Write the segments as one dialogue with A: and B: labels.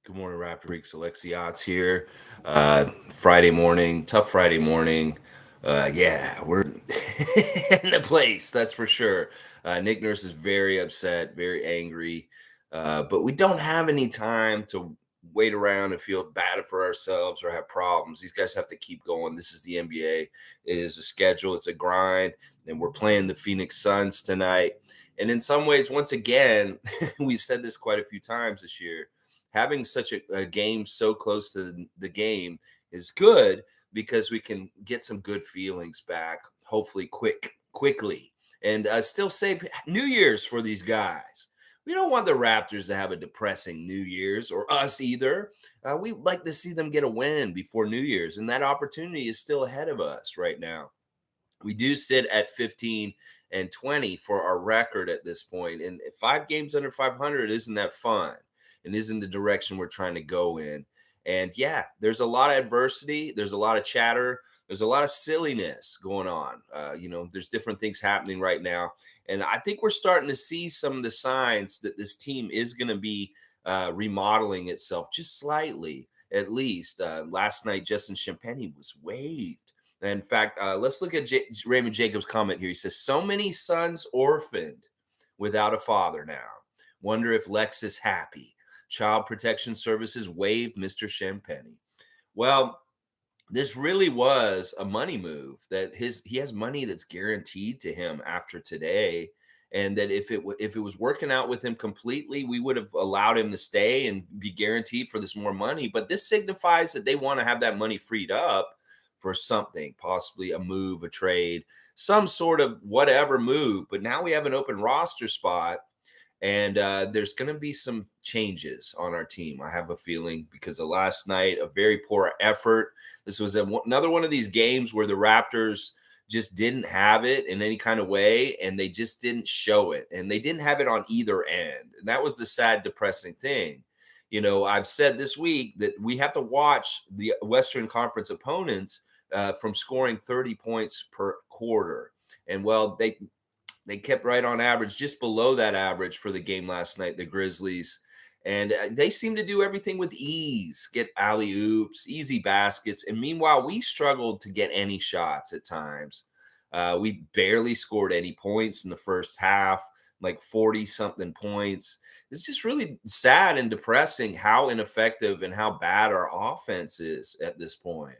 A: Good morning, Raptor Freaks. Alexiot's here. Friday morning, tough Friday morning. Yeah, we're in the place, that's for sure. Nick Nurse is very upset, very angry, but we don't have any time to wait around and feel bad for ourselves or have problems. These guys have to keep going. This is the NBA. It is a schedule, it's a grind, and we're playing the Pheonix Suns tonight. And in some ways, once again, we said this quite a few times this year, having such a game so close to the game is good because we can get some good feelings back, hopefully quickly, and still save New Year's for these guys. We don't want the Raptors to have a depressing New Year's or us either. We like to see them get a win before New Year's, and that opportunity is still ahead of us right now. We do sit at 15 and 20 for our record at this point, and 5 games under 500 isn't that fun and isn't the direction we're trying to go in. And yeah, there's a lot of adversity, there's a lot of chatter, there's a lot of silliness going on. There's different things happening right now, and I think we're starting to see some of the signs that this team is going to be remodeling itself just slightly, at least. Last night, Justin Champagnie was waived. In fact, let's look at Raymond Jacobs' comment here. He says, "So many sons orphaned without a father now. Wonder if Lex is happy. Child Protection Services waived Mr. Champagnie." Well, this really was a money move that he has money that's guaranteed to him after today, and that if it was working out with him completely, we would have allowed him to stay and be guaranteed for this more money. But this signifies that they want to have that money freed up for something, possibly a move, a trade, some sort of whatever move. But now we have an open roster spot, and there's going to be some changes on our team. I have a feeling because of last night, a very poor effort. This was another one of these games where the Raptors just didn't have it in any kind of way, and they just didn't show it. And they didn't have it on either end. And that was the sad, depressing thing. I've said this week that we have to watch the Western Conference opponents from scoring 30 points per quarter. And well, they kept right on average, just below that average for the game last night, the Grizzlies. And they seem to do everything with ease, get alley oops, easy baskets. And meanwhile, we struggled to get any shots at times. We barely scored any points in the first half, like 40 something points. It's just really sad and depressing how ineffective and how bad our offense is at this point.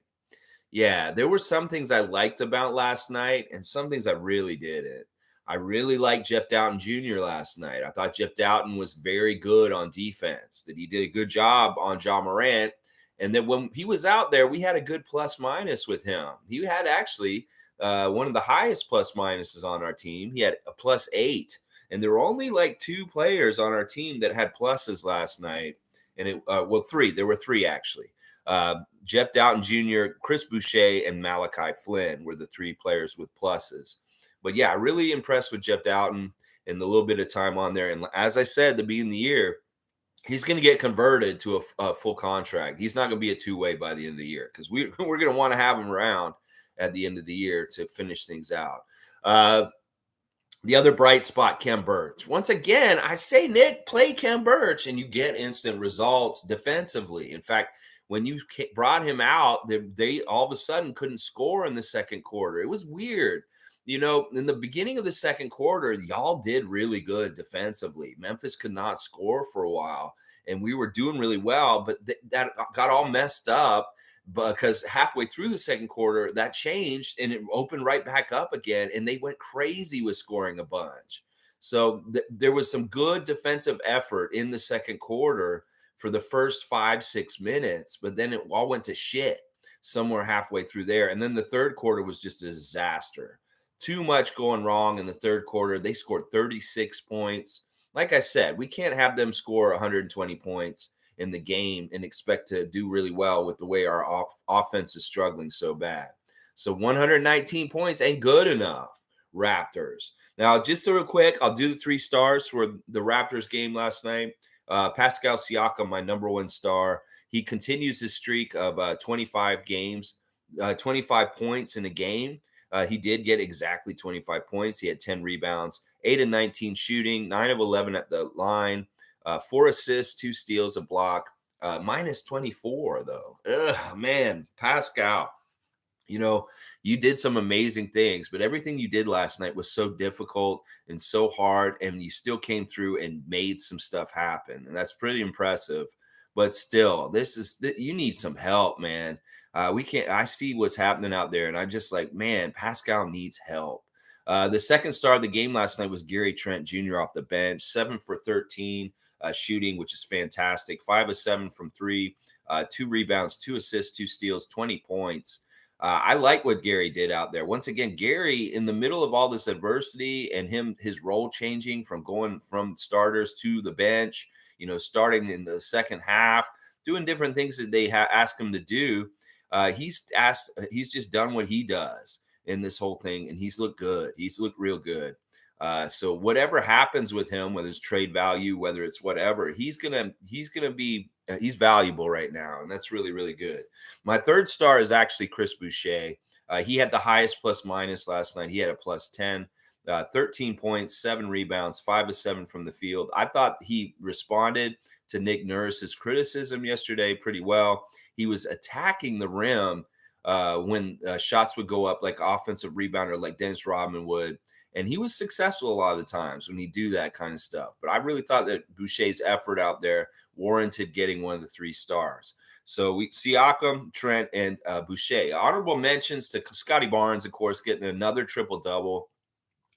A: Yeah, there were some things I liked about last night and some things I really didn't. I really liked J.Dowtin Jr. last night. I thought J.Dowtin was very good on defense, that he did a good job on Ja Morant, and that when he was out there, we had a good plus minus with him. He had actually one of the highest plus minuses on our team. He had a +8, and there were only like 2 players on our team that had pluses last night. And three. There were 3 actually. J.Dowtin Jr., Chris Boucher, and Malachi Flynn were the 3 players with pluses. But yeah, really impressed with J.Dowtin and the little bit of time on there. And as I said at the beginning of the year, he's going to get converted to a full contract. He's not going to be a two-way by the end of the year because we're going to want to have him around at the end of the year to finish things out. The other bright spot, Khem Birch. Once again, I say, Nick, play Khem Birch, and you get instant results defensively. In fact, when you brought him out, they all of a sudden couldn't score in the second quarter. It was weird. In the beginning of the second quarter, y'all did really good defensively. Memphis could not score for a while, and we were doing really well, but that got all messed up because halfway through the second quarter, that changed and it opened right back up again, and they went crazy with scoring a bunch. So there was some good defensive effort in the second quarter for the first 5-6 minutes, but then it all went to shit somewhere halfway through there. And then the third quarter was just a disaster. Too much going wrong in the third quarter. They scored 36 points. Like I said, we can't have them score 120 points in the game and expect to do really well with the way our offense is struggling so bad. So 119 points ain't good enough, Raptors. Now, just real quick, I'll do the 3 stars for the Raptors game last night. Pascal Siakam, my number 1 star. He continues his streak of 25 games, 25 points in a game. He did get exactly 25 points. He had 10 rebounds, 8 of 19 shooting, 9 of 11 at the line, 4 assists, 2 steals, a block. minus 24 though. Ugh, man, Pascal. You know, you did some amazing things, but everything you did last night was so difficult and so hard, and you still came through and made some stuff happen, and that's pretty impressive. But still, you need some help, man. We can't. I see what's happening out there, and I'm just like, man, Pascal needs help. The second star of the game last night was Gary Trent Jr. off the bench, 7 for 13 shooting, which is fantastic. 5 of 7 from three, 2 rebounds, 2 assists, 2 steals, 20 points. I like what Gary did out there. Once again, Gary, in the middle of all this adversity and his role changing from going from starters to the bench, starting in the second half, doing different things that they ask him to do. He's just done what he does in this whole thing, and he's looked good. He's looked real good. So whatever happens with him, whether it's trade value, whether it's whatever, he's gonna be he's valuable right now, and that's really really good. My third star is actually Chris Boucher. He had the highest plus minus last night. He had a plus 10, 13 points, 7 rebounds, 5 of 7 from the field. I thought he responded to Nick Nurse's criticism yesterday pretty well. He was attacking the rim when shots would go up like offensive rebounder like Dennis Rodman would. And he was successful a lot of the times when he do that kind of stuff. But I really thought that Boucher's effort out there warranted getting one of the 3 stars. So we Siakam, Trent, and Boucher. Honorable mentions to Scottie Barnes, of course, getting another triple-double.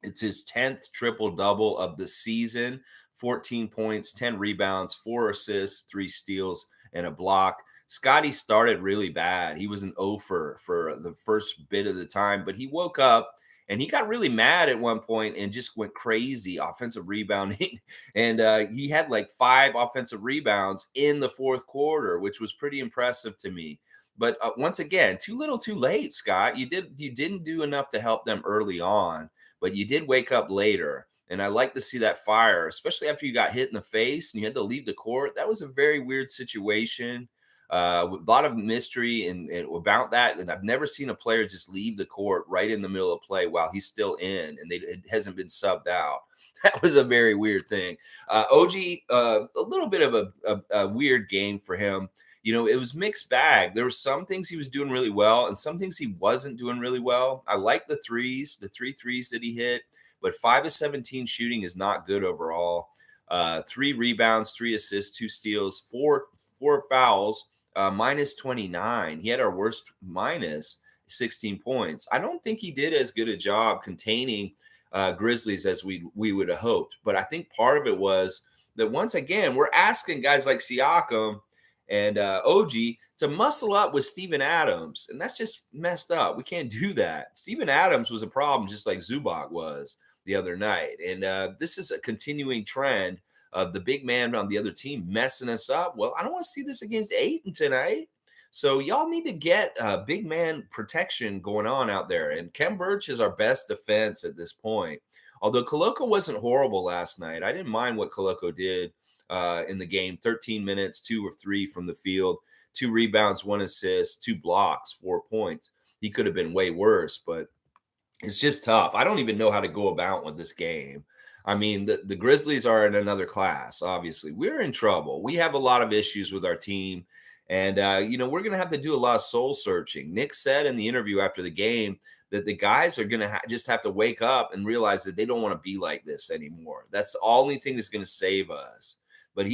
A: It's his 10th triple-double of the season. 14 points, 10 rebounds, 4 assists, 3 steals, and a block. Scottie started really bad. He was an 0 for the first bit of the time, but he woke up. And he got really mad at one point and just went crazy offensive rebounding. And he had like 5 offensive rebounds in the fourth quarter, which was pretty impressive to me. But once again, too little, too late, Scott. You didn't do enough to help them early on, but you did wake up later. And I like to see that fire, especially after you got hit in the face and you had to leave the court. That was a very weird situation. With a lot of mystery and about that. And I've never seen a player just leave the court right in the middle of play while he's still in and it hasn't been subbed out. That was a very weird thing. OG, a little bit of a weird game for him. It was mixed bag. There were some things he was doing really well and some things he wasn't doing really well. I like the 3 threes that he hit, but 5 of 17 shooting is not good overall. 3 rebounds, 3 assists, 2 steals, four fouls. Minus 29. He had our worst minus 16 points. I don't think he did as good a job containing Grizzlies as we would have hoped. But I think part of it was that once again, we're asking guys like Siakam and OG to muscle up with Steven Adams. And that's just messed up. We can't do that. Steven Adams was a problem just like Zubac was the other night. And this is a continuing trend of the big man on the other team messing us up. Well, I don't want to see this against Ayton tonight. So y'all need to get big man protection going on out there. And Khem Birch is our best defense at this point. Although Koloko wasn't horrible last night. I didn't mind what Koloko did in the game. 13 minutes, 2 of 3 from the field, 2 rebounds, 1 assist, 2 blocks, 4 points. He could have been way worse, but it's just tough. I don't even know how to go about with this game. I mean, the Grizzlies are in another class, obviously. We're in trouble. We have a lot of issues with our team. And, we're going to have to do a lot of soul searching. Nick said in the interview after the game that the guys are going to just have to wake up and realize that they don't want to be like this anymore. That's the only thing that's going to save us. But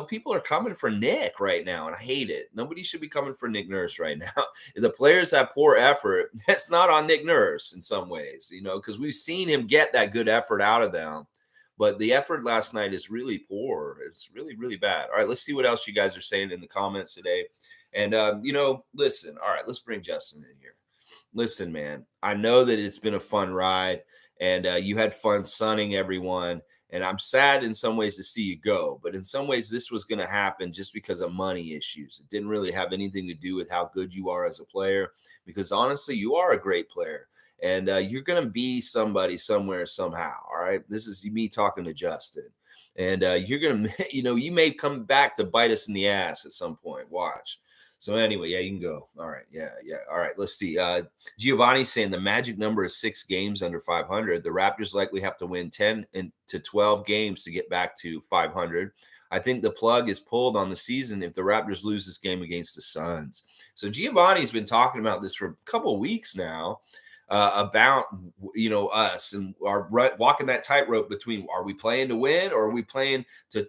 A: people are coming for Nick right now, and I hate it. Nobody should be coming for Nick Nurse right now. If the players have poor effort, that's not on Nick Nurse in some ways, because we've seen him get that good effort out of them. But the effort last night is really poor. It's really, really bad. All right, let's see what else you guys are saying in the comments today. And, listen, all right, let's bring Justin in here. Listen, man, I know that it's been a fun ride, and you had fun sunning everyone. And I'm sad in some ways to see you go. But in some ways, this was going to happen just because of money issues. It didn't really have anything to do with how good you are as a player, because honestly, you are a great player. And you're going to be somebody somewhere, somehow. All right. This is me talking to Justin. And you're going to, you may come back to bite us in the ass at some point. Watch. So anyway, yeah, you can go. All right. Yeah. All right. Let's see. Giovanni's saying the magic number is 6 games under 500. The Raptors likely have to win 10 to 12 games to get back to 500. I think the plug is pulled on the season if the Raptors lose this game against the Suns. So Giovanni's been talking about this for a couple of weeks now, about us and our walking that tightrope between, are we playing to win or are we playing to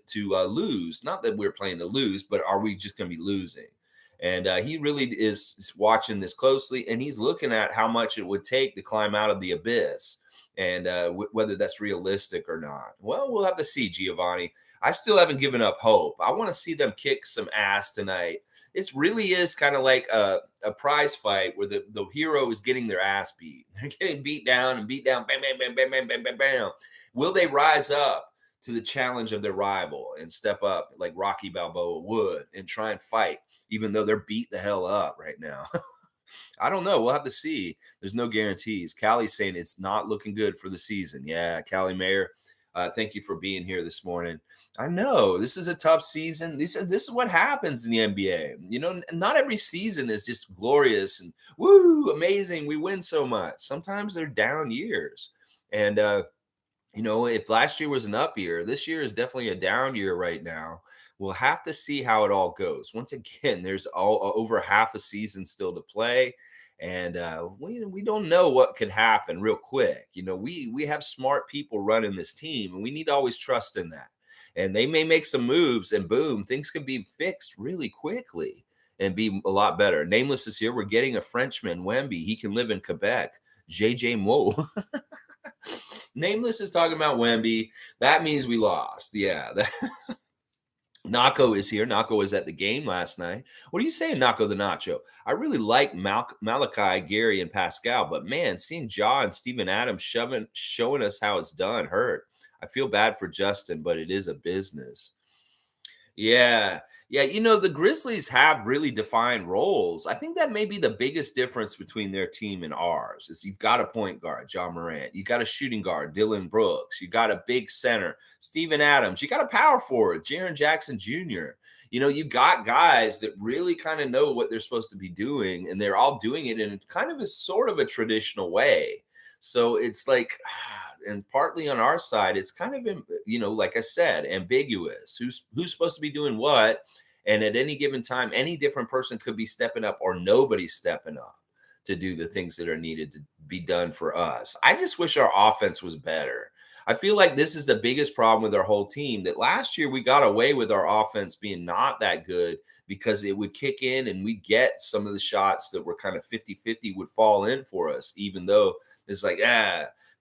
A: lose? Not that we're playing to lose, but are we just going to be losing? And he really is watching this closely, and he's looking at how much it would take to climb out of the abyss, and whether that's realistic or not. Well, we'll have to see, Giovanni. I still haven't given up hope. I want to see them kick some ass tonight. It really is kind of like a prize fight where the hero is getting their ass beat. They're getting beat down and beat down. Bam, bam, bam, bam, bam, bam, bam, bam. Will they rise up to the challenge of their rival and step up like Rocky Balboa would and try and fight, even though they're beat the hell up right now? I don't know. We'll have to see. There's no guarantees. Callie's saying it's not looking good for the season. Yeah, Callie Mayer, thank you for being here this morning. I know this is a tough season. This is what happens in the NBA. Not every season is just glorious and woo, amazing. We win so much. Sometimes they're down years. And if last year was an up year, this year is definitely a down year right now. We'll have to see how it all goes. Once again, there's over half a season still to play, and we don't know what could happen real quick. We have smart people running this team, and we need to always trust in that. And they may make some moves, and boom, things can be fixed really quickly and be a lot better. Nameless is here. We're getting a Frenchman, Wemby. He can live in Quebec. JJ Mo. Nameless is talking about Wemby. That means we lost. Yeah. Nako is here. Nako was at the game last night. What are you saying, Nako the Nacho? I really like Malachi, Gary, and Pascal, but man, seeing Ja and Steven Adams showing us how it's done hurt. I feel bad for Justin, but it is a business. Yeah. Yeah, the Grizzlies have really defined roles. I think that may be the biggest difference between their team and ours is you've got a point guard, John Morant. You got a shooting guard, Dillon Brooks. You got a big center, Steven Adams. You got a power forward, Jaren Jackson Jr. You got guys that really kind of know what they're supposed to be doing, and they're all doing it in kind of a sort of a traditional way. So it's like, and partly on our side, it's kind of, like I said, ambiguous. Who's supposed to be doing what? And at any given time, any different person could be stepping up or nobody's stepping up to do the things that are needed to be done for us. I just wish our offense was better. I feel like this is the biggest problem with our whole team, that last year we got away with our offense being not that good because it would kick in and we'd get some of the shots that were kind of 50-50 would fall in for us, even though it's like,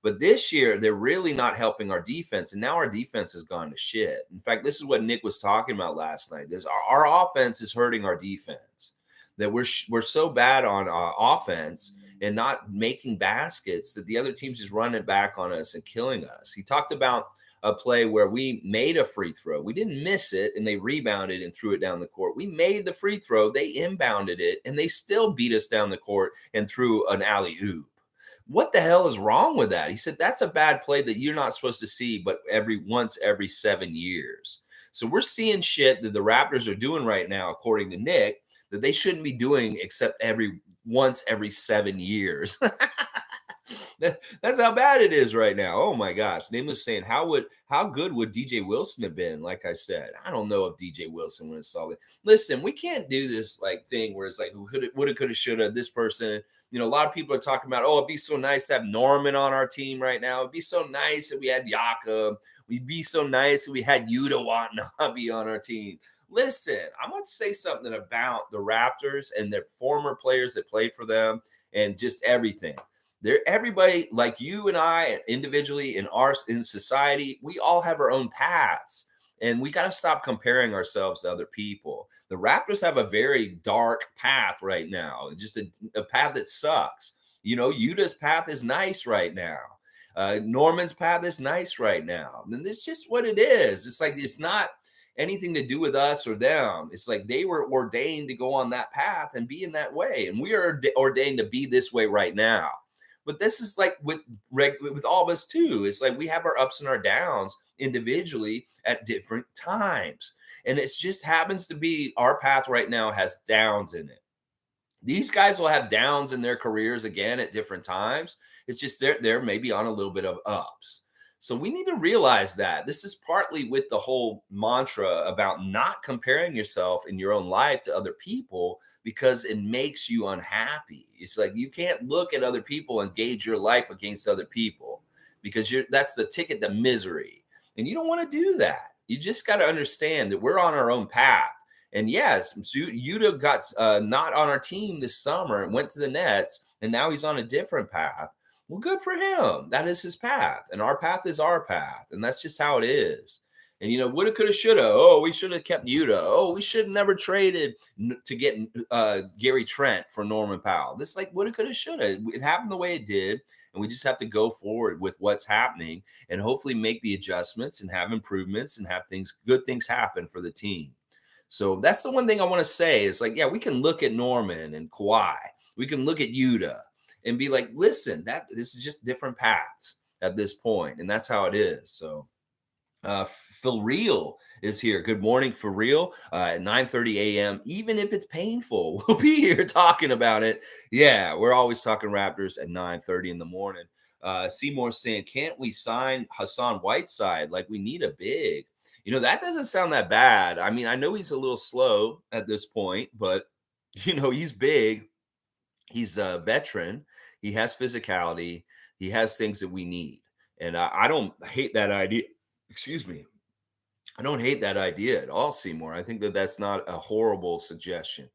A: But this year, they're really not helping our defense, and now our defense has gone to shit. In fact, this is what Nick was talking about last night. Our offense is hurting our defense, that we're so bad on offense and not making baskets that the other team's just running back on us and killing us. He talked about a play where we made a free throw. We didn't miss it, and they rebounded and threw it down the court. We made the free throw. They inbounded it, and they still beat us down the court and threw an alley-oop. What the hell is wrong with that? He said, that's a bad play that you're not supposed to see, but once every 7 years. So we're seeing shit that the Raptors are doing right now, according to Nick, that they shouldn't be doing except once every 7 years. That's how bad it is right now. Oh my gosh. Nameless saying, how good would DJ Wilson have been? Like I said, I don't know if DJ Wilson would have solved it. Listen, we can't do this thing where it's like, who woulda, coulda, shoulda, this person. A lot of people are talking about, it'd be so nice to have Norman on our team right now. It'd be so nice if we had Yaka. We'd be so nice if we had Yuta Watanabe on our team. Listen, I want to say something about the Raptors and their former players that played for them and just everything. Everybody, like you and I, individually in society, we all have our own paths. And we got to stop comparing ourselves to other people. The Raptors have a very dark path right now, just a path that sucks. Yuta's path is nice right now. Norman's path is nice right now. And it's just what it is. It's like, it's not anything to do with us or them. It's like they were ordained to go on that path and be in that way. And we are ordained to be this way right now. But this is like with all of us too. It's like we have our ups and our downs individually at different times. And it just happens to be our path right now has downs in it. These guys will have downs in their careers again at different times. It's just they're maybe on a little bit of ups. So we need to realize that this is partly with the whole mantra about not comparing yourself in your own life to other people because it makes you unhappy. It's like you can't look at other people and gauge your life against other people because that's the ticket to misery. And you don't want to do that. You just got to understand that we're on our own path. And yes, Yuta got not on our team this summer and went to the Nets, and now he's on a different path. Well, good for him. That is his path, and our path is our path, and that's just how it is. And woulda, coulda, shoulda. Oh, we should have kept Yuta. Oh, we should have never traded to get Gary Trent for Norman Powell. This like woulda, coulda, shoulda. It happened the way it did, and we just have to go forward with what's happening and hopefully make the adjustments and have improvements and have good things happen for the team. So that's the one thing I want to say is like, yeah, we can look at Norman and Kawhi. We can look at Yuta and be like, listen, this is just different paths at this point, and that's how it is. So For Real is here. Good morning, For Real. At 9:30 a.m. Even if it's painful, we'll be here talking about it. Yeah, we're always talking Raptors at 9:30 in the morning. Seymour saying, can't we sign Hassan Whiteside? Like we need a big. That doesn't sound that bad. I mean, I know he's a little slow at this point, but he's big. He's a veteran. He has physicality. He has things that we need. And I don't hate that idea. Excuse me. I don't hate that idea at all, Seymour. I think that that's not a horrible suggestion.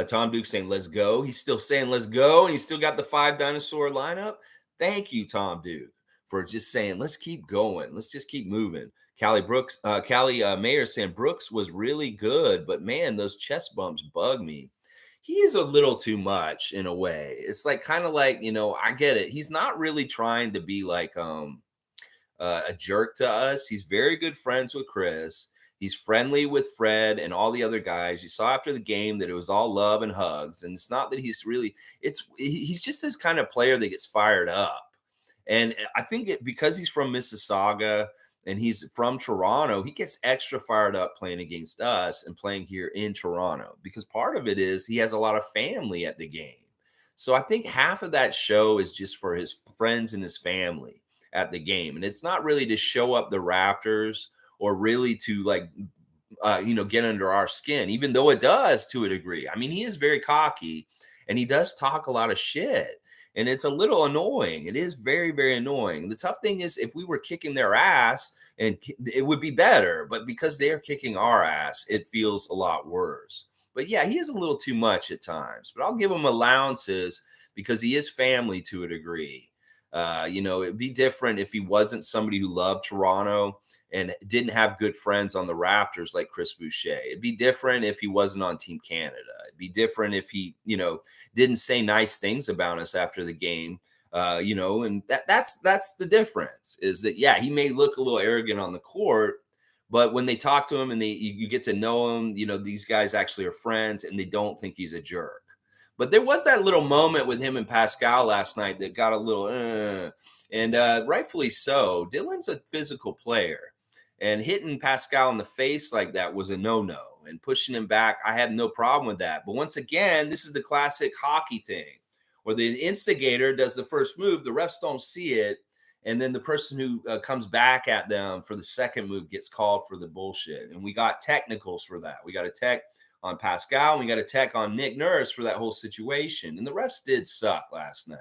A: Tom Duke saying, let's go. He's still saying, let's go. And he's still got the 5 dinosaur lineup. Thank you, Tom Duke, for just saying, let's keep going. Let's just keep moving. Callie Mayer saying, Brooks was really good, but man, those chest bumps bug me. He is a little too much in a way. It's like kind of like, I get it. He's not really trying to be like a jerk to us. He's very good friends with Chris. He's friendly with Fred and all the other guys. You saw after the game that it was all love and hugs. And it's not that he's just this kind of player that gets fired up. And I think because he's from Mississauga and he's from Toronto, he gets extra fired up playing against us and playing here in Toronto because part of it is he has a lot of family at the game. So I think half of that show is just for his friends and his family at the game. And it's not really to show up the Raptors or really to get under our skin, even though it does to a degree. I mean, he is very cocky and he does talk a lot of shit. And it's a little annoying. It is very, very annoying. The tough thing is if we were kicking their ass, and it would be better. But because they're kicking our ass, it feels a lot worse. But yeah, he is a little too much at times. But I'll give him allowances because he is family to a degree. It'd be different if he wasn't somebody who loved Toronto and didn't have good friends on the Raptors like Chris Boucher. It'd be different if he wasn't on Team Canada. It'd be different if he, didn't say nice things about us after the game. And that's the difference is that, yeah, he may look a little arrogant on the court, but when they talk to him and you get to know him, these guys actually are friends and they don't think he's a jerk. But there was that little moment with him and Pascal last night that got a little, and rightfully so. Dillon's a physical player, and hitting Pascal in the face like that was a no-no. And pushing him back, I had no problem with that. But once again, this is the classic hockey thing, where the instigator does the first move, the refs don't see it, and then the person who comes back at them for the second move gets called for the bullshit. And we got technicals for that. We got a tech on Pascal, and we got a tech on Nick Nurse for that whole situation. And the refs did suck last night.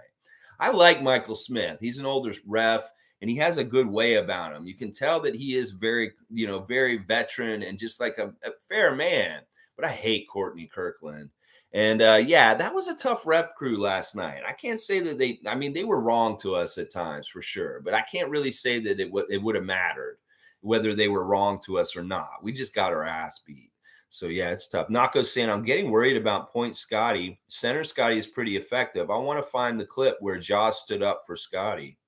A: I like Michael Smith. He's an older ref, and he has a good way about him. You can tell that he is very, very veteran and just like a fair man. But I hate Courtney Kirkland. And that was a tough ref crew last night. I can't say that they were wrong to us at times for sure. But I can't really say that it would have mattered whether they were wrong to us or not. We just got our ass beat. So, yeah, it's tough. Nako's saying, I'm getting worried about point Scottie. Center Scottie is pretty effective. I want to find the clip where Ja stood up for Scottie.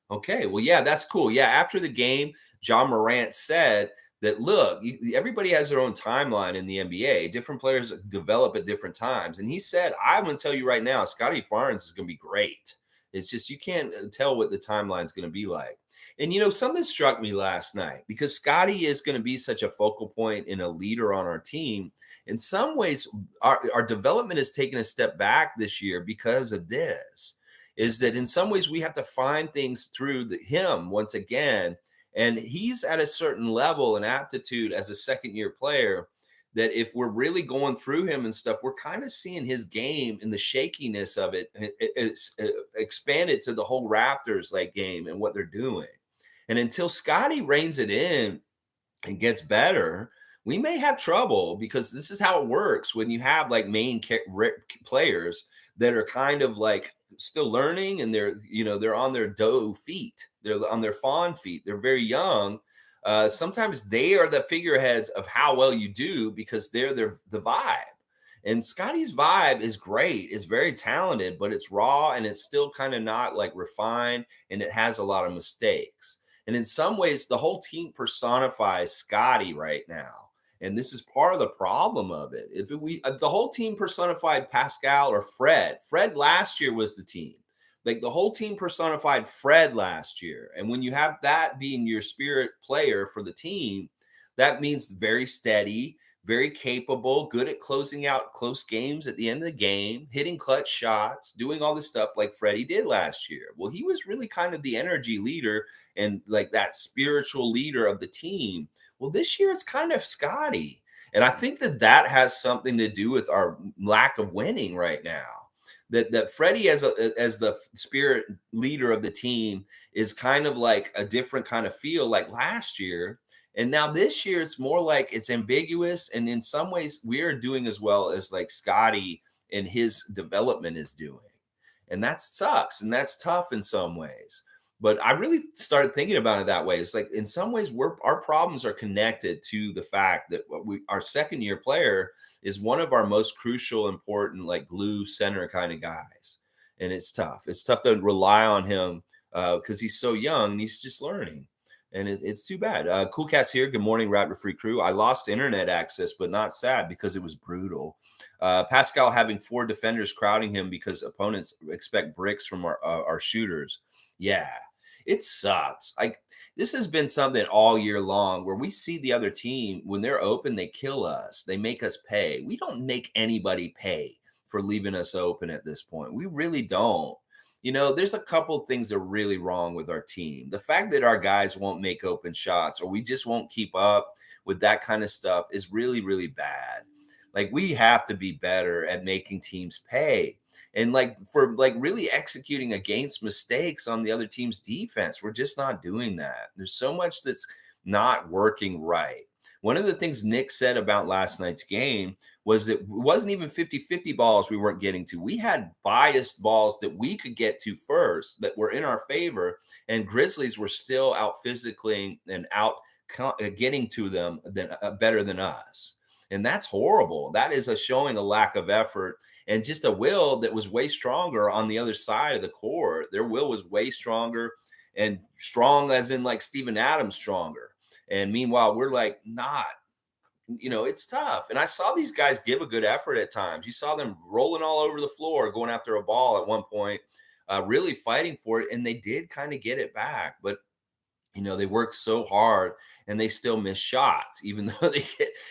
A: Okay, well, yeah, that's cool. Yeah, after the game, John Morant said that, look, everybody has their own timeline in the NBA. Different players develop at different times. And he said, I'm going to tell you right now, Scottie Barnes is going to be great. It's just you can't tell what the timeline is going to be like. And, something struck me last night because Scottie is going to be such a focal point and a leader on our team. In some ways, our development has taken a step back this year because of this. is that in some ways we have to find things through him once again. And he's at a certain level and aptitude as a second year player that if we're really going through him and stuff, we're kind of seeing his game and the shakiness of it's expanded to the whole Raptors like game and what they're doing. And until Scottie reins it in and gets better, we may have trouble because this is how it works when you have like players that are kind of like still learning and they're on their doe feet, they're on their fawn feet, they're very young. Sometimes they are the figureheads of how well you do because they're the vibe. And Scottie's vibe is great. It's very talented, but it's raw and it's still kind of not like refined and it has a lot of mistakes. And in some ways, the whole team personifies Scottie right now. And this is part of the problem of it. If the whole team personified Pascal or Fred, Fred last year was the team. Like the whole team personified Fred last year. And when you have that being your spirit player for the team, that means very steady, very capable, good at closing out close games at the end of the game, hitting clutch shots, doing all this stuff like Freddie did last year. Well, he was really kind of the energy leader and like that spiritual leader of the team. Well, this year it's kind of Scottie. And I think that has something to do with our lack of winning right now. That Freddie as the spirit leader of the team is kind of like a different kind of feel like last year. And now this year it's more like it's ambiguous. And in some ways we are doing as well as like Scottie and his development is doing. And that sucks. And that's tough in some ways. But I really started thinking about it that way. It's like in some ways our problems are connected to the fact that our second year player is one of our most crucial, important, like glue center kind of guys. And it's tough. It's tough to rely on him because he's so young and he's just learning. And it's too bad. Cool Cat's here. Good morning, Raptor Free Crew. I lost internet access, but not sad because it was brutal. Pascal having 4 defenders crowding him because opponents expect bricks from our shooters. Yeah, it sucks. Like this has been something all year long where we see the other team when they're open, they kill us. They make us pay. We don't make anybody pay for leaving us open at this point. We really don't. There's a couple of things that are really wrong with our team. The fact that our guys won't make open shots or we just won't keep up with that kind of stuff is really, really bad. Like we have to be better at making teams pay. And for really executing against mistakes on the other team's defense, we're just not doing that. There's so much that's not working right. One of the things Nick said about last night's game was that it wasn't even 50-50 balls we weren't getting to. We had biased balls that we could get to first that were in our favor, and Grizzlies were still out physically and out getting to them better than us. And that's horrible. That is showing a lack of effort and just a will that was way stronger on the other side of the court. Their will was way stronger and strong as in like Steven Adams stronger. And meanwhile, we're like not. It's tough. And I saw these guys give a good effort at times. You saw them rolling all over the floor, going after a ball at one point, really fighting for it. And they did kind of get it back. But, they work so hard and they still miss shots, even though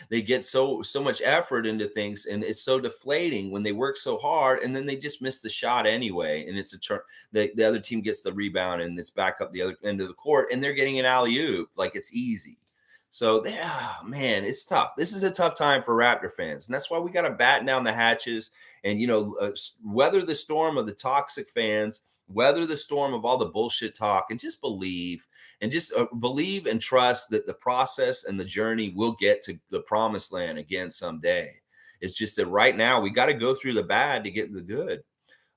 A: they get so much effort into things. And it's so deflating when they work so hard and then they just miss the shot anyway. And it's a turn. The other team gets the rebound and it's back up the other end of the court and they're getting an alley-oop like it's easy. So, man, it's tough. This is a tough time for Raptor fans. And that's why we got to batten down the hatches and, weather the storm of the toxic fans, weather the storm of all the bullshit talk, and just believe and trust that the process and the journey will get to the promised land again someday. It's just that right now we got to go through the bad to get the good.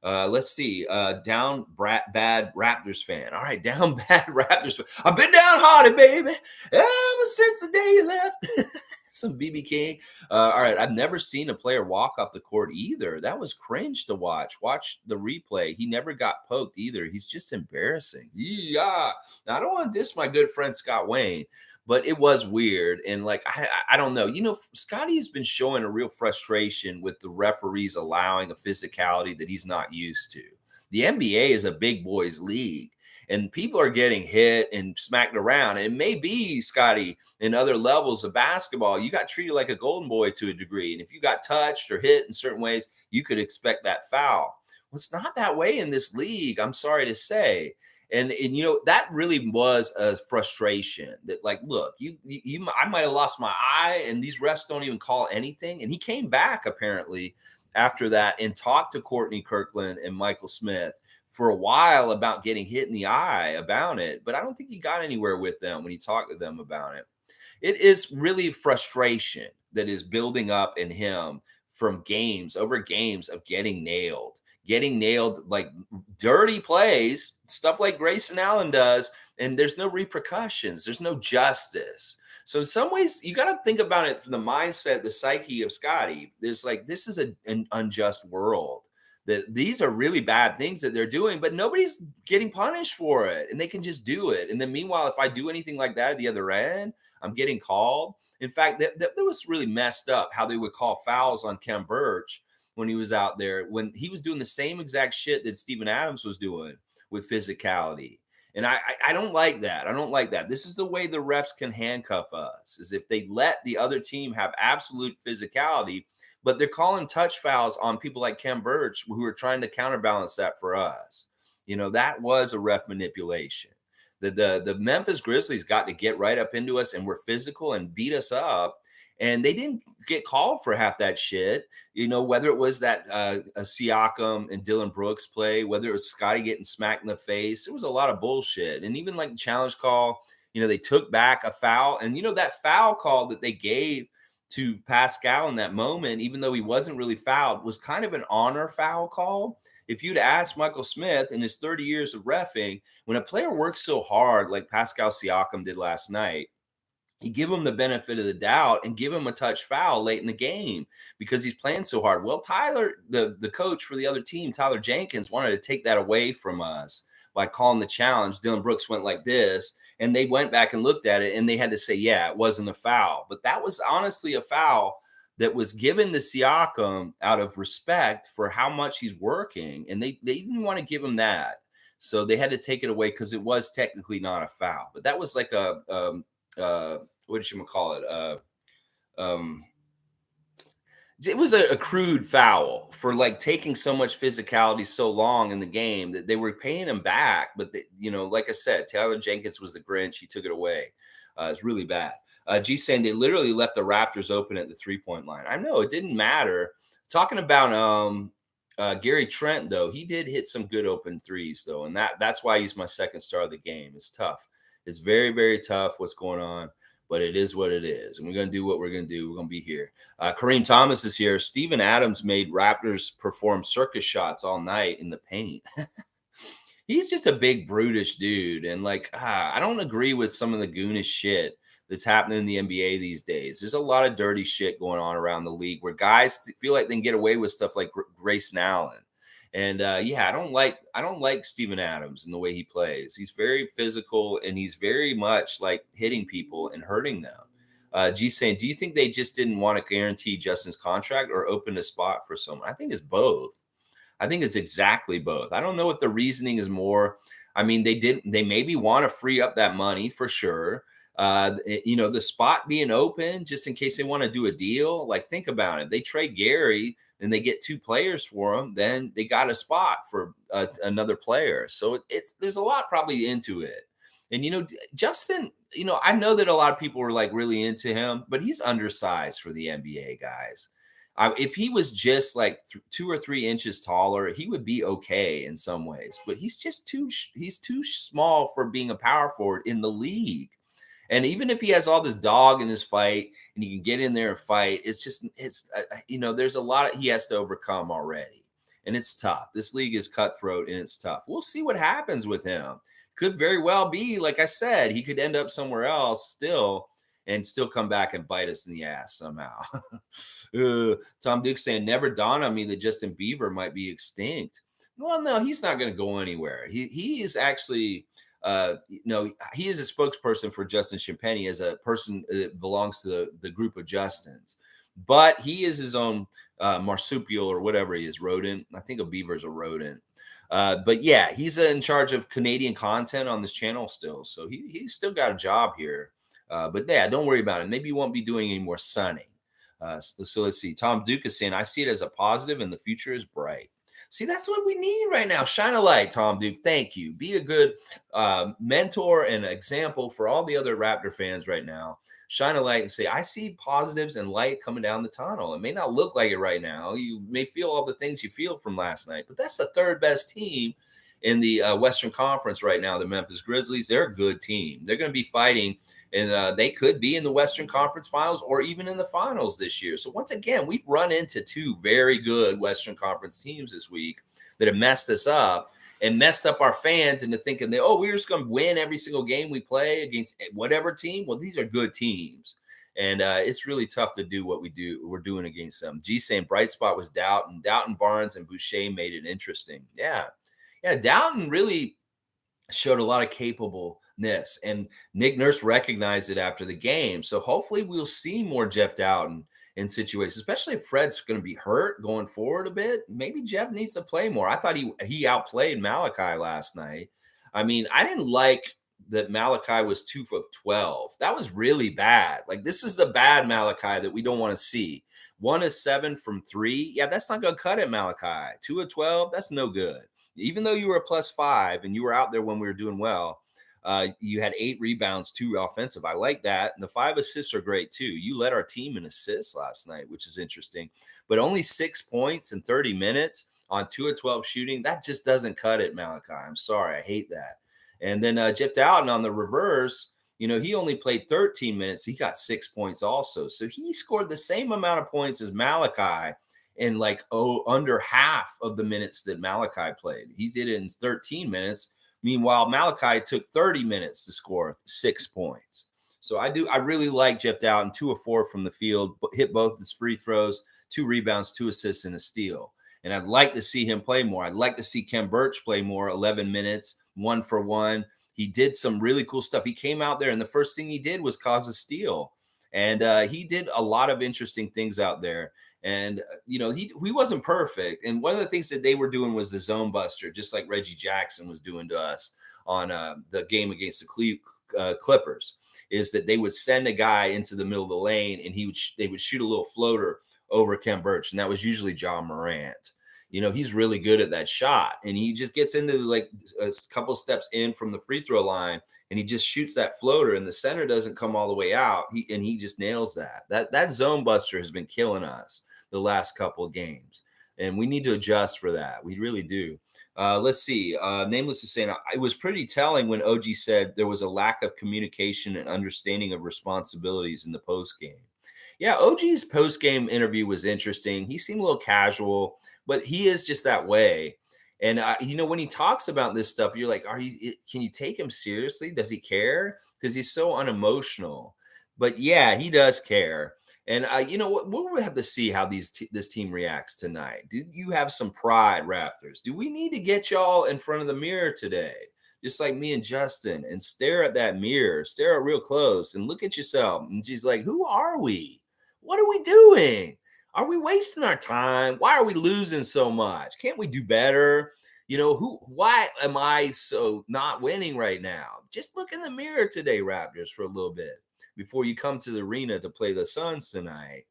A: Let's see. Down bad Raptors fan. All right, down bad Raptors fan. I've been downhearted, baby, ever since the day you left. Some BB King. All right, I've never seen a player walk off the court either. That was cringe to watch. Watch the replay. He never got poked either. He's just embarrassing. Yeah. Now, I don't want to diss my good friend Scott Wayne, but it was weird. And I don't know. Scottie has been showing a real frustration with the referees allowing a physicality that he's not used to. The NBA is a big boys league and people are getting hit and smacked around. And it may be, Scottie, in other levels of basketball, you got treated like a golden boy to a degree. And if you got touched or hit in certain ways, you could expect that foul. It's not that way in this league. I'm sorry to say. And that really was a frustration that, like, look, I might have lost my eye, and these refs don't even call anything. And he came back apparently after that and talked to Courtney Kirkland and Michael Smith for a while about getting hit in the eye about it. But I don't think he got anywhere with them when he talked to them about it. It is really frustration that is building up in him from games over games of getting nailed, like dirty plays, stuff like Grayson Allen does, and there's no repercussions, there's no justice. So in some ways, you got to think about it from the mindset, the psyche of Scottie. There's like, this is an unjust world. That these are really bad things that they're doing, but nobody's getting punished for it, and they can just do it. And then meanwhile, if I do anything like that at the other end, I'm getting called. In fact, that was really messed up how they would call fouls on Khem Birch when he was out there, when he was doing the same exact shit that Steven Adams was doing with physicality. And I don't like that. I don't like that. This is the way the refs can handcuff us, is if they let the other team have absolute physicality, but they're calling touch fouls on people like Khem Birch who are trying to counterbalance that for us. That was a ref manipulation. The Memphis Grizzlies got to get right up into us and were physical and beat us up. And they didn't get called for half that shit. Whether it was that a Siakam and Dillon Brooks play, whether it was Scottie getting smacked in the face, it was a lot of bullshit. And even like the challenge call, they took back a foul. And that foul call that they gave to Pascal in that moment, even though he wasn't really fouled, was kind of an honor foul call. If you'd asked Michael Smith in his 30 years of reffing, when a player works so hard like Pascal Siakam did last night, you give him the benefit of the doubt and give him a touch foul late in the game because he's playing so hard. Well, Tyler, the coach for the other team, Tyler Jenkins, wanted to take that away from us by calling the challenge. Dillon Brooks went like this, and they went back and looked at it, and they had to say, yeah, it wasn't a foul. But that was honestly a foul that was given to Siakam out of respect for how much he's working, and they didn't want to give him that. So they had to take it away because it was technically not a foul. But that was like what did you call it? It was a crude foul for like taking so much physicality so long in the game that they were paying him back. But like I said, Tyler Jenkins was the Grinch. He took it away. It's really bad. G saying they literally left the Raptors open at the 3-point line. I know it didn't matter. Talking about Gary Trent, though, he did hit some good open threes, though, and that's why he's my second star of the game. It's tough. It's very, very tough what's going on, but it is what it is, and we're going to do what we're going to do. We're going to be here. Kareem Thomas is here. Steven Adams made Raptors perform circus shots all night in the paint. He's just a big, brutish dude, and I don't agree with some of the goonish shit that's happening in the NBA these days. There's a lot of dirty shit going on around the league where guys feel like they can get away with stuff like Grayson Allen. And I don't like Steven Adams and the way he plays. He's very physical, and he's very much like hitting people and hurting them. G saying, do you think they just didn't want to guarantee Justin's contract or open a spot for someone? I think it's both. I think it's exactly both. I don't know what the reasoning is more. I mean, they maybe want to free up that money for sure. The spot being open just in case they want to do a deal. Like, think about it. They trade Gary and they get 2 players for him, then they got a spot for another player. So there's a lot probably into it. And Justin, I know that a lot of people were like really into him, but he's undersized for the NBA, guys. If he was just like 2 or 3 inches taller, he would be okay in some ways. But he's just he's too small for being a power forward in the league. And even if he has all this dog in his fight and he can get in there and fight, there's a lot he has to overcome already. And it's tough. This league is cutthroat and it's tough. We'll see what happens with him. Could very well be, like I said, he could end up somewhere else still and still come back and bite us in the ass somehow. Tom Duke saying, never dawned on me that Justin Bieber might be extinct. Well, no, he's not going to go anywhere. He is actually... he is a spokesperson for Justin Champagnie as a person that belongs to the group of Justins, but he is his own marsupial or whatever he is, rodent. I think a beaver is a rodent. But yeah, he's in charge of Canadian content on this channel still. So he's still got a job here. But yeah, don't worry about it. Maybe you won't be doing any more sunning. So let's see. Tom Duke is saying, I see it as a positive and the future is bright. See, that's what we need right now. Shine a light, Tom Duke. Thank you. Be a good mentor and example for all the other Raptor fans right now. Shine a light and say, I see positives and light coming down the tunnel. It may not look like it right now. You may feel all the things you feel from last night, but that's the third best team in the Western Conference right now, the Memphis Grizzlies. They're a good team. They're going to be fighting, and they could be in the Western Conference Finals or even in the finals this year. So once again, we've run into two very good Western Conference teams this week that have messed us up and messed up our fans into thinking that, oh, we're just going to win every single game we play against whatever team. Well, these are good teams. And it's really tough to do what we're doing against them. G saying bright spot was Dowtin. Dowtin, Barnes, and Boucher made it interesting. Yeah. Yeah, Dowtin really showed a lot of capableness, and Nick Nurse recognized it after the game. So hopefully we'll see more Jeff Dowtin in situations, especially if Fred's going to be hurt going forward a bit. Maybe Jeff needs to play more. I thought he outplayed Malachi last night. I mean, I didn't like that Malachi was 2 for 12. That was really bad. Like, this is the bad Malachi that we don't want to see. 1 of 7 from 3. Yeah, that's not going to cut it, Malachi. 2 of 12, that's no good. Even though you were a +5 and you were out there when we were doing well, you had 8 rebounds, 2 offensive. I like that. And the 5 assists are great too. You led our team in assists last night, which is interesting. But only 6 points in 30 minutes on 2 of 12 shooting, that just doesn't cut it, Malachi. I'm sorry. I hate that. And then Jeff Dowtin on the reverse, he only played 13 minutes. He got 6 points also. So he scored the same amount of points as Malachi in under half of the minutes that Malachi played. He did it in 13 minutes. Meanwhile, Malachi took 30 minutes to score 6 points. So I really like Jeff Dowtin, 2 of 4 from the field, hit both his free throws, 2 rebounds, 2 assists, and a steal. And I'd like to see him play more. I'd like to see Khem Birch play more, 11 minutes, 1 for 1. He did some really cool stuff. He came out there, and the first thing he did was cause a steal. And he did a lot of interesting things out there. And, he wasn't perfect. And one of the things that they were doing was the zone buster, just like Reggie Jackson was doing to us on the game against the Clippers, is that they would send a guy into the middle of the lane and they would shoot a little floater over Khem Birch. And that was usually John Morant. He's really good at that shot. And he just gets into like a couple steps in from the free throw line, and he just shoots that floater, and the center doesn't come all the way out. He just nails that. That zone buster has been killing us the last couple of games, and we need to adjust for that. We really do. Let's see. Nameless is saying, it was pretty telling when OG said there was a lack of communication and understanding of responsibilities in the post game. Yeah, OG's post game interview was interesting. He seemed a little casual, but he is just that way. And when he talks about this stuff, you're like, can you take him seriously? Does he care? Because he's so unemotional. But yeah, he does care. And we'll have to see how this team reacts tonight. Do you have some pride, Raptors? Do we need to get y'all in front of the mirror today, just like me and Justin, and stare at that mirror, stare at real close, and look at yourself? And she's like, who are we? What are we doing? Are we wasting our time? Why are we losing so much? Can't we do better? Why am I so not winning right now? Just look in the mirror today, Raptors, for a little bit before you come to the arena to play the Suns tonight.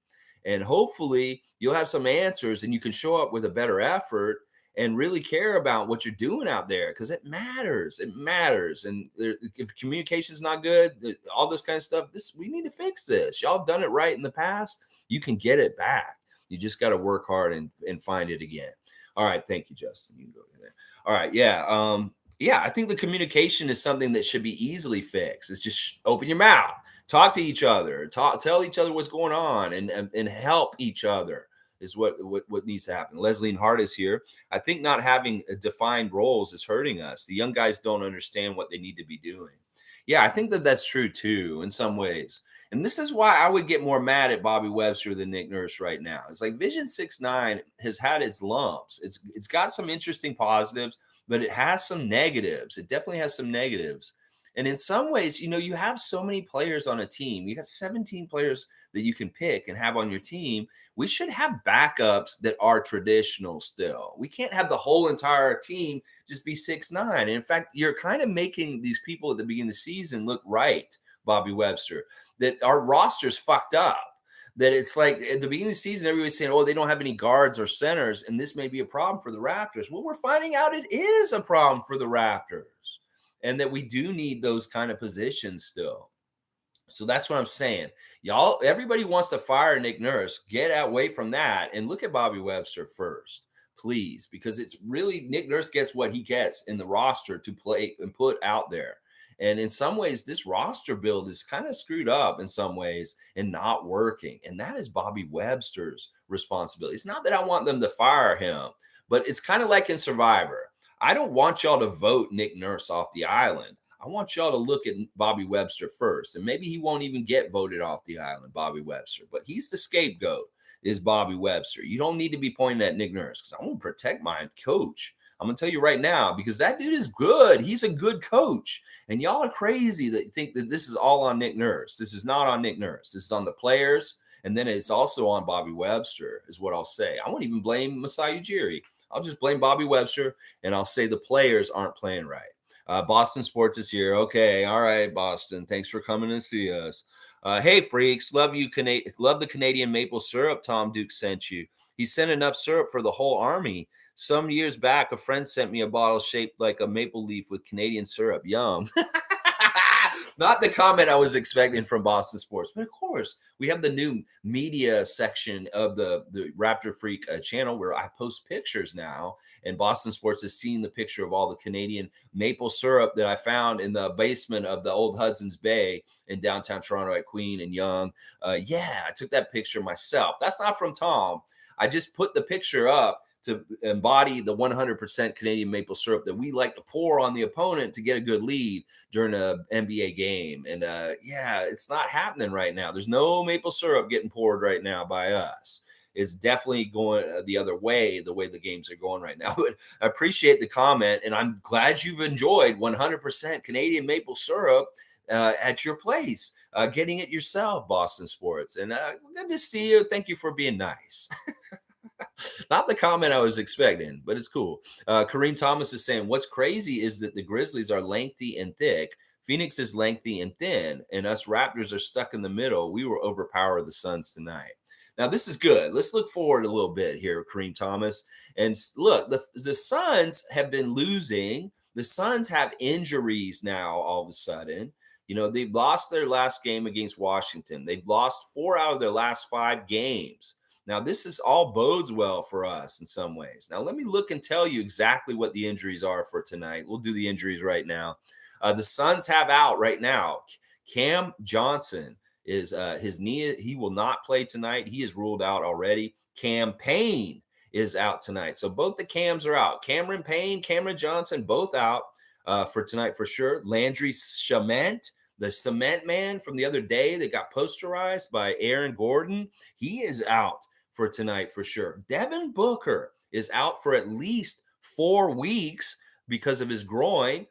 A: And hopefully you'll have some answers and you can show up with a better effort and really care about what you're doing out there, because it matters. It matters. And if communication is not good, all this kind of stuff, we need to fix this. Y'all have done it right in the past. You can get it back. You just got to work hard and find it again. All right. Thank you, Justin. You can go there. All right. Yeah. I think the communication is something that should be easily fixed. It's just open your mouth, talk to each other, tell each other what's going on, and help each other is what needs to happen. Leslie Hart is here. I think not having defined roles is hurting us. The young guys don't understand what they need to be doing. Yeah, I think that's true too in some ways. And this is why I would get more mad at Bobby Webster than Nick Nurse right now. It's like Vision 6-9 has had its lumps. It's got some interesting positives, but it has some negatives. It definitely has some negatives. And in some ways, you have so many players on a team. You got 17 players that you can pick and have on your team. We should have backups that are traditional still. We can't have the whole entire team just be 6'9". And in fact, you're kind of making these people at the beginning of the season look right, Bobby Webster, that our roster's fucked up. that it's like at the beginning of the season, everybody's saying, oh, they don't have any guards or centers, and this may be a problem for the Raptors. Well, we're finding out it is a problem for the Raptors, and that we do need those kind of positions still. So that's what I'm saying. Y'all, everybody wants to fire Nick Nurse. Get away from that and look at Bobby Webster first, please, because it's really Nick Nurse gets what he gets in the roster to play and put out there. And in some ways, this roster build is kind of screwed up in some ways and not working. And that is Bobby Webster's responsibility. It's not that I want them to fire him, but it's kind of like in Survivor. I don't want y'all to vote Nick Nurse off the island. I want y'all to look at Bobby Webster first. And maybe he won't even get voted off the island, Bobby Webster. But he's the scapegoat, is Bobby Webster. You don't need to be pointing at Nick Nurse because I'm going to protect my coach. I'm going to tell you right now, because that dude is good. He's a good coach. And y'all are crazy that think that this is all on Nick Nurse. This is not on Nick Nurse. This is on the players. And then it's also on Bobby Webster, is what I'll say. I won't even blame Masai Ujiri. I'll just blame Bobby Webster, and I'll say the players aren't playing right. Boston Sports is here. Okay. All right, Boston. Thanks for coming to see us. Hey, freaks. Love you. Love the Canadian maple syrup Tom Duke sent you. He sent enough syrup for the whole army. Some years back, a friend sent me a bottle shaped like a maple leaf with Canadian syrup. Yum. Not the comment I was expecting from Boston Sports, but of course, we have the new media section of the Raptor Freak channel where I post pictures now, and Boston Sports has seen the picture of all the Canadian maple syrup that I found in the basement of the old Hudson's Bay in downtown Toronto at Queen and Yonge. Yeah, I took that picture myself. That's not from Tom. I just put the picture up to embody the 100% Canadian maple syrup that we like to pour on the opponent to get a good lead during an NBA game. And yeah, it's not happening right now. There's no maple syrup getting poured right now by us. It's definitely going the other way, the way the games are going right now. But I appreciate the comment, and I'm glad you've enjoyed 100% Canadian maple syrup at your place, getting it yourself, Boston Sports. And good to see you. Thank you for being nice. Not the comment I was expecting, but it's cool. Kareem Thomas is saying, what's crazy is that the Grizzlies are lengthy and thick. Pheonix is lengthy and thin, and us Raptors are stuck in the middle. We will overpower the Suns tonight. Now, this is good. Let's look forward a little bit here, Kareem Thomas. And look, the Suns have been losing. The Suns have injuries now all of a sudden. You know, they've lost their last game against Washington. They've lost 4 out of their last 5 games. Now, this is all bodes well for us in some ways. Now, let me look and tell you exactly what the injuries are for tonight. We'll do the injuries right now. The Suns have out right now. Cam Johnson is his knee. He will not play tonight. He is ruled out already. Cam Payne is out tonight. So both the Cams are out. Cameron Payne, Cameron Johnson, both out for tonight for sure. Landry Shamet, the cement man from the other day that got posterized by Aaron Gordon, he is out for tonight for sure. Devin Booker is out for at least 4 weeks because of his groin.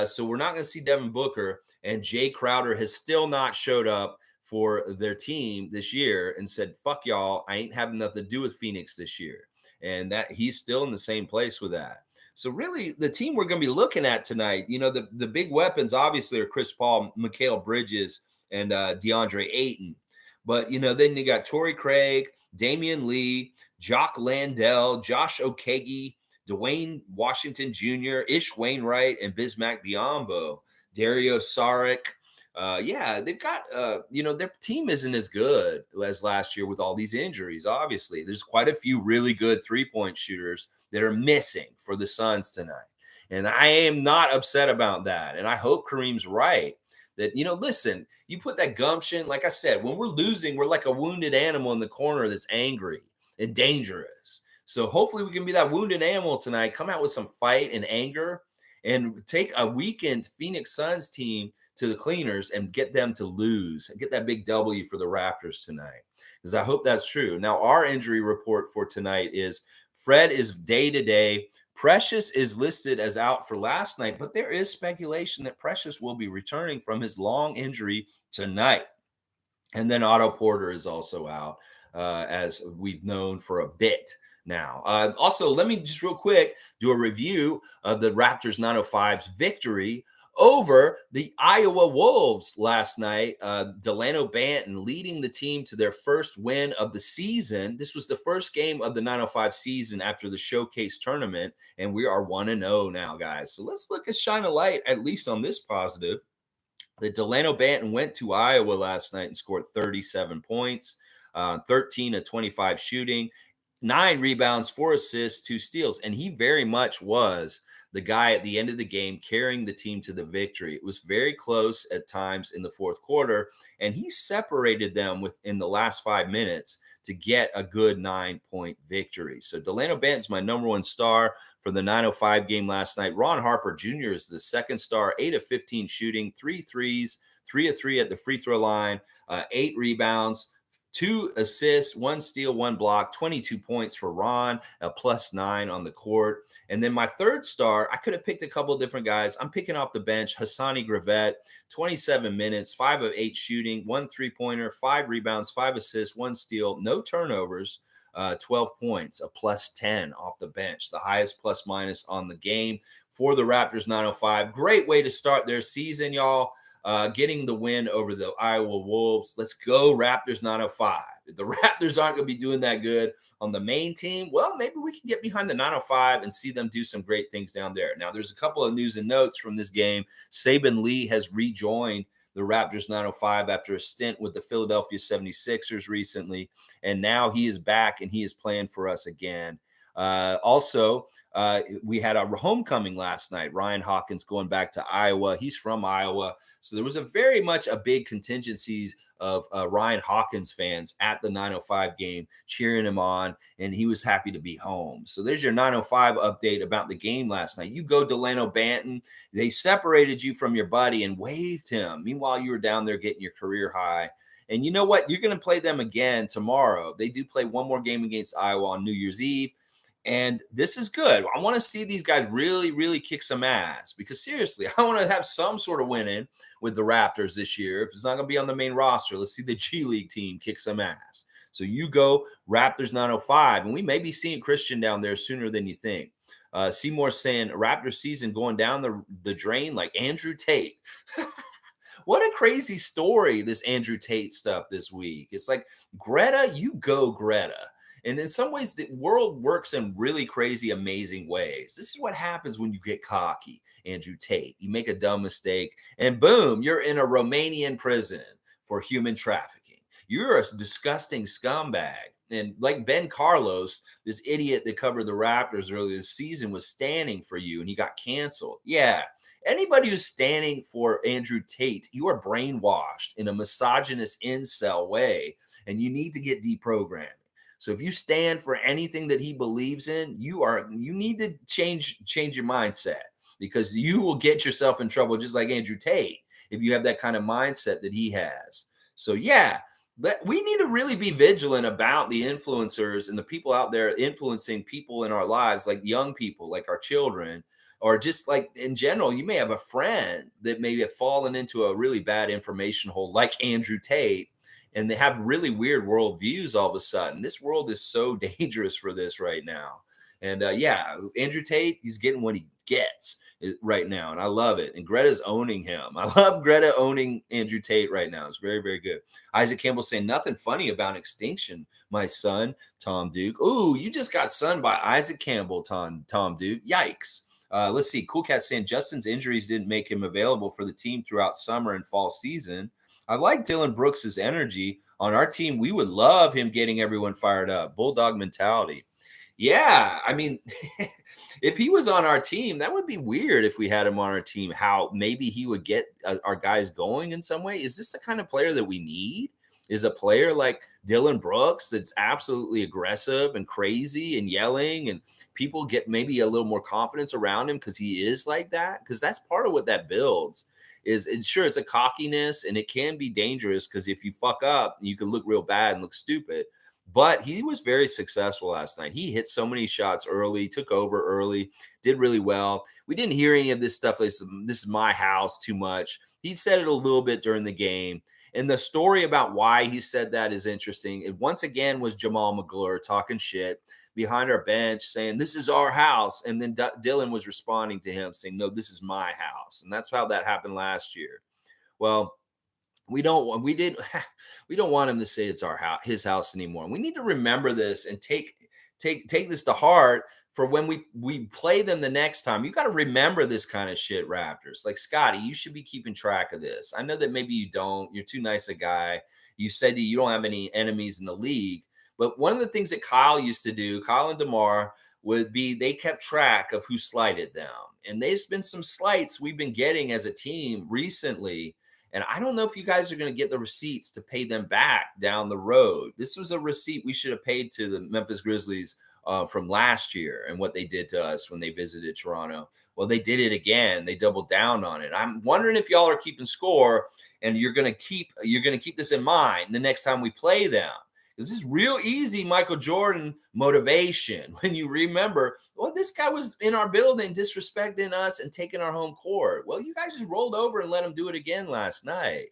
A: So we're not going to see Devin Booker. And Jay Crowder has still not showed up for their team this year and said, fuck y'all, I ain't having nothing to do with Pheonix this year. And that he's still in the same place with that. So really, the team we're going to be looking at tonight, you know, the big weapons obviously are Chris Paul, Mikal Bridges, and DeAndre Ayton. But, you know, then you got Torrey Craig, Damian Lee, Jock Landell, Josh Okogie, Dwayne Washington Jr., Ish Wainwright, and Bismack Biyombo, Dario Saric. Yeah, they've got, you know, their team isn't as good as last year with all these injuries, obviously. There's quite a few really good three-point shooters that are missing for the Suns tonight. And I am not upset about that. And I hope Kareem's right. That, you know, listen, you put that gumption, like I said, when we're losing, we're like a wounded animal in the corner that's angry and dangerous. So hopefully we can be that wounded animal tonight, come out with some fight and anger, and take a weakened Pheonix Suns team to the cleaners and get them to lose and get that big W for the Raptors tonight. Because I hope that's true. Now, our injury report for tonight is Fred is day-to-day. Precious is listed as out for last night, but there is speculation that Precious will be returning from his long injury tonight. And then Otto Porter is also out, as we've known for a bit now. Also, let me just real quick do a review of the Raptors 905's victory over the Iowa Wolves last night. D.Banton leading the team to their first win of the season. This was the first game of the 905 season after the showcase tournament, and we are 1-0 now, guys. So let's look at shine a light, at least on this positive. The D.Banton went to Iowa last night and scored 37 points, 13 of 25 shooting, 9 rebounds, 4 assists, 2 steals. And he very much was the guy at the end of the game carrying the team to the victory. It was very close at times in the fourth quarter, and he separated them within the last 5 minutes to get a good 9-point victory. So D.Banton's my number one star for the 905 game last night. Ron Harper Jr. is the second star, 8 of 15 shooting, 3 threes, 3 of 3 at the free throw line, 8 rebounds, 2 assists, 1 steal, 1 block, 22 points for Ron, a +9 on the court. And then my third star, I could have picked a couple of different guys. I'm picking off the bench, Hassani Gravett, 27 minutes, 5 of 8 shooting, 1 3-pointer, 5 rebounds, 5 assists, 1 steal, no turnovers, 12 points, a +10 off the bench, the highest plus minus on the game for the Raptors 905. Great way to start their season, y'all. Getting the win over the Iowa Wolves. Let's go Raptors 905. If the Raptors aren't going to be doing that good on the main team, well, maybe we can get behind the 905 and see them do some great things down there. Now, there's a couple of news and notes from this game. Saben Lee has rejoined the Raptors 905 after a stint with the Philadelphia 76ers recently, and now he is back and he is playing for us again. Also, we had our homecoming last night. R.Hawkins going back to Iowa. He's from Iowa. So there was a very much a big contingency of R.Hawkins fans at the 905 game cheering him on, and he was happy to be home. So there's your 905 update about the game last night. You go D.Banton. They separated you from your buddy and waived him. Meanwhile, you were down there getting your career high. And you know what? You're going to play them again tomorrow. They do play one more game against Iowa on New Year's Eve. And this is good. I want to see these guys really, really kick some ass because seriously, I want to have some sort of winning with the Raptors this year. If it's not going to be on the main roster, let's see the G League team kick some ass. So you go Raptors 905, and we may be seeing Christian down there sooner than you think. Seymour saying Raptors season going down the drain like Andrew Tate. What a crazy story, this Andrew Tate stuff this week. It's like, Greta, you go Greta. And in some ways, the world works in really crazy, amazing ways. This is what happens when you get cocky, Andrew Tate. You make a dumb mistake, and boom, you're in a Romanian prison for human trafficking. You're a disgusting scumbag. And like Ben Carlos, this idiot that covered the Raptors earlier this season, was standing for you, and he got canceled. Yeah. Anybody who's standing for Andrew Tate, you are brainwashed in a misogynist incel way, and you need to get deprogrammed. So if you stand for anything that he believes in, you need to change your mindset because you will get yourself in trouble just like Andrew Tate if you have that kind of mindset that he has. So yeah, we need to really be vigilant about the influencers and the people out there influencing people in our lives, like young people, like our children, or just like in general. You may have a friend that may have fallen into a really bad information hole like Andrew Tate, and they have really weird worldviews all of a sudden. This world is so dangerous for this right now. And yeah, Andrew Tate, he's getting what he gets right now. And I love it. And Greta's owning him. I love Greta owning Andrew Tate right now. It's very, very good. Isaac Campbell saying nothing funny about extinction, my son, Tom Duke. Ooh, you just got sunned by Isaac Campbell, Tom Duke. Yikes. Let's see. Cool Cat saying Justin's injuries didn't make him available for the team throughout summer and fall season. I like Dillon Brooks's energy on our team. We would love him getting everyone fired up. Bulldog mentality. Yeah, I mean, if he was on our team, that would be weird if we had him on our team. How maybe he would get our guys going in some way. Is this the kind of player that we need? Is a player like Dillon Brooks that's absolutely aggressive and crazy and yelling, and people get maybe a little more confidence around him because he is like that? Because that's part of what that builds. Sure, it's a cockiness, and it can be dangerous because if you fuck up, you can look real bad and look stupid. But he was very successful last night. He hit so many shots early, took over early, did really well. We didn't hear any of this stuff. Like, this is my house too much. He said it a little bit during the game. And the story about why he said that is interesting. It once again was Jamal McGlure talking shit behind our bench saying, "This is our house." And then Dillon was responding to him saying, "No, this is my house." And that's how that happened last year. Well, we don't want him to say it's our house, his house anymore. We need to remember this and take this to heart for when we play them the next time. You got to remember this kind of shit, Raptors. Like, Scottie, you should be keeping track of this. I know that maybe you don't. You're too nice a guy. You said that you don't have any enemies in the league. But one of the things that Kyle used to do, Kyle and DeMar, would be they kept track of who slighted them. And there's been some slights we've been getting as a team recently. And I don't know if you guys are going to get the receipts to pay them back down the road. This was a receipt we should have paid to the Memphis Grizzlies from last year and what they did to us when they visited Toronto. Well, they did it again. They doubled down on it. I'm wondering if y'all are keeping score and you're going to keep this in mind the next time we play them. This is real easy Michael Jordan motivation when you remember, well, this guy was in our building disrespecting us and taking our home court. Well, you guys just rolled over and let him do it again last night.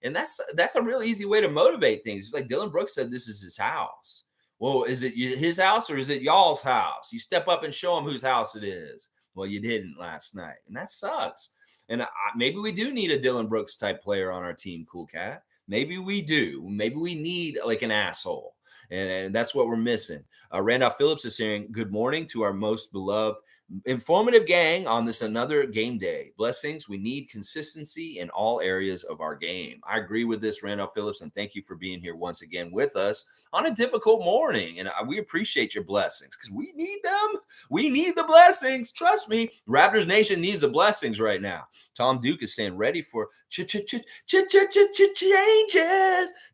A: And that's a real easy way to motivate things. It's like Dillon Brooks said, this is his house. Well, is it his house or is it y'all's house? You step up and show him whose house it is. Well, you didn't last night. And that sucks. And maybe we do need a Dillon Brooks type player on our team, Cool Cat. Maybe we do. Maybe we need like an asshole. And that's what we're missing. Randolph Phillips is saying, good morning to our most beloved, informative gang on this another game day. Blessings. We need consistency in all areas of our game. I agree with this, Randolph Phillips, and thank you for being here once again with us on a difficult morning. And we appreciate your blessings because we need them. We need the blessings. Trust me. Raptors Nation needs the blessings right now. Tom Duke is saying, ready for changes.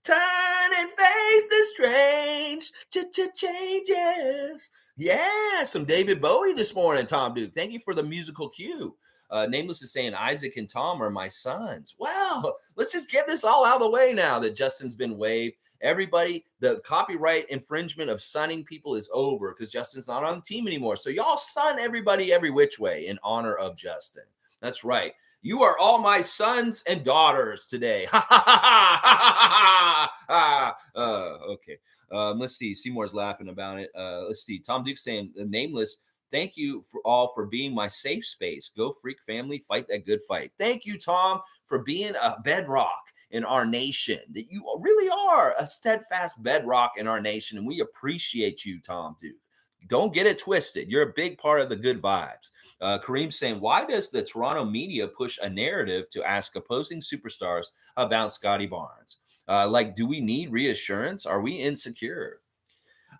A: Turn and face the strange changes. Yeah, some David Bowie this morning, Tom Duke. Thank you for the musical cue. Nameless is saying Isaac and Tom are my sons. Well, let's just get this all out of the way now that Justin's been waived. Everybody, the copyright infringement of sunning people is over because Justin's not on the team anymore. So y'all sun everybody every which way in honor of Justin. That's right. You are all my sons and daughters today. Okay. Let's see. Seymour's laughing about it. Let's see. Tom Duke saying, nameless, thank you for all for being my safe space. Go Freak family, fight that good fight. Thank you, Tom, for being a bedrock in our nation. That you really are a steadfast bedrock in our nation. And we appreciate you, Tom Duke. Don't get it twisted. You're a big part of the good vibes. Kareem saying, why does the Toronto media push a narrative to ask opposing superstars about Scottie Barnes? Like, do we need reassurance? Are we insecure?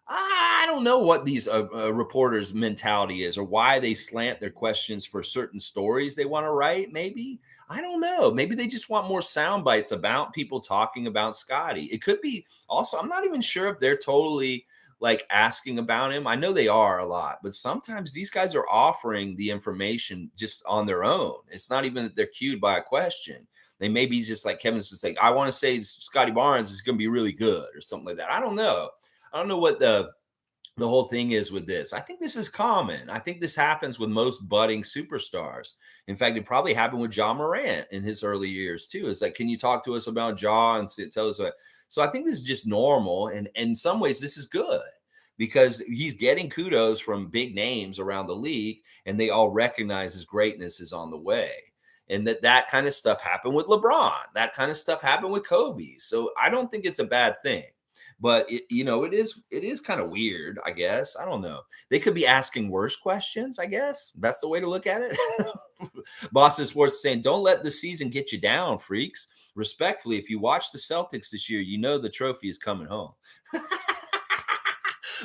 A: I don't know what these reporters' mentality is or why they slant their questions for certain stories they want to write. Maybe. I don't know. Maybe they just want more sound bites about people talking about Scottie. It could be also, I'm not even sure if they're totally like asking about him. I know they are a lot, but sometimes these guys are offering the information just on their own. It's not even that they're cued by a question. They may be just like Kevin's just like, I want to say Scottie Barnes is going to be really good or something like that. I don't know. I don't know what the whole thing is with this. I think this is common. I think this happens with most budding superstars. In fact, it probably happened with Ja Morant in his early years too. It's like, can you talk to us about Ja and tell us about? So I think this is just normal. And in some ways, this is good because he's getting kudos from big names around the league and they all recognize his greatness is on the way. And that kind of stuff happened with LeBron. That kind of stuff happened with Kobe. So I don't think it's a bad thing. But it is kind of weird, I guess. I don't know. They could be asking worse questions, I guess. That's the way to look at it. Boston Sports saying, don't let the season get you down, freaks. Respectfully, if you watch the Celtics this year, you know the trophy is coming home.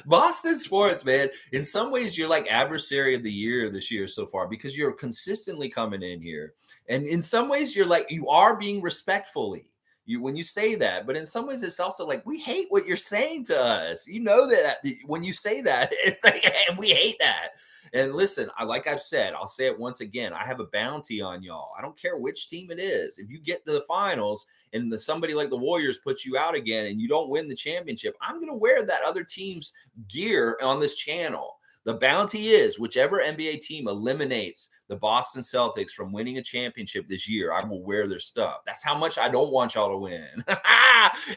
A: Boston Sports, man. In some ways, you're like adversary of the year this year so far because you're consistently coming in here. And in some ways, you're like, you are being respectfully. When you say that, but in some ways it's also like we hate what you're saying to us. You know that when you say that, it's like hey, we hate that. And listen, like I've said, I'll say it once again. I have a bounty on y'all. I don't care which team it is. If you get to the finals and somebody like the Warriors puts you out again and you don't win the championship, I'm going to wear that other team's gear on this channel. The bounty is whichever NBA team eliminates the Boston Celtics from winning a championship this year, I will wear their stuff. That's how much I don't want y'all to win.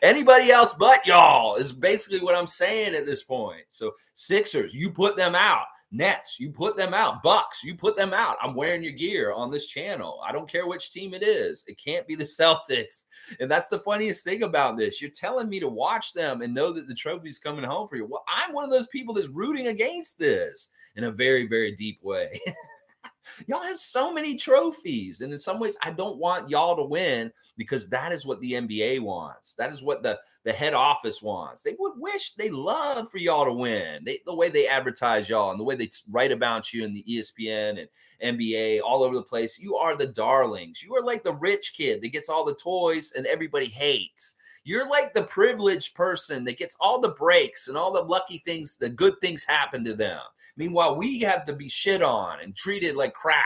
A: Anybody else but y'all is basically what I'm saying at this point. So Sixers, you put them out. Nets, you put them out. Bucks, you put them out. I'm wearing your gear on this channel. I don't care which team it is. It can't be the Celtics. And that's the funniest thing about this. You're telling me to watch them and know that the trophy's coming home for you. Well, I'm one of those people that's rooting against this in a very, very deep way. Y'all have so many trophies. And in some ways, I don't want y'all to win because that is what the NBA wants. That is what the head office wants. They would wish, they love for y'all to win. The way they advertise y'all and the way they write about you in the ESPN and NBA all over the place. You are the darlings. You are like the rich kid that gets all the toys and everybody hates. You're like the privileged person that gets all the breaks and all the lucky things, the good things happen to them. Meanwhile, we have to be shit on and treated like crap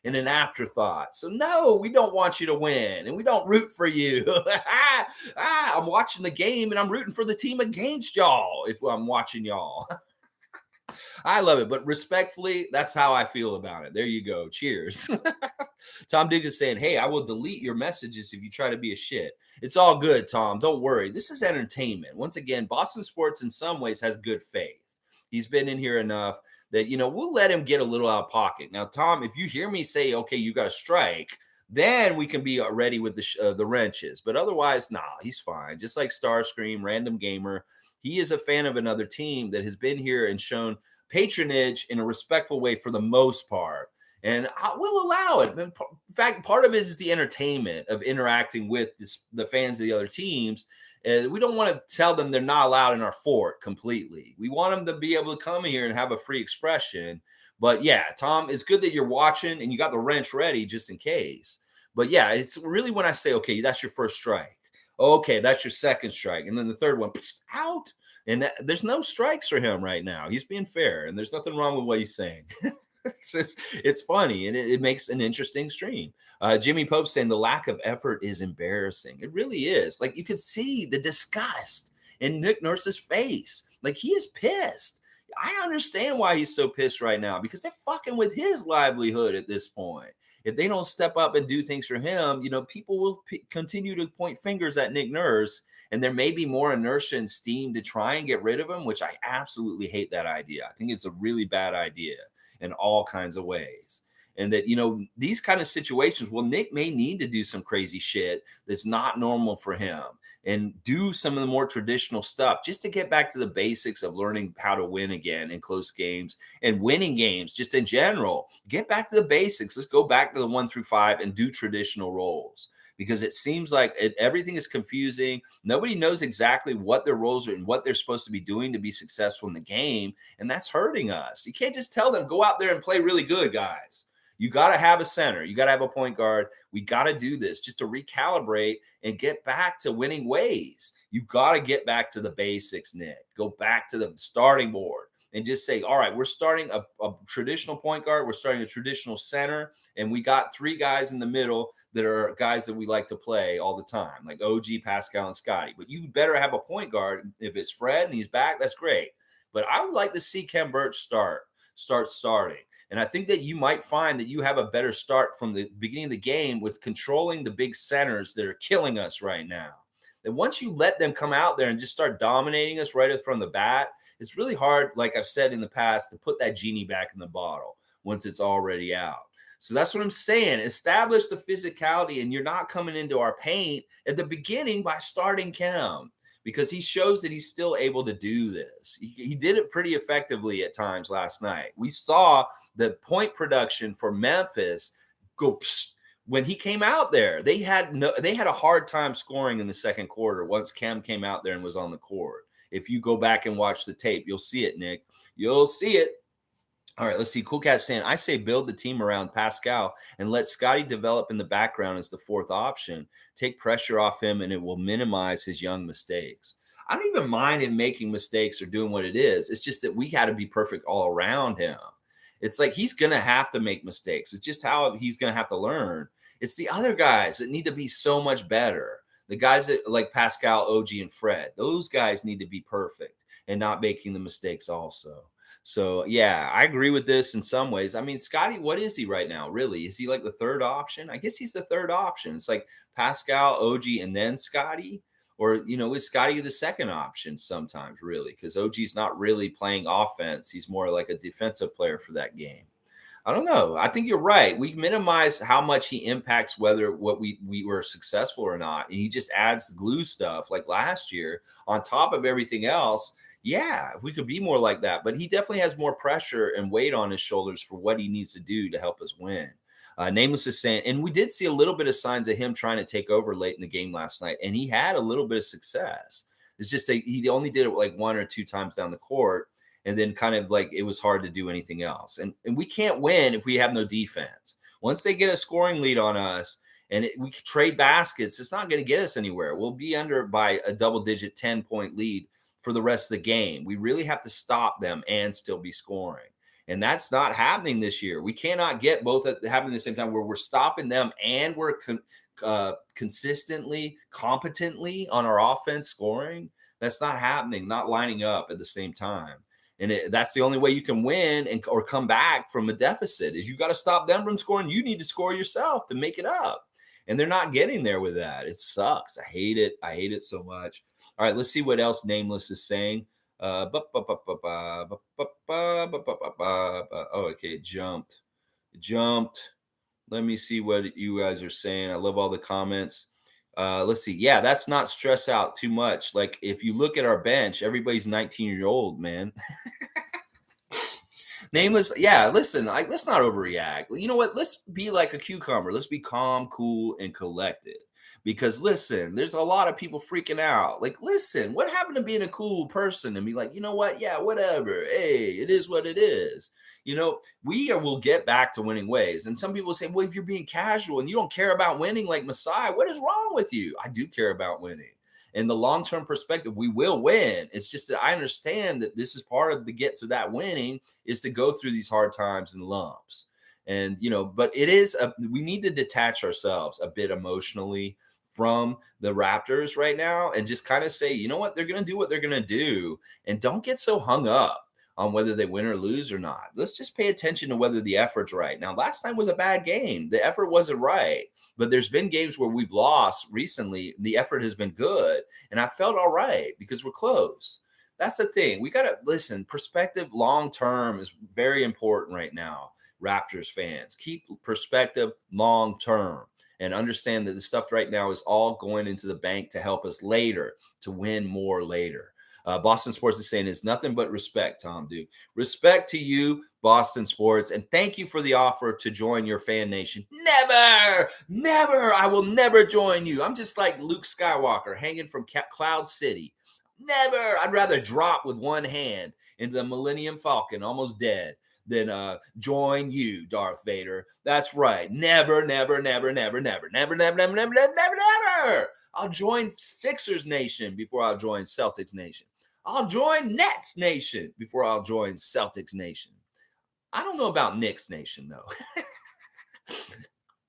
A: in an afterthought. So no, we don't want you to win and we don't root for you. I'm watching the game and I'm rooting for the team against y'all if I'm watching y'all. I love it, but respectfully, that's how I feel about it. There you go. Cheers. Tom Diggs is saying, hey, I will delete your messages if you try to be a shit. It's all good, Tom. Don't worry. This is entertainment. Once again, Boston Sports in some ways has good faith. He's been in here enough that, we'll let him get a little out of pocket. Now, Tom, if you hear me say, okay, you got to strike, then we can be ready with the wrenches. But otherwise, nah, he's fine. Just like Starscream, Random Gamer, he is a fan of another team that has been here and shown patronage in a respectful way for the most part. And I will allow it. In fact, part of it is the entertainment of interacting with the fans of the other teams. And we don't want to tell them they're not allowed in our fort completely. We want them to be able to come here and have a free expression. But yeah, Tom, it's good that you're watching and you got the wrench ready just in case. But yeah, it's really when I say, okay, that's your first strike. Okay, that's your second strike. And then the third one, out. And there's no strikes for him right now. He's being fair, and there's nothing wrong with what he's saying. It's funny, and it makes an interesting stream. Jimmy Pope saying the lack of effort is embarrassing. It really is. Like, you could see the disgust in Nick Nurse's face. Like, he is pissed. I understand why he's so pissed right now, because they're fucking with his livelihood at this point. If they don't step up and do things for him, people will continue to point fingers at Nick Nurse, and there may be more inertia and steam to try and get rid of him, which I absolutely hate that idea. I think it's a really bad idea in all kinds of ways. And that, these kind of situations, well, Nick may need to do some crazy shit that's not normal for him and do some of the more traditional stuff just to get back to the basics of learning how to win again in close games and winning games just in general. Get back to the basics. Let's go back to the 1 through 5 and do traditional roles, because it seems like everything is confusing. Nobody knows exactly what their roles are and what they're supposed to be doing to be successful in the game. And that's hurting us. You can't just tell them, go out there and play really good, guys. You got to have a center. You got to have a point guard. We got to do this just to recalibrate and get back to winning ways. You got to get back to the basics, Nick. Go back to the starting board and just say, all right, we're starting a traditional point guard. We're starting a traditional center. And we got 3 guys in the middle that are guys that we like to play all the time, like OG, Pascal, and Scottie. But you better have a point guard. If it's Fred and he's back, that's great. But I would like to see Khem Birch start starting. And I think that you might find that you have a better start from the beginning of the game with controlling the big centers that are killing us right now. And once you let them come out there and just start dominating us right from the bat, it's really hard, like I've said in the past, to put that genie back in the bottle once it's already out. So that's what I'm saying. Establish the physicality, and you're not coming into our paint at the beginning by starting Khem, because he shows that he's still able to do this. He did it pretty effectively at times last night. We saw the point production for Memphis go when he came out there. They had a hard time scoring in the second quarter once Khem came out there and was on the court. If you go back and watch the tape, you'll see it, Nick. You'll see it. All right, let's see. Cool Cat saying, I say build the team around Pascal and let Scottie develop in the background as the 4th option. Take pressure off him, and it will minimize his young mistakes. I don't even mind him making mistakes or doing what it is. It's just that we got to be perfect all around him. It's like he's going to have to make mistakes. It's just how he's going to have to learn. It's the other guys that need to be so much better. The guys that like Pascal, OG, and Fred, those guys need to be perfect and not making the mistakes also. So yeah, I agree with this in some ways. I mean, Scottie, what is he right now? Really, is he like the third option? I guess he's the third option. It's like Pascal, OG, and then Scottie, or is Scottie the second option sometimes? Really, because OG's not really playing offense; he's more like a defensive player for that game. I don't know. I think you're right. We minimize how much he impacts whether what we were successful or not. And he just adds the glue stuff like last year on top of everything else. Yeah, if we could be more like that. But he definitely has more pressure and weight on his shoulders for what he needs to do to help us win. Nameless is saying, and we did see a little bit of signs of him trying to take over late in the game last night, and he had a little bit of success. It's just that he only did it like one or two times down the court, and then kind of like it was hard to do anything else. And we can't win if we have no defense. Once they get a scoring lead on us and we trade baskets, it's not going to get us anywhere. We'll be under by a double-digit 10-point lead for the rest of the game. We really have to stop them and still be scoring. And that's not happening this year. We cannot get both happening at the same time where we're stopping them and we're consistently, competently on our offense scoring. That's not happening, not lining up at the same time. And that's the only way you can win or come back from a deficit is you got to stop them from scoring. You need to score yourself to make it up. And they're not getting there with that. It sucks. I hate it. I hate it so much. All right, let's see what else Nameless is saying. Oh, okay, it jumped. Let me see what you guys are saying. I love all the comments. Let's see. Yeah, that's not stress out too much. Like if you look at our bench, everybody's 19-year-old, man. Nameless. Yeah, listen, let's not overreact. You know what? Let's be like a cucumber. Let's be calm, cool, and collected. Because listen, there's a lot of people freaking out. Like, listen, what happened to being a cool person and be like, you know what? Yeah, whatever. Hey, it is what it is. Will get back to winning ways. And some people say, well, if you're being casual and you don't care about winning like Messiah, what is wrong with you? I do care about winning. In the long-term perspective, we will win. It's just that I understand that this is part of the get to that winning is to go through these hard times and lumps. And, but we need to detach ourselves a bit emotionally from the Raptors right now and just kind of say, you know what, they're going to do what they're going to do. And don't get so hung up on whether they win or lose or not. Let's just pay attention to whether the effort's right. Now, last time was a bad game. The effort wasn't right. But there's been games where we've lost recently. The effort has been good. And I felt all right because we're close. That's the thing. We got to listen. Perspective long term is very important right now, Raptors fans. Keep perspective long term and understand that the stuff right now is all going into the bank to help us later, to win more later. Boston Sports is saying it's nothing but respect, Tom Duke. Respect to you, Boston Sports, and thank you for the offer to join your fan nation. Never, I will never join you. I'm just like Luke Skywalker hanging from Cloud City. Never, I'd rather drop with one hand into the Millennium Falcon, almost dead, than join you, Darth Vader. That's right. Never. I'll join Sixers Nation before I'll join Celtics Nation. I'll join Nets Nation before I'll join Celtics Nation. I don't know about Knicks Nation, though.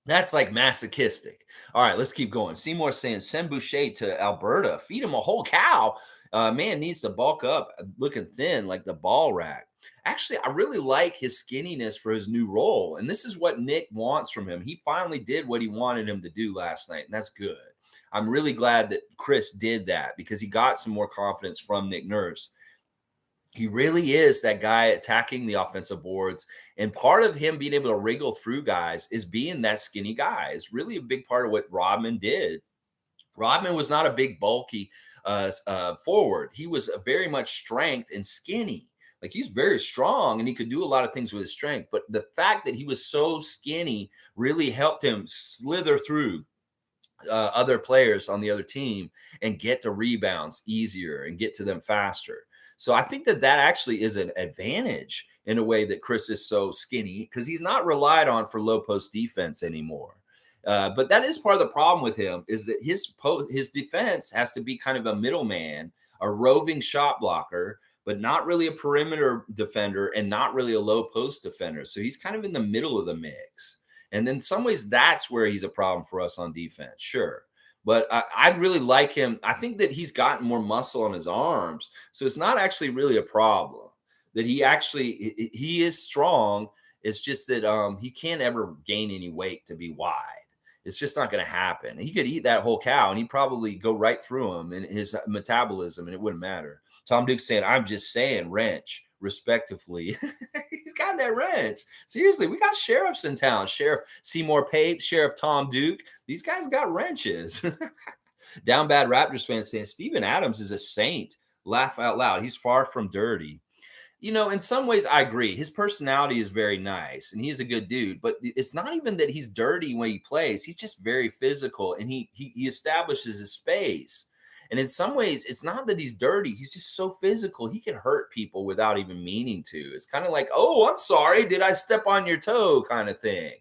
A: That's like masochistic. All right, let's keep going. Seymour saying, send Boucher to Alberta. Feed him a whole cow. Man needs to bulk up, looking thin like the ball rack. Actually, I really like his skinniness for his new role. And this is what Nick wants from him. He finally did what he wanted him to do last night, and that's good. I'm really glad that Chris did that because he got some more confidence from Nick Nurse. He really is that guy attacking the offensive boards. And part of him being able to wriggle through guys is being that skinny guy. It's really a big part of what Rodman did. Rodman was not a big, bulky forward. He was very much strength and skinny. Like he's very strong and he could do a lot of things with his strength. But the fact that he was so skinny really helped him slither through other players on the other team and get to rebounds easier and get to them faster. So I think that actually is an advantage in a way that Chris is so skinny because he's not relied on for low post defense anymore. But that is part of the problem with him is that his defense has to be kind of a middleman, a roving shot blocker, but not really a perimeter defender and not really a low post defender. So he's kind of in the middle of the mix. And in some ways, that's where he's a problem for us on defense. Sure. But I really like him. I think that he's gotten more muscle on his arms. So it's not actually really a problem. that he is strong. It's just that he can't ever gain any weight to be wide. It's just not going to happen. He could eat that whole cow and he'd probably go right through him in his metabolism and it wouldn't matter. Tom Duke saying, I'm just saying, wrench, respectively. He's got that wrench. Seriously, we got sheriffs in town. Sheriff Seymour Pape, Sheriff Tom Duke. These guys got wrenches. Down bad Raptors fans saying, Steven Adams is a saint. Laugh out loud. He's far from dirty. In some ways, I agree. His personality is very nice, and he's a good dude. But it's not even that he's dirty when he plays. He's just very physical, and he establishes his space. And in some ways, it's not that he's dirty. He's just so physical. He can hurt people without even meaning to. It's kind of like, oh, I'm sorry, did I step on your toe, kind of thing.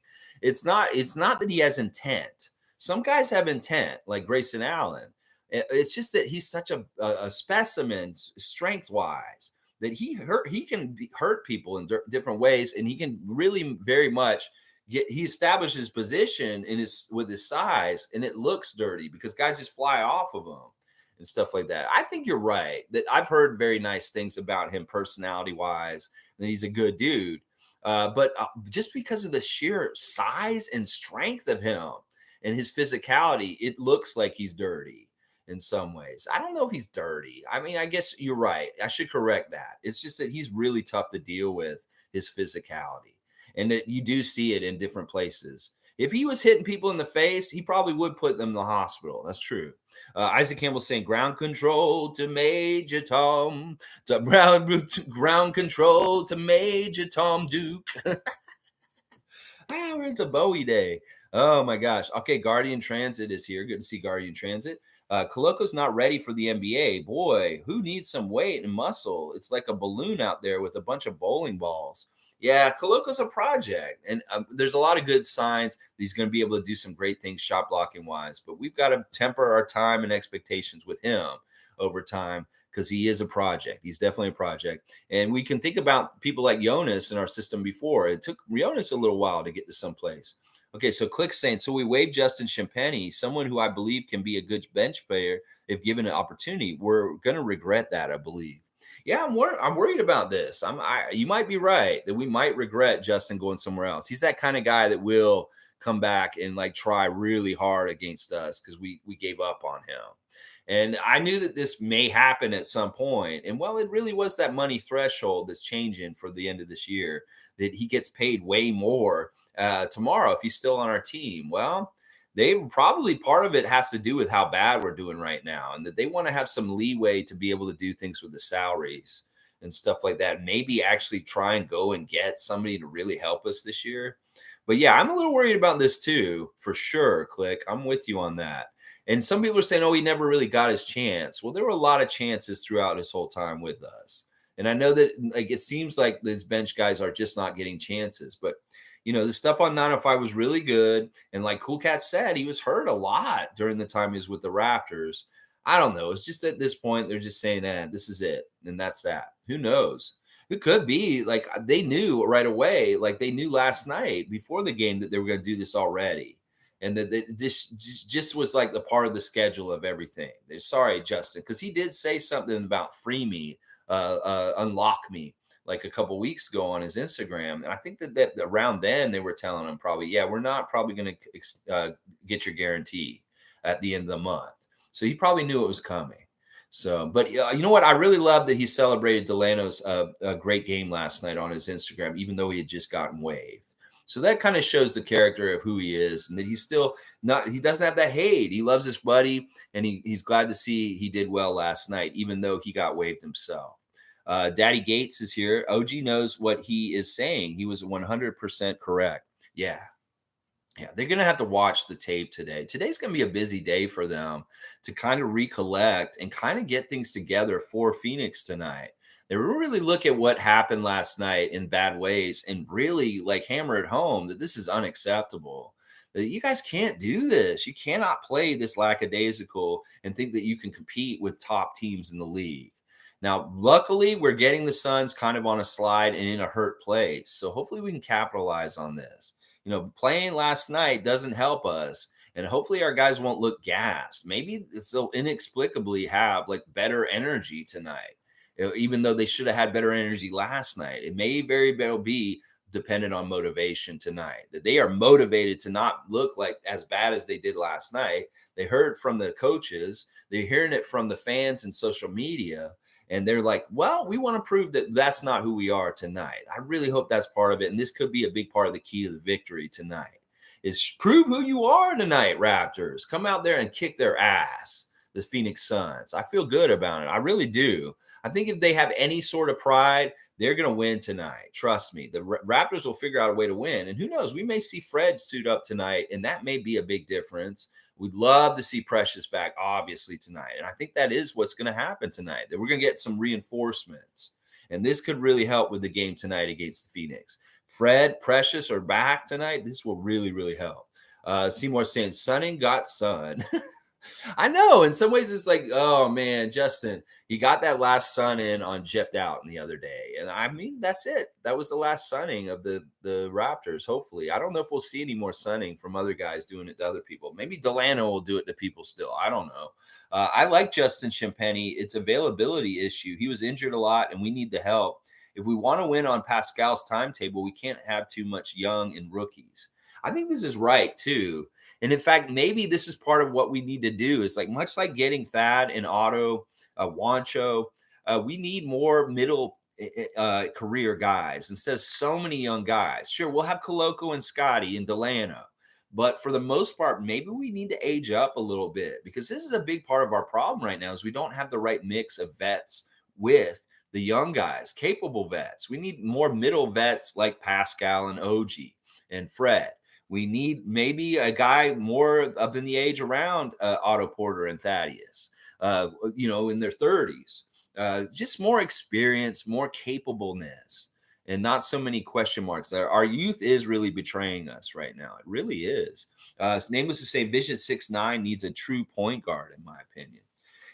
A: It's not. It's not that he has intent. Some guys have intent, like Grayson Allen. It's just that he's such a specimen, strength wise, that he can hurt people in different ways, and he can really very much he establishes position with his size, and it looks dirty because guys just fly off of him and stuff like that. I think you're right that I've heard very nice things about him personality wise, that he's a good dude. But just because of the sheer size and strength of him and his physicality, it looks like he's dirty in some ways. I don't know if he's dirty. I mean, I guess you're right. I should correct that. It's just that he's really tough to deal with, his physicality, and that you do see it in different places. If he was hitting people in the face, he probably would put them in the hospital. That's true. Isaac Campbell saying ground control to Major Tom, ground control to Major Tom Duke. It's a Bowie day. Oh my gosh. Okay, Guardian Transit is here. Good to see Guardian Transit. Koloko's not ready for the NBA. Boy, who needs some weight and muscle? It's like a balloon out there with a bunch of bowling balls. Yeah, Koloko's a project, and there's a lot of good signs that he's going to be able to do some great things shot blocking wise. But we've got to temper our time and expectations with him over time because he is a project. He's definitely a project, and we can think about people like Jonas in our system before. It took Jonas a little while to get to someplace. Okay, so Click saying, so we waived Justin Champagnie, someone who I believe can be a good bench player if given an opportunity. We're going to regret that, I believe. Yeah, I'm worried about this. You might be right that we might regret Justin going somewhere else. He's that kind of guy that will come back and like try really hard against us because we gave up on him. And I knew that this may happen at some point. And well, it really was that money threshold that's changing for the end of this year, that he gets paid way more tomorrow if he's still on our team. Well, they probably part of it has to do with how bad we're doing right now, and that they want to have some leeway to be able to do things with the salaries and stuff like that. Maybe actually try and go and get somebody to really help us this year. But yeah, I'm a little worried about this too, for sure. Click, I'm with you on that. And some people are saying, oh, he never really got his chance. Well, there were a lot of chances throughout his whole time with us. And I know that like it seems like these bench guys are just not getting chances. But, the stuff on 905 was really good. And like Cool Cat said, he was hurt a lot during the time he was with the Raptors. I don't know. It's just at this point, they're just saying, this is it. And that's that. Who knows? It could be like they knew right away, like they knew last night before the game that they were going to do this already. And that this just was like the part of the schedule of everything. They're sorry, Justin, because he did say something about free me, unlock me, like a couple weeks ago on his Instagram. And I think that around then they were telling him probably, yeah, we're not probably going to get your guarantee at the end of the month. So he probably knew it was coming. So, but you know what? I really love that he celebrated Delano's a great game last night on his Instagram, even though he had just gotten waived. So that kind of shows the character of who he is, and that he's still he doesn't have that hate. He loves his buddy, and he's glad to see he did well last night, even though he got waived himself. Daddy Gates is here. OG knows what he is saying. He was 100% correct. Yeah, they're going to have to watch the tape today. Today's going to be a busy day for them to kind of recollect and kind of get things together for Pheonix tonight. They really look at what happened last night in bad ways and really like hammer it home that this is unacceptable. That you guys can't do this. You cannot play this lackadaisical and think that you can compete with top teams in the league. Now, luckily, we're getting the Suns kind of on a slide and in a hurt place. So hopefully we can capitalize on this. Playing last night doesn't help us. And hopefully our guys won't look gassed. Maybe they'll inexplicably have like better energy tonight. even though they should have had better energy last night. It may very well be dependent on motivation tonight, that they are motivated to not look like as bad as they did last night. They heard it from the coaches, they're hearing it from the fans and social media, and they're like, well, we want to prove that that's not who we are tonight. I really hope that's part of it, and this could be a big part of the key to the victory tonight, is prove who you are tonight, Raptors. Come out there and kick their ass, the Pheonix Suns. I feel good about it. I really do. I think if they have any sort of pride, they're going to win tonight. Trust me. The Raptors will figure out a way to win. And who knows? We may see Fred suit up tonight, and that may be a big difference. We'd love to see Precious back, obviously, tonight. And I think that is what's going to happen tonight, that we're going to get some reinforcements. And this could really help with the game tonight against the Pheonix. Fred, Precious are back tonight. This will really, really help. Seymour saying, Sunning got sun. I know. In some ways, it's like, oh man, Justin, he got that last sun in on J.Dowtin the other day, and I mean, that's it. That was the last sunning of the Raptors. Hopefully, I don't know if we'll see any more sunning from other guys doing it to other people. Maybe Delano will do it to people still. I don't know. I like Justin Champagnie. It's availability issue. He was injured a lot, and we need the help. If we want to win on Pascal's timetable, we can't have too much young and rookies. I think this is right too. And in fact, maybe this is part of what we need to do. Is like much like getting Thad and Otto, Wancho. We need more middle career guys instead of so many young guys. Sure, we'll have Koloko and Scottie and Delano, but for the most part, maybe we need to age up a little bit, because this is a big part of our problem right now. Is we don't have the right mix of vets with the young guys, capable vets. We need more middle vets like Pascal and OG and Fred. We need maybe a guy more up in the age around Otto Porter and Thaddeus, in their 30s. Just more experience, more capableness, and not so many question marks. Our youth is really betraying us right now. It really is. Nameless to say, Vision 6'9" needs a true point guard, in my opinion.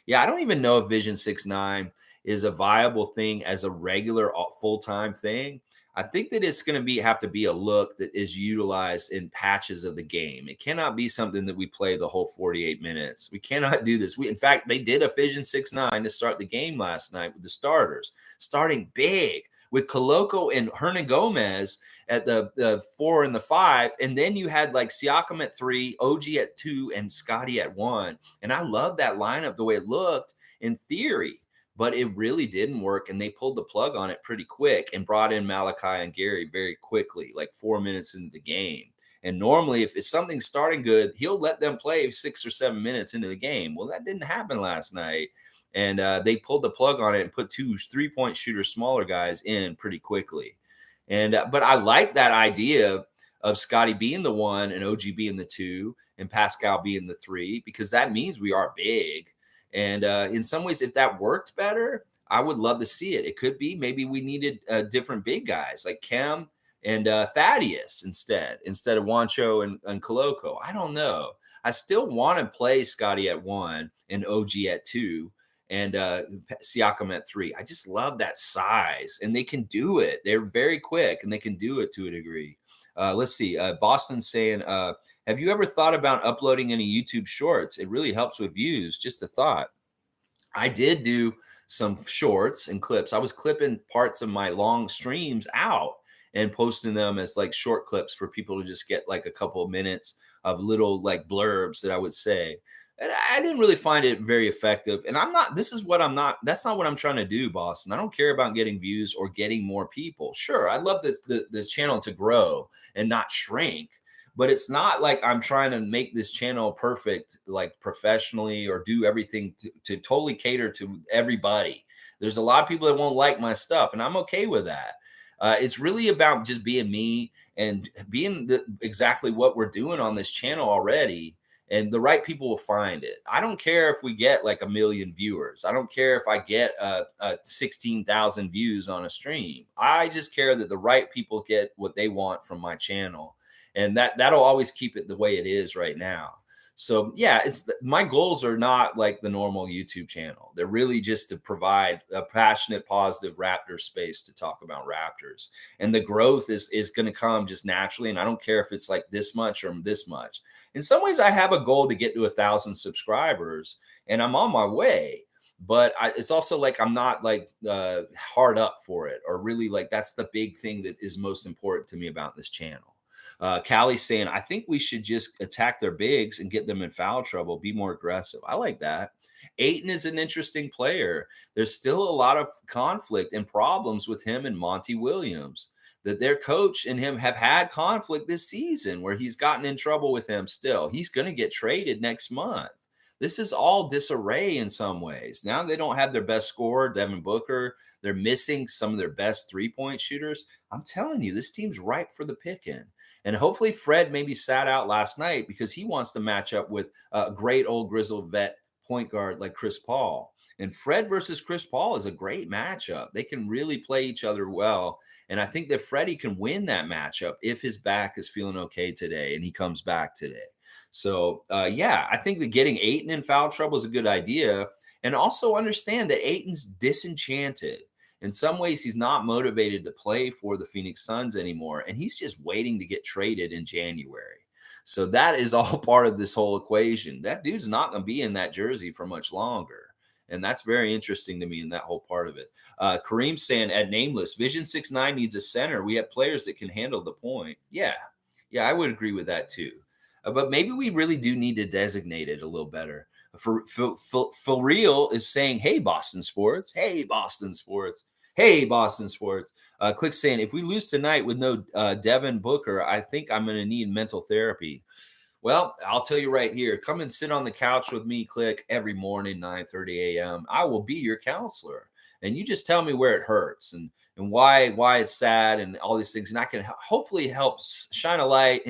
A: Yeah, I don't even know if Vision 6'9" is a viable thing as a regular full-time thing. I think that it's going to have to be a look that is utilized in patches of the game. It cannot be something that we play the whole 48 minutes. We cannot do this. In fact, they did a Vision 6'9" to start the game last night with the starters, starting big with Koloko and Hernan Gomez at the 4 and the 5. And then you had like Siakam at 3, OG at 2, and Scottie at 1. And I love that lineup, the way it looked in theory. But it really didn't work, and they pulled the plug on it pretty quick and brought in Malachi and Gary very quickly, like 4 minutes into the game. And normally, if it's something starting good, he'll let them play 6 or 7 minutes into the game. Well, that didn't happen last night, and they pulled the plug on it and put 2 3-point shooter, smaller guys in pretty quickly. And but I like that idea of Scottie being the 1 and OG being the 2 and Pascal being the 3, because that means we are big. And in some ways, if that worked better, I would love to see it. It could be maybe we needed different big guys like Khem and Thaddeus instead of Wancho and Koloko. I don't know. I still want to play Scottie at 1 and OG at 2 and Siakam at 3. I just love that size, and they can do it. They're very quick, and they can do it to a degree. Let's see. Boston's saying, have you ever thought about uploading any YouTube shorts? It really helps with views. Just a thought. I did do some shorts and clips. I was clipping parts of my long streams out and posting them as like short clips for people to just get like a couple of minutes of little like blurbs that I would say. And I didn't really find it very effective. And that's not what I'm trying to do, Boston. I don't care about getting views or getting more people. Sure, I'd love this channel to grow and not shrink. But it's not like I'm trying to make this channel perfect, like professionally, or do everything to totally cater to everybody. There's a lot of people that won't like my stuff, and I'm okay with that. It's really about just being me and being exactly what we're doing on this channel already. And the right people will find it. I don't care if we get like 1 million viewers. I don't care if I get 16,000 views on a stream. I just care that the right people get what they want from my channel. And that'll always keep it the way it is right now. So yeah, my goals are not like the normal YouTube channel. They're really just to provide a passionate, positive Raptors space to talk about Raptors. And the growth is going to come just naturally. And I don't care if it's like this much or this much. In some ways, I have a goal to get to 1,000 subscribers, and I'm on my way. but it's also like I'm not like hard up for it, or really like that's the big thing that is most important to me about this channel. Callie's saying, I think we should just attack their bigs and get them in foul trouble, be more aggressive. I like that. Ayton is an interesting player. There's still a lot of conflict and problems with him and Monty Williams. That their coach and him have had conflict this season where he's gotten in trouble with him still. He's going to get traded next month. This is all disarray in some ways. Now they don't have their best scorer, Devin Booker. They're missing some of their best three-point shooters. I'm telling you, this team's ripe for the picking. And hopefully Fred maybe sat out last night because he wants to match up with a great old Grizzle vet point guard like Chris Paul. And Fred versus Chris Paul is a great matchup. They can really play each other well. And I think that Freddie can win that matchup if his back is feeling okay today and he comes back today. So, yeah, I think that getting Ayton in foul trouble is a good idea. And also understand that Ayton's disenchanted. In some ways, he's not motivated to play for the Pheonix Suns anymore. And he's just waiting to get traded in January. So that is all part of this whole equation. That dude's not going to be in that jersey for much longer. And that's very interesting to me in that whole part of it. Kareem saying at Nameless, Vision 6'9" needs a center. We have players that can handle the point. Yeah, I would agree with that too. But maybe we really do need to designate it a little better. For real is saying, hey, Boston Sports. Hey, Boston Sports. Hey, Boston Sports. Click saying, if we lose tonight with no Devin Booker, I think I'm going to need mental therapy. Well, I'll tell you right here. Come and sit on the couch with me, Click, every morning, 9:30 a.m. I will be your counselor. And you just tell me where it hurts and why it's sad and all these things. And I can hopefully help shine a light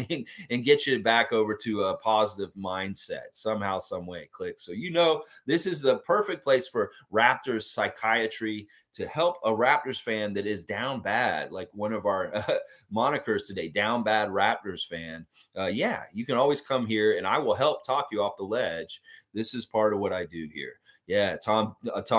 A: and get you back over to a positive mindset somehow, some way, Click. So, this is the perfect place for Raptors psychiatry to help a Raptors fan that is down bad, like one of our monikers today, down bad Raptors fan. Yeah, you can always come here and I will help talk you off the ledge. This is part of what I do here. Yeah, Tom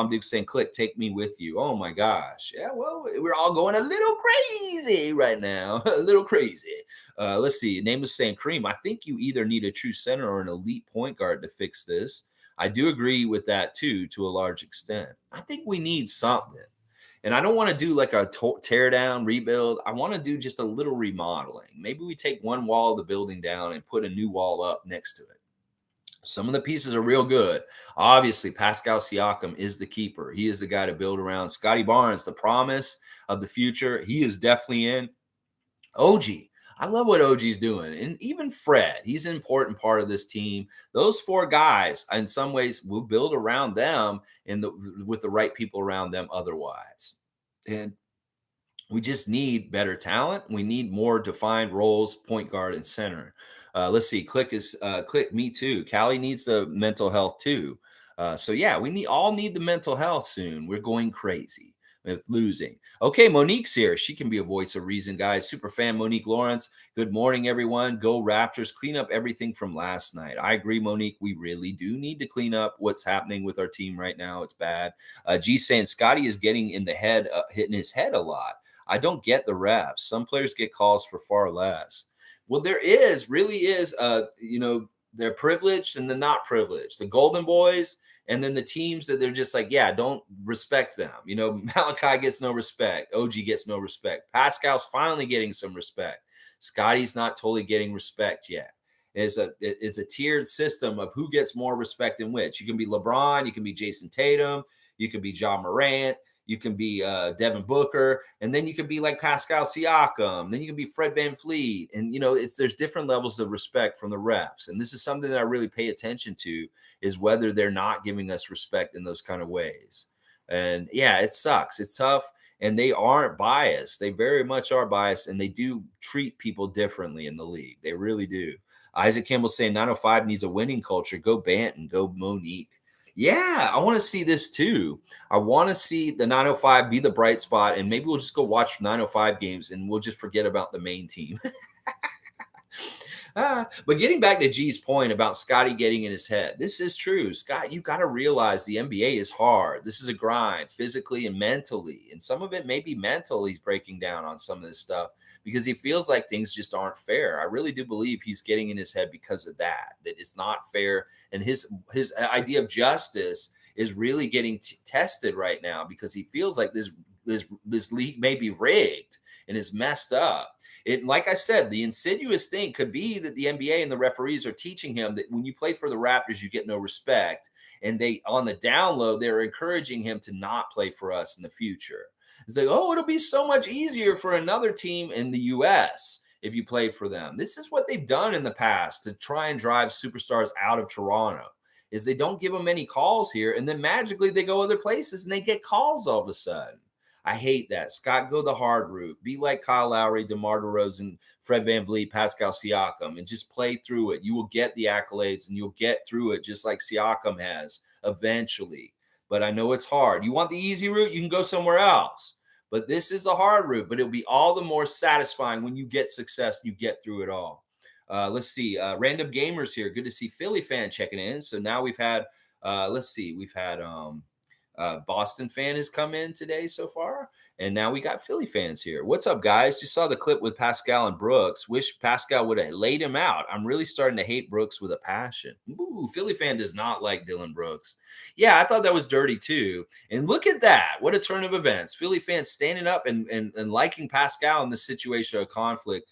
A: Duke saying, Click, take me with you. Oh my gosh. Yeah, well, we're all going a little crazy right now. A little crazy. Let's see. Name was saying, Kareem, I think you either need a true center or an elite point guard to fix this. I do agree with that too, to a large extent. I think we need something. And I don't want to do like a tear down rebuild. I want to do just a little remodeling. Maybe we take one wall of the building down and put a new wall up next to it. Some of the pieces are real good. Obviously, Pascal Siakam is the keeper. He is the guy to build around. Scottie Barnes, the promise of the future. He is definitely in. OG. I love what OG's doing. And even Fred, he's an important part of this team. Those four guys, in some ways, will build around them with the right people around them otherwise. And we just need better talent. We need more defined roles, point guard and center. Let's see. Click, me too. Callie needs the mental health too. So yeah, we all need the mental health soon. We're going crazy with losing. Okay, Monique's here. She can be a voice of reason, guys. Super fan Monique Lawrence. Good morning, everyone. Go Raptors. Clean up everything from last night. I agree, Monique. We really do need to clean up what's happening with our team right now. It's bad. G saying Scottie is getting in the head, hitting his head a lot. I don't get the refs. Some players get calls for far less. Well, there really is, they're privileged and they're not privileged. The Golden Boys and then the teams that they're just like, yeah, don't respect them. Malachi gets no respect. OG gets no respect. Pascal's finally getting some respect. Scottie's not totally getting respect yet. It's a tiered system of who gets more respect and which. You can be LeBron, you can be Jason Tatum, you can be Ja Morant, you can be Devin Booker, and then you can be like Pascal Siakam. Then you can be Fred VanVleet. And, there's different levels of respect from the refs. And this is something that I really pay attention to is whether they're not giving us respect in those kind of ways. And, yeah, it sucks. It's tough. And they aren't biased. They very much are biased, and they do treat people differently in the league. They really do. Isaac Campbell saying 905 needs a winning culture. Go Banton. Go Monique. Yeah, I want to see this too. I want to see the 905 be the bright spot, and maybe we'll just go watch 905 games and we'll just forget about the main team. But getting back to G's point about Scottie getting in his head, this is true. Scott, you got to realize the NBA is hard. This is a grind physically and mentally. And some of it may be mental. He's breaking down on some of this stuff because he feels like things just aren't fair. I really do believe he's getting in his head because of that it's not fair. And his idea of justice is really getting tested right now because he feels like this league may be rigged and is messed up. It, like I said, the insidious thing could be that the NBA and the referees are teaching him that when you play for the Raptors, you get no respect. And they, on the down low, they're encouraging him to not play for us in the future. It's like, oh, it'll be so much easier for another team in the US if you played for them. This is what they've done in the past to try and drive superstars out of Toronto. Is they don't give them any calls here, and then magically they go other places and they get calls all of a sudden. I hate that. Scott, go the hard route. Be like Kyle Lowry, DeMar DeRozan, Fred VanVleet, Pascal Siakam, and just play through it. You will get the accolades and you'll get through it just like Siakam has eventually. But I know it's hard. You want the easy route? You can go somewhere else. But this is the hard route, but it'll be all the more satisfying when you get success, you get through it all. Let's see. Random Gamers here. Good to see Philly fan checking in. So now we've had, Boston fan has come in today so far. And now we got Philly fans here. What's up, guys? Just saw the clip with Pascal and Brooks. Wish Pascal would have laid him out. I'm really starting to hate Brooks with a passion. Ooh, Philly fan does not like Dillon Brooks. Yeah, I thought that was dirty too. And look at that. What a turn of events. Philly fans standing up and liking Pascal in this situation of conflict,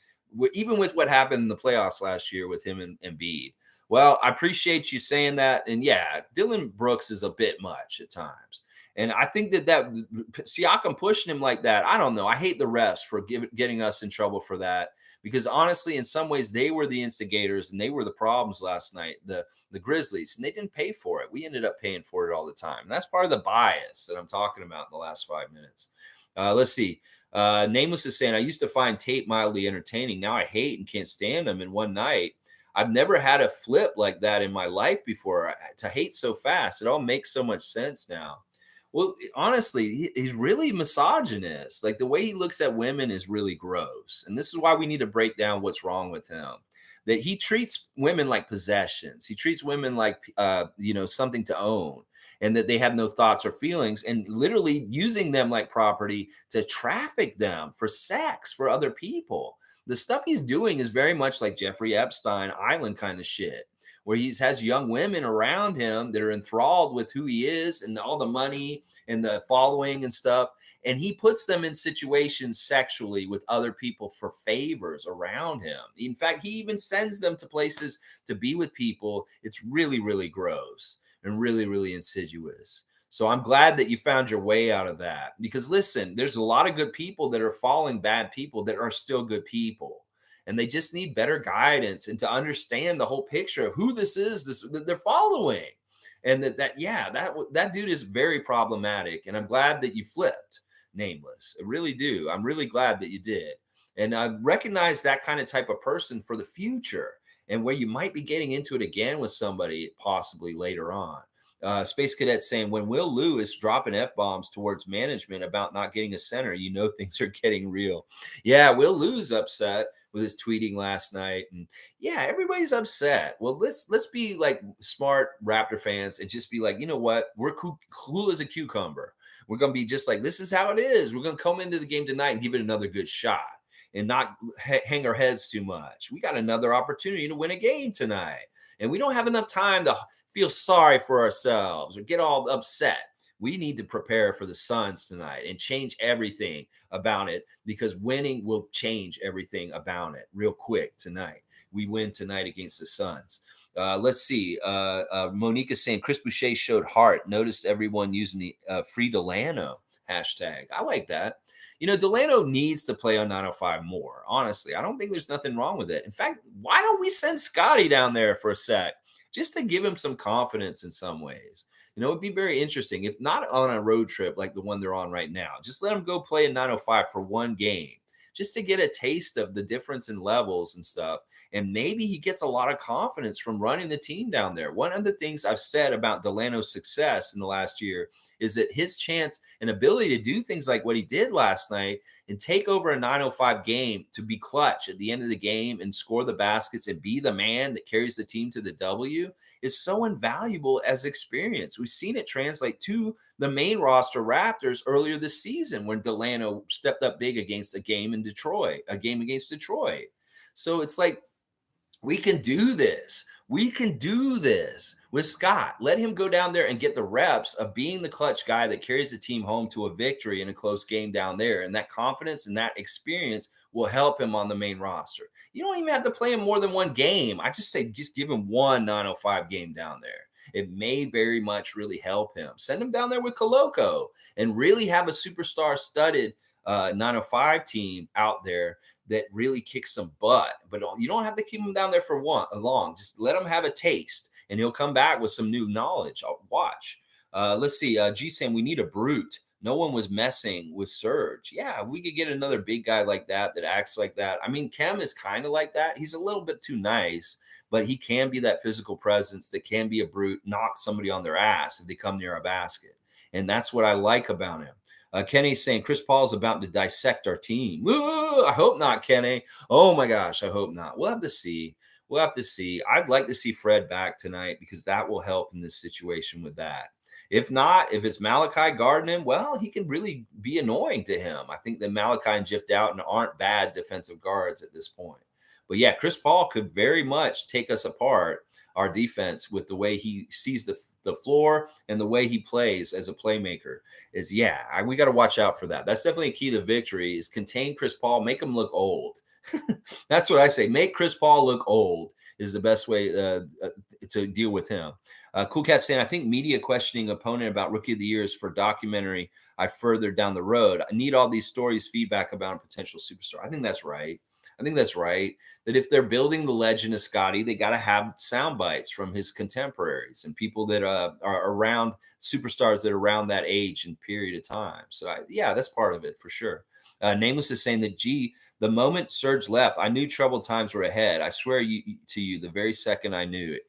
A: even with what happened in the playoffs last year with him and Embiid. Well, I appreciate you saying that. And yeah, Dillon Brooks is a bit much at times. And I think that Siakam pushing him like that, I don't know. I hate the refs for getting us in trouble for that because honestly, in some ways, they were the instigators and they were the problems last night, the Grizzlies, and they didn't pay for it. We ended up paying for it all the time. And that's part of the bias that I'm talking about in the last 5 minutes. Let's see. Nameless is saying, I used to find Tate mildly entertaining. Now I hate and can't stand him in one night. I've never had a flip like that in my life before. To hate so fast, it all makes so much sense now. Well, honestly, he's really misogynist. Like the way he looks at women is really gross. And this is why we need to break down what's wrong with him. That he treats women like possessions. He treats women like, something to own, and that they have no thoughts or feelings, and literally using them like property to traffic them for sex for other people. The stuff he's doing is very much like Jeffrey Epstein Island kind of shit, where he has young women around him that are enthralled with who he is and all the money and the following and stuff. And he puts them in situations sexually with other people for favors around him. In fact, he even sends them to places to be with people. It's really, really gross and really, really insidious. So I'm glad that you found your way out of that, because listen, there's a lot of good people that are following bad people that are still good people. And they just need better guidance and to understand the whole picture of who this is that they're following. And that dude is very problematic. And I'm glad that you flipped, Nameless. I really do. I'm really glad that you did. And I recognize that kind of type of person for the future, and where you might be getting into it again with somebody possibly later on. Space Cadet saying, when Will Lou is dropping F-bombs towards management about not getting a center, you know things are getting real. Yeah, Will Lou's upset with his tweeting last night. And yeah, everybody's upset. Well, let's be like smart Raptor fans and just be like, you know what? We're cool as a cucumber. We're going to be just like, this is how it is. We're going to come into the game tonight and give it another good shot and not hang our heads too much. We got another opportunity to win a game tonight. And we don't have enough time to feel sorry for ourselves or get all upset. We need to prepare for the Suns tonight and change everything about it, because winning will change everything about it real quick tonight. We win tonight against the Suns. Let's see. Monique is saying Chris Boucher showed heart. Noticed everyone using the free Delano hashtag. I like that. You know, Delano needs to play on 905 more. Honestly, I don't think there's nothing wrong with it. In fact, why don't we send Scottie down there for a sec just to give him some confidence in some ways? You know, it'd be very interesting, if not on a road trip like the one they're on right now. Just let him go play in 905 for one game, just to get a taste of the difference in levels and stuff. And maybe he gets a lot of confidence from running the team down there. One of the things I've said about Delano's success in the last year is that his chance and ability to do things like what he did last night and take over a 905 game to be clutch at the end of the game and score the baskets and be the man that carries the team to the W is so invaluable as experience. We've seen it translate to the main roster Raptors earlier this season when Delano stepped up big against a game against Detroit. So it's like, we can do this. We can do this with Scott. Let him go down there and get the reps of being the clutch guy that carries the team home to a victory in a close game down there. And that confidence and that experience will help him on the main roster. You don't even have to play him more than one game. I just say just give him one 905 game down there. It may very much really help him. Send him down there with Koloko and really have a superstar studded 905 team out there that really kicks some butt. But you don't have to keep him down there for long. Just let him have a taste, and he'll come back with some new knowledge. I'll watch. Let's see. G saying we need a brute. No one was messing with Serge. Yeah, we could get another big guy like that acts like that. I mean, Khem is kind of like that. He's a little bit too nice, but he can be that physical presence that can be a brute, knock somebody on their ass if they come near a basket. And that's what I like about him. Kenny's saying Chris Paul's about to dissect our team. I hope not, Kenny. Oh my gosh, I hope not. We'll have to see. We'll have to see. I'd like to see Fred back tonight because that will help in this situation with that. If not, if it's Malachi guarding him, well, he can really be annoying to him. I think that Malachi and J.Dowtin aren't bad defensive guards at this point. But yeah, Chris Paul could very much take us apart, our defense, with the way he sees the floor and the way he plays as a playmaker. We got to watch out for that. That's definitely a key to victory is contain Chris Paul, make him look old. That's what I say. Make Chris Paul look old is the best way to deal with him. Cool Cat saying, I think media questioning opponent about Rookie of the Year is for documentary I further down the road. I need all these stories, feedback about a potential superstar. I think that's right. That if they're building the legend of Scottie, they got to have sound bites from his contemporaries and people that are around superstars that are around that age and period of time. So that's part of it for sure. Nameless is saying that the moment Serge left, I knew troubled times were ahead. I swear to you, the very second I knew it.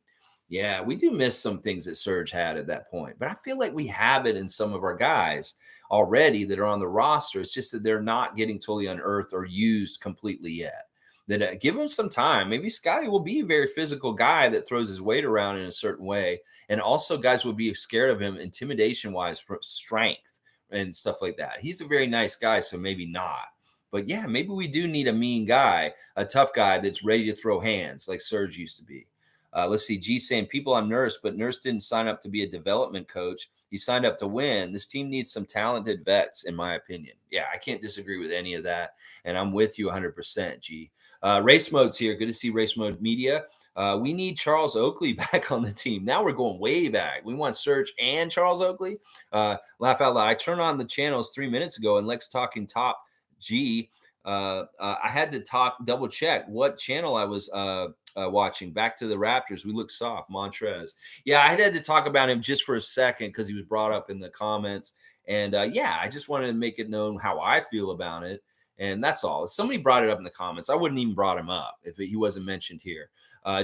A: Yeah, we do miss some things that Serge had at that point, but I feel like we have it in some of our guys already that are on the roster. It's just that they're not getting totally unearthed or used completely yet. That give him some time. Maybe Scottie will be a very physical guy that throws his weight around in a certain way, and also guys will be scared of him intimidation-wise for strength and stuff like that. He's a very nice guy, so maybe not. But yeah, maybe we do need a mean guy, a tough guy that's ready to throw hands like Serge used to be. Let's see. G saying people on Nurse, but Nurse didn't sign up to be a development coach. He signed up to win. This team needs some talented vets, in my opinion. Yeah, I can't disagree with any of that. And I'm with you 100%, G. Race Mode's here. Good to see Race Mode Media. We need Charles Oakley back on the team. Now we're going way back. We want Serge and Charles Oakley. Laugh out loud. I turned on the channels 3 minutes ago and Lex talking top G. I had to double check what channel I was watching. Back to the Raptors. We look soft. Montrez. Yeah, I had to talk about him just for a second because he was brought up in the comments. And I just wanted to make it known how I feel about it. And that's all. If somebody brought it up in the comments, I wouldn't even brought him up if he wasn't mentioned here.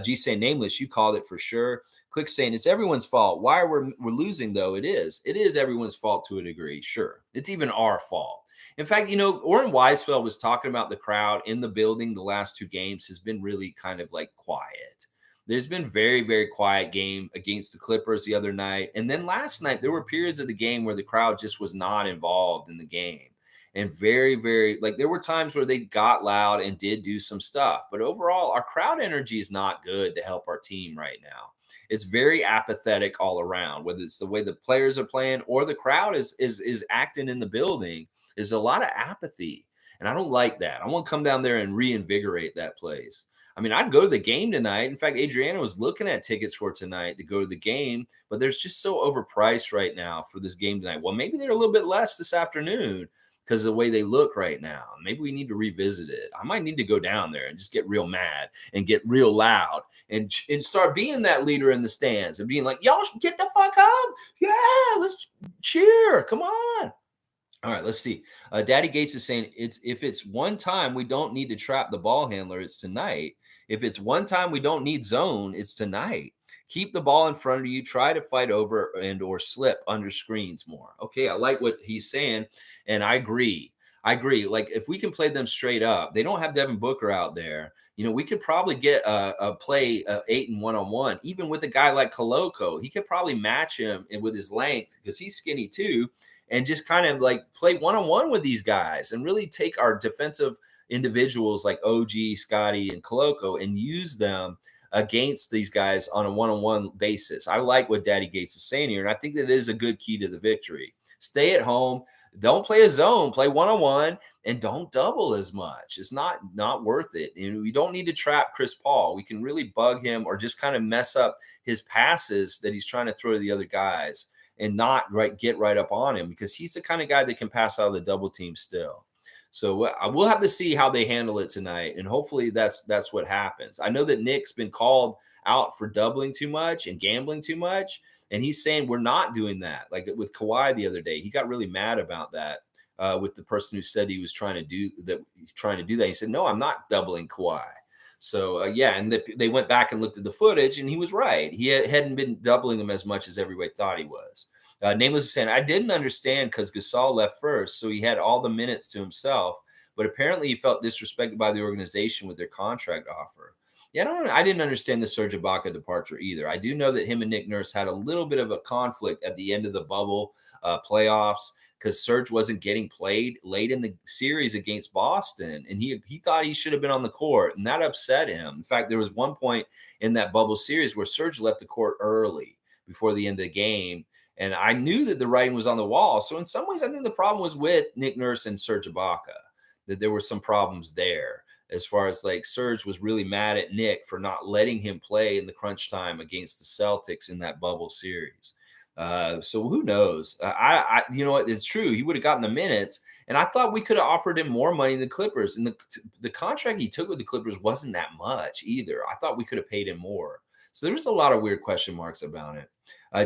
A: G saying nameless, you called it for sure. Click saying it's everyone's fault. Why we're losing though? It is everyone's fault to a degree. Sure, it's even our fault. In fact, Oren Weisfeld was talking about the crowd in the building the last two games has been really kind of like quiet. There's been very, very quiet game against the Clippers the other night. And then last night, there were periods of the game where the crowd just was not involved in the game. And very, very, there were times where they got loud and did do some stuff. But overall, our crowd energy is not good to help our team right now. It's very apathetic all around, whether it's the way the players are playing or the crowd is acting in the building. There's a lot of apathy, and I don't like that. I want to come down there and reinvigorate that place. I mean, I'd go to the game tonight. In fact, Adriana was looking at tickets for tonight to go to the game, but they're just so overpriced right now for this game tonight. Well, maybe they're a little bit less this afternoon because of the way they look right now. Maybe we need to revisit it. I might need to go down there and just get real mad and get real loud and start being that leader in the stands and being like, y'all get the fuck up. Yeah, let's cheer. Come on. All right, let's see. Daddy Gates is saying if it's one time we don't need to trap the ball handler, it's tonight. If it's one time we don't need zone, it's tonight. Keep the ball in front of you. Try to fight over or slip under screens more. Okay, I like what he's saying, and I agree. Like if we can play them straight up, they don't have Devin Booker out there. We could probably get a play Ayton one-on-one, even with a guy like Koloko. He could probably match him with his length because he's skinny too. And just kind of play one-on-one with these guys and really take our defensive individuals like OG, Scottie, and Koloko and use them against these guys on a one-on-one basis. I like what Daddy Gates is saying here, and I think that is a good key to the victory. Stay at home. Don't play a zone. Play one-on-one, and don't double as much. It's not worth it. And we don't need to trap Chris Paul. We can really bug him or just kind of mess up his passes that he's trying to throw to the other guys and not get right up on him, because he's the kind of guy that can pass out of the double team still. So we'll have to see how they handle it tonight, and hopefully that's what happens. I know that Nick's been called out for doubling too much and gambling too much, and he's saying we're not doing that. Like with Kawhi the other day, he got really mad about that with the person who said he was trying to do that. He said, "No, I'm not doubling Kawhi." So yeah, and they went back and looked at the footage, and he was right. He hadn't been doubling him as much as everybody thought he was. Nameless is saying, I didn't understand because Gasol left first, so he had all the minutes to himself, but apparently he felt disrespected by the organization with their contract offer. Yeah, I didn't understand the Serge Ibaka departure either. I do know that him and Nick Nurse had a little bit of a conflict at the end of the bubble playoffs, because Serge wasn't getting played late in the series against Boston, and he thought he should have been on the court, and that upset him. In fact, there was one point in that bubble series where Serge left the court early before the end of the game, and I knew that the writing was on the wall. So in some ways, I think the problem was with Nick Nurse and Serge Ibaka, that there were some problems there. As far as like Serge was really mad at Nick for not letting him play in the crunch time against the Celtics in that bubble series. So who knows? You know what? It's true. He would have gotten the minutes, and I thought we could have offered him more money than the Clippers. And the contract he took with the Clippers wasn't that much either. I thought we could have paid him more. So there's a lot of weird question marks about it.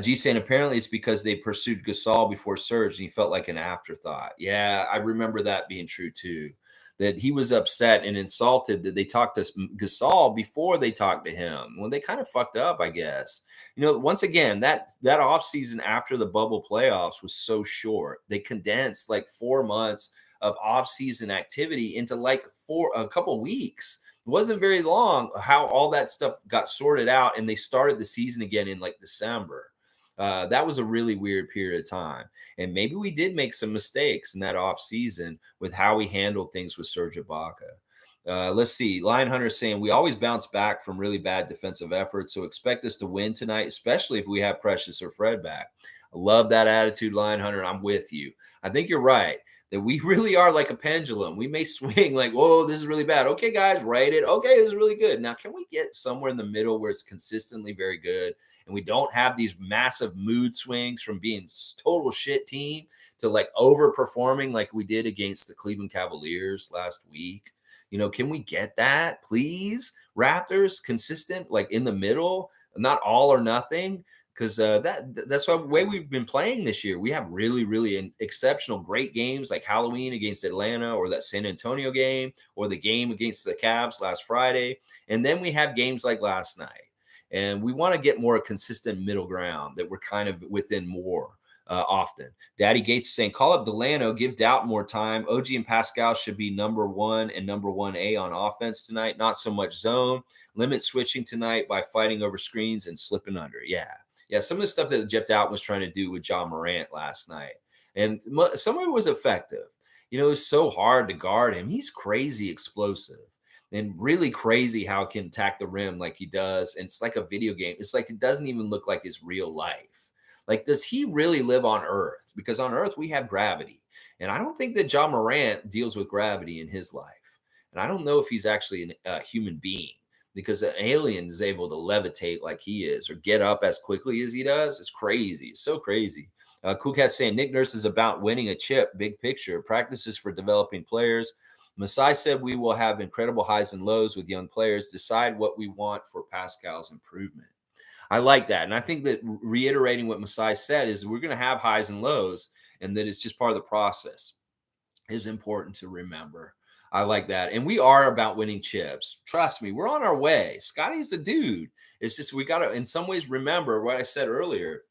A: G saying apparently it's because they pursued Gasol before Serge, and he felt like an afterthought. Yeah, I remember that being true too. That he was upset and insulted that they talked to Gasol before they talked to him. Well, they kind of fucked up, I guess. You know, once again, that offseason after the bubble playoffs was so short. They condensed like 4 months of offseason activity into like a couple weeks. It wasn't very long how all that stuff got sorted out, and they started the season again in like December. That was a really weird period of time. And maybe we did make some mistakes in that off season with how we handled things with Serge Ibaka. Let's see. Lion Hunter saying we always bounce back from really bad defensive efforts, so expect us to win tonight, especially if we have Precious or Fred back. I love that attitude, Lion Hunter. I'm with you. I think you're right that we really are like a pendulum. We may swing like, whoa, this is really bad. Okay, guys, rate it. Okay, this is really good. Now, can we get somewhere in the middle where it's consistently very good, and we don't have these massive mood swings from being total shit team to like overperforming like we did against the Cleveland Cavaliers last week? You know, can we get that, please? Raptors consistent, like in the middle, not all or nothing. Because that's the way we've been playing this year. We have really, really exceptional, great games like Halloween against Atlanta, or that San Antonio game, or the game against the Cavs last Friday. And then we have games like last night. And we want to get more consistent middle ground that we're kind of within more often. Daddy Gates is saying, call up Delano, give Doubt more time. OG and Pascal should be number 1 and number 1A on offense tonight. Not so much zone. Limit switching tonight by fighting over screens and slipping under. Yeah, some of the stuff that Jeff Doubt was trying to do with John Morant last night, and some of it was effective. You know, it was so hard to guard him. He's crazy explosive and really crazy how he can attack the rim like he does. And it's like a video game. It's like it doesn't even look like his real life. Like, does he really live on Earth? Because on Earth, we have gravity. And I don't think that John Morant deals with gravity in his life. And I don't know if he's actually a human being, because an alien is able to levitate like he is or get up as quickly as he does. It's crazy. It's so crazy. Cool Cat saying Nick Nurse is about winning a chip, big picture. Practices for developing players. Masai said we will have incredible highs and lows with young players. Decide what we want for Pascal's improvement. I like that. And I think that reiterating what Masai said is we're going to have highs and lows, and that it's just part of the process is important to remember. I like that. And we are about winning chips. Trust me, we're on our way. Scottie's the dude. It's just we got to, in some ways, remember what I said earlier.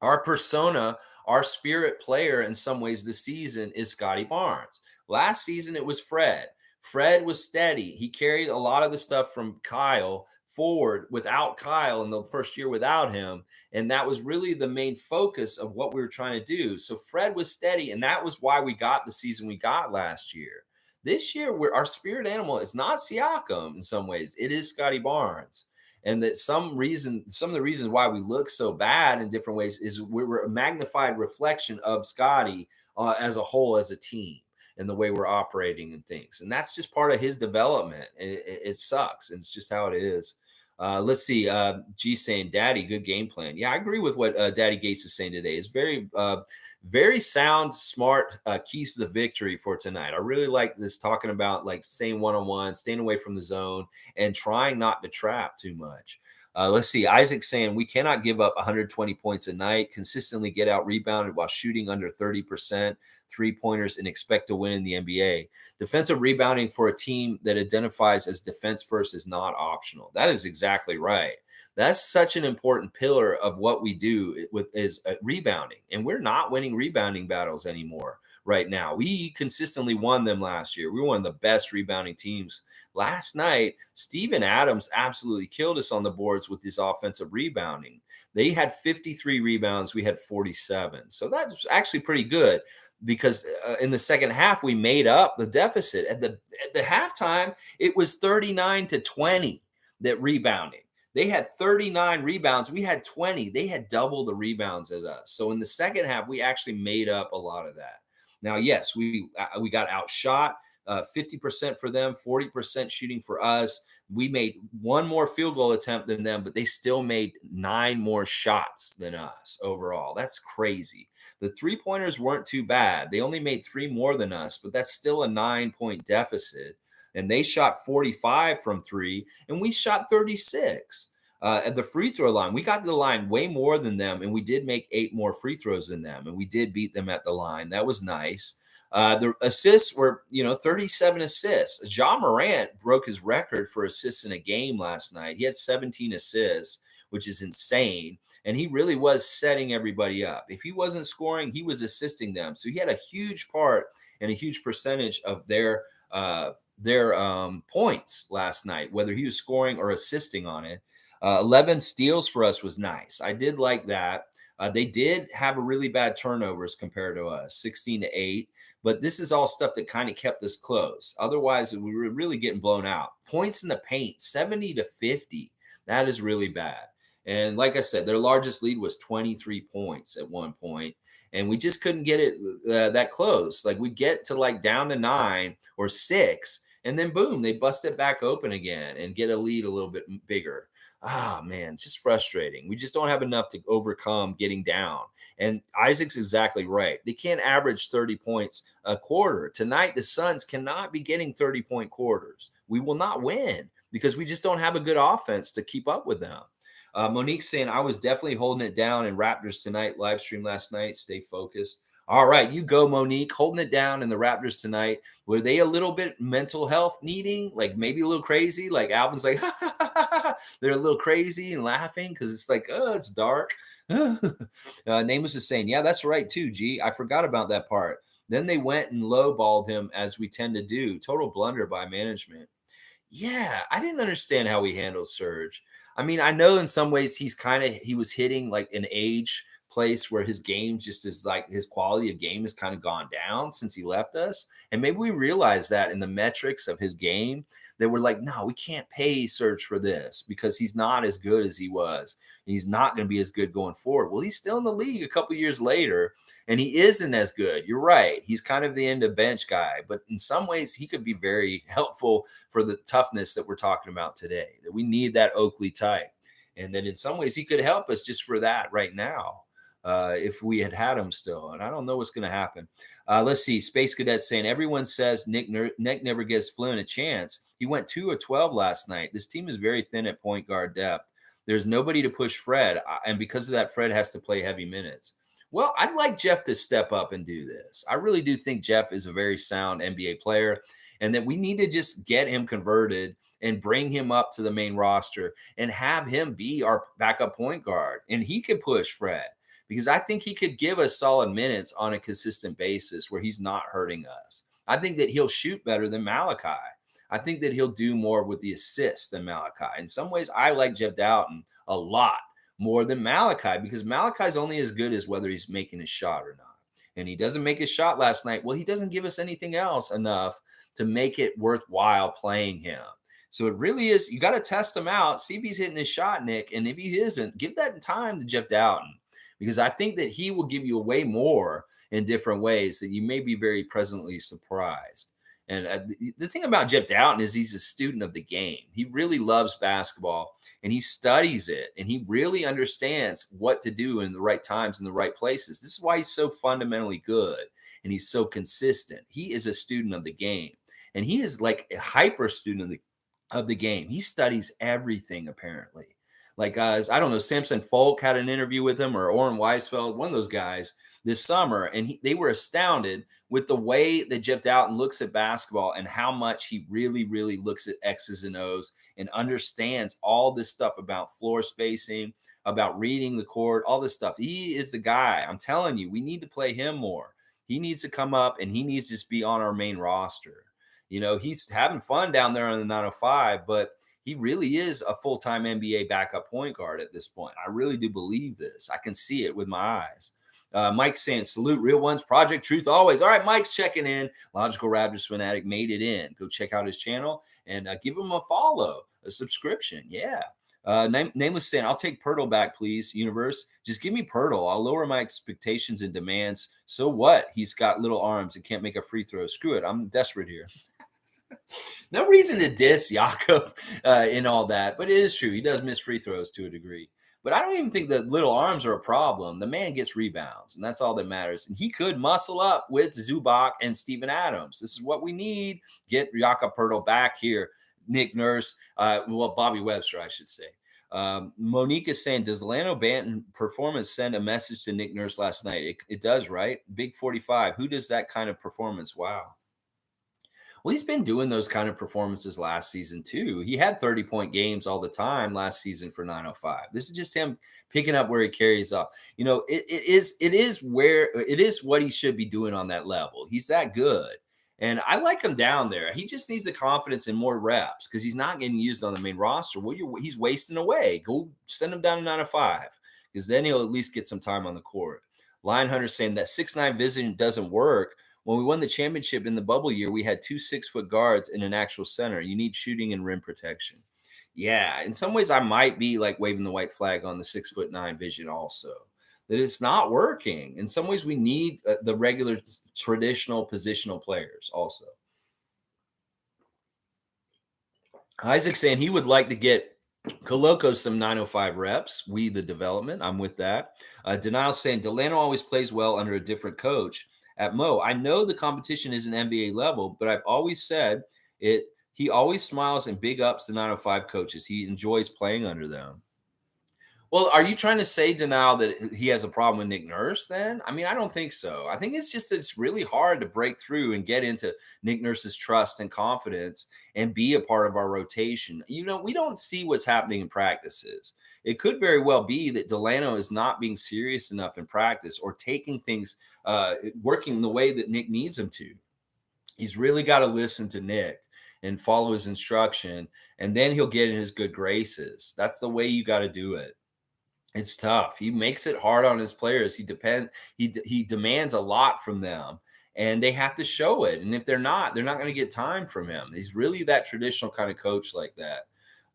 A: Our persona, our spirit player in some ways this season is Scottie Barnes. Last season, it was Fred. Fred was steady. He carried a lot of the stuff from Kyle forward without Kyle in the first year without him. And that was really the main focus of what we were trying to do. So Fred was steady, and that was why we got the season we got last year. This year, our spirit animal is not Siakam in some ways. It is Scottie Barnes. And that some of the reasons why we look so bad in different ways is we're a magnified reflection of Scottie as a whole, as a team, and the way we're operating and things. And that's just part of his development. And it sucks. And it's just how it is. Let's see. G saying, "Daddy, good game plan." Yeah, I agree with what Daddy Gates is saying today. It's very sound, smart keys to the victory for tonight. I really like this, talking about like staying one-on-one, staying away from the zone, and trying not to trap too much. Let's see. Isaac saying, "We cannot give up 120 points a night, consistently get out rebounded while shooting under 30% three-pointers and expect to win in the NBA. Defensive rebounding for a team that identifies as defense first is not optional." That is exactly right. That's such an important pillar of what we do with is rebounding, and we're not winning rebounding battles anymore right now. We consistently won them last year. We were one of the best rebounding teams. Last night, Steven Adams absolutely killed us on the boards with his offensive rebounding. They had 53 rebounds, we had 47. So that's actually pretty good, because in the second half we made up the deficit. At the halftime, it was 39-20 that rebounding. They had 39 rebounds. We had 20. They had double the rebounds as us. So in the second half, we actually made up a lot of that. Now, yes, we got outshot, 50% for them, 40% shooting for us. We made one more field goal attempt than them, but they still made 9 more shots than us overall. That's crazy. The three-pointers weren't too bad. They only made 3 more than us, but that's still a 9-point deficit. And they shot 45 from 3, and we shot 36 at the free throw line. We got to the line way more than them, and we did make 8 more free throws than them, and we did beat them at the line. That was nice. The assists were, 37 assists. Ja Morant broke his record for assists in a game last night. He had 17 assists, which is insane. And he really was setting everybody up. If he wasn't scoring, he was assisting them. So he had a huge part and a huge percentage of their points last night, whether he was scoring or assisting on it. 11 steals for us was nice. I did like that. They did have a really bad turnovers compared to us, 16-8. But this is all stuff that kind of kept us close. Otherwise, we were really getting blown out. Points in the paint, 70-50. That is really bad. And like I said, their largest lead was 23 points at one point, and we just couldn't get it that close. Like we get to like down to 9 or 6, and then boom, they bust it back open again and get a lead a little bit bigger. Ah, man, it's just frustrating. We just don't have enough to overcome getting down. And Isaac's exactly right. They can't average 30 points a quarter. Tonight, the Suns cannot be getting 30-point quarters. We will not win because we just don't have a good offense to keep up with them. Monique saying, "I was definitely holding it down in Raptors tonight, live stream last night. Stay focused." All right, you go, Monique, holding it down in the Raptors tonight. Were they a little bit mental health needing, like maybe a little crazy? Like Alvin's like, they're a little crazy and laughing because it's like, oh, it's dark. Namus is saying, "Yeah, that's right too, G. I forgot about that part. Then they went and lowballed him as we tend to do. Total blunder by management." Yeah, I didn't understand how he handled Serge. I mean, I know in some ways he was hitting like an age place where his game just is like his quality of game has kind of gone down since he left us. And maybe we realized that in the metrics of his game that we're like, no, we can't pay Serge for this because he's not as good as he was. He's not going to be as good going forward. Well, he's still in the league a couple years later, and he isn't as good. You're right. He's kind of the end of bench guy, but in some ways he could be very helpful for the toughness that we're talking about today, that we need that Oakley type. And that in some ways he could help us just for that right now. If we had him still. And I don't know what's going to happen. Let's see. Space Cadet saying, "Everyone says Nick never gives Flynn a chance. He went 2 of 12 last night. This team is very thin at point guard depth. There's nobody to push Fred. And because of that, Fred has to play heavy minutes." Well, I'd like Jeff to step up and do this. I really do think Jeff is a very sound NBA player and that we need to just get him converted and bring him up to the main roster and have him be our backup point guard. And he could push Fred, because I think he could give us solid minutes on a consistent basis where he's not hurting us. I think that he'll shoot better than Malachi. I think that he'll do more with the assists than Malachi. In some ways, I like J.Dowtin a lot more than Malachi because Malachi's only as good as whether he's making a shot or not. And he doesn't make a shot last night. Well, he doesn't give us anything else enough to make it worthwhile playing him. So it really is, you got to test him out, see if he's hitting his shot, Nick. And if he isn't, give that time to J.Dowtin, because I think that he will give you way more in different ways that you may be very pleasantly surprised. And the thing about J.Dowtin is he's a student of the game. He really loves basketball and he studies it and he really understands what to do in the right times in the right places. This is why he's so fundamentally good and he's so consistent. He is a student of the game and he is like a hyper student of the game. He studies everything apparently. Like I don't know, Samson Folk had an interview with him, or Oren Weisfeld, one of those guys this summer, and they were astounded with the way that J.Dowtin looks at basketball and how much he really, really looks at X's and O's and understands all this stuff about floor spacing, about reading the court, all this stuff. He is the guy. I'm telling you, we need to play him more. He needs to come up and he needs to just be on our main roster. You know, he's having fun down there on the 905, but he really is a full-time NBA backup point guard at this point. I really do believe this. I can see it with my eyes. Mike's saying, salute real ones, Project Truth always. All right, Mike's checking in. Logical Raptors Fanatic made it in. Go check out his channel and give him a follow, a subscription. Yeah. Nameless saying, I'll take Pirtle back, please, universe. Just give me Pirtle. I'll lower my expectations and demands. So what? He's got little arms and can't make a free throw. Screw it. I'm desperate here. No reason to diss Jakob in all that, but it is true. He does miss free throws to a degree. But I don't even think that little arms are a problem. The man gets rebounds, and that's all that matters. And he could muscle up with Zubac and Steven Adams. This is what we need. Get Jakob Poeltl back here. Nick Nurse, Bobby Webster, I should say. Monique is saying, does the D.Banton performance send a message to Nick Nurse last night? It does, right? Big 45. Who does that kind of performance? Wow. Well, he's been doing those kind of performances last season too. He had 30-point games all the time last season for 905. This is just him picking up where he carries off. You know, it is what he should be doing on that level. He's that good. And I like him down there. He just needs the confidence and more reps because he's not getting used on the main roster. Well, he's wasting away. Go send him down to 905 because then he'll at least get some time on the court. Lion Hunter saying that 6'9" vision doesn't work. When we won the championship in the bubble year, we had 2 6-foot guards and an actual center. You need shooting and rim protection. Yeah, in some ways, I might be like waving the white flag on the 6'9" vision also. That it's not working. In some ways, we need the regular traditional positional players also. Isaac saying he would like to get Koloko some 905 reps. We, the development. I'm with that. Denial saying Delano always plays well under a different coach. At Mo, I know the competition isn't NBA level, but I've always said it. He always smiles and big ups the 905 coaches. He enjoys playing under them. Well, are you trying to say, Denial, that he has a problem with Nick Nurse then? I mean, I don't think so. I think it's just that it's really hard to break through and get into Nick Nurse's trust and confidence and be a part of our rotation. You know, we don't see what's happening in practices. It could very well be that Delano is not being serious enough in practice or taking things, working the way that Nick needs him to. He's really got to listen to Nick and follow his instruction, and then he'll get in his good graces. That's the way you got to do it. It's tough. He makes it hard on his players. He demands a lot from them, and they have to show it. And if they're not going to get time from him. He's really that traditional kind of coach like that.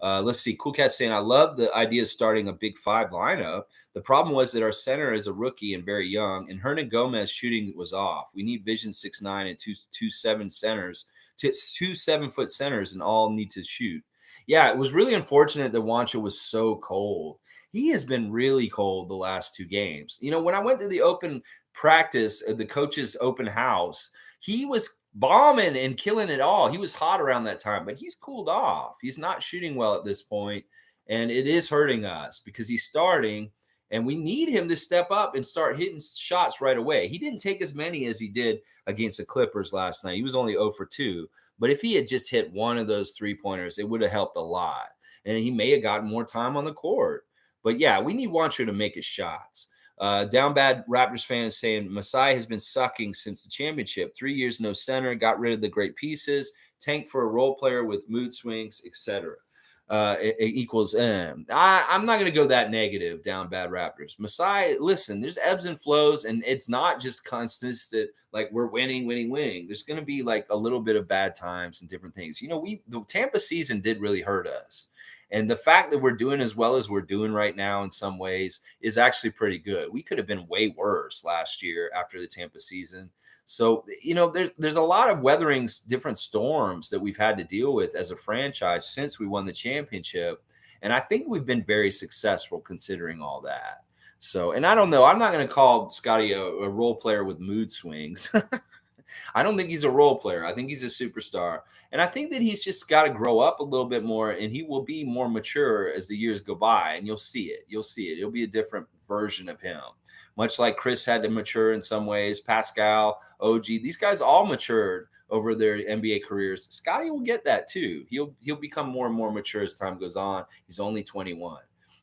A: Let's see. Cool Cat saying, I love the idea of starting a big 5 lineup. The problem was that our center is a rookie and very young, and Hernan Gomez shooting was off. We need vision 6'9" and 2'7" centers, 2 7-foot centers, and all need to shoot. Yeah, it was really unfortunate that Wancho was so cold. He has been really cold the last 2 games. You know, when I went to the open practice, the coach's open house, he was bombing and killing it all. He was hot around that time, but he's cooled off. He's not shooting well at this point, and it is hurting us because he's starting, and we need him to step up and start hitting shots right away. He didn't take as many as he did against the Clippers last night. He was only 0 for 2, but if he had just hit one of those 3-pointers, it would have helped a lot, and he may have gotten more time on the court. But yeah, we need Wancho to make his shots. Down Bad Raptors fan is saying Masai has been sucking since the championship. 3 years, no center, got rid of the great pieces, tanked for a role player with mood swings, etc. it equals M. I'm not going to go that negative down bad Raptors. Masai, listen, there's ebbs and flows, and it's not just consistent. Like we're winning, winning, winning. There's going to be like a little bit of bad times and different things. You know, the Tampa season did really hurt us. And the fact that we're doing as well as we're doing right now in some ways is actually pretty good. We could have been way worse last year after the Tampa season. So, you know, there's a lot of weathering different storms that we've had to deal with as a franchise since we won the championship. And I think we've been very successful considering all that. So, and I don't know, I'm not going to call Scottie a role player with mood swings. I don't think he's a role player. I think he's a superstar. And I think that he's just got to grow up a little bit more and he will be more mature as the years go by. And you'll see it. You'll see it. It'll be a different version of him. Much like Chris had to mature in some ways, Pascal, OG, these guys all matured over their NBA careers. Scottie will get that too. He'll become more and more mature as time goes on. He's only 21.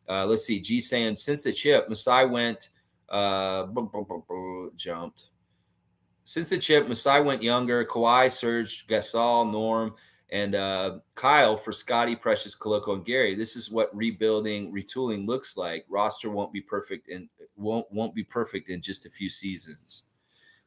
A: Let's see. G saying since the chip, Masai went jumped. Since the chip, Masai went younger. Kawhi, Serge, Gasol, Norm, and Kyle for Scottie, Precious, Koloko, and Gary. This is what rebuilding, retooling looks like. Roster won't be perfect and won't be perfect in just a few seasons.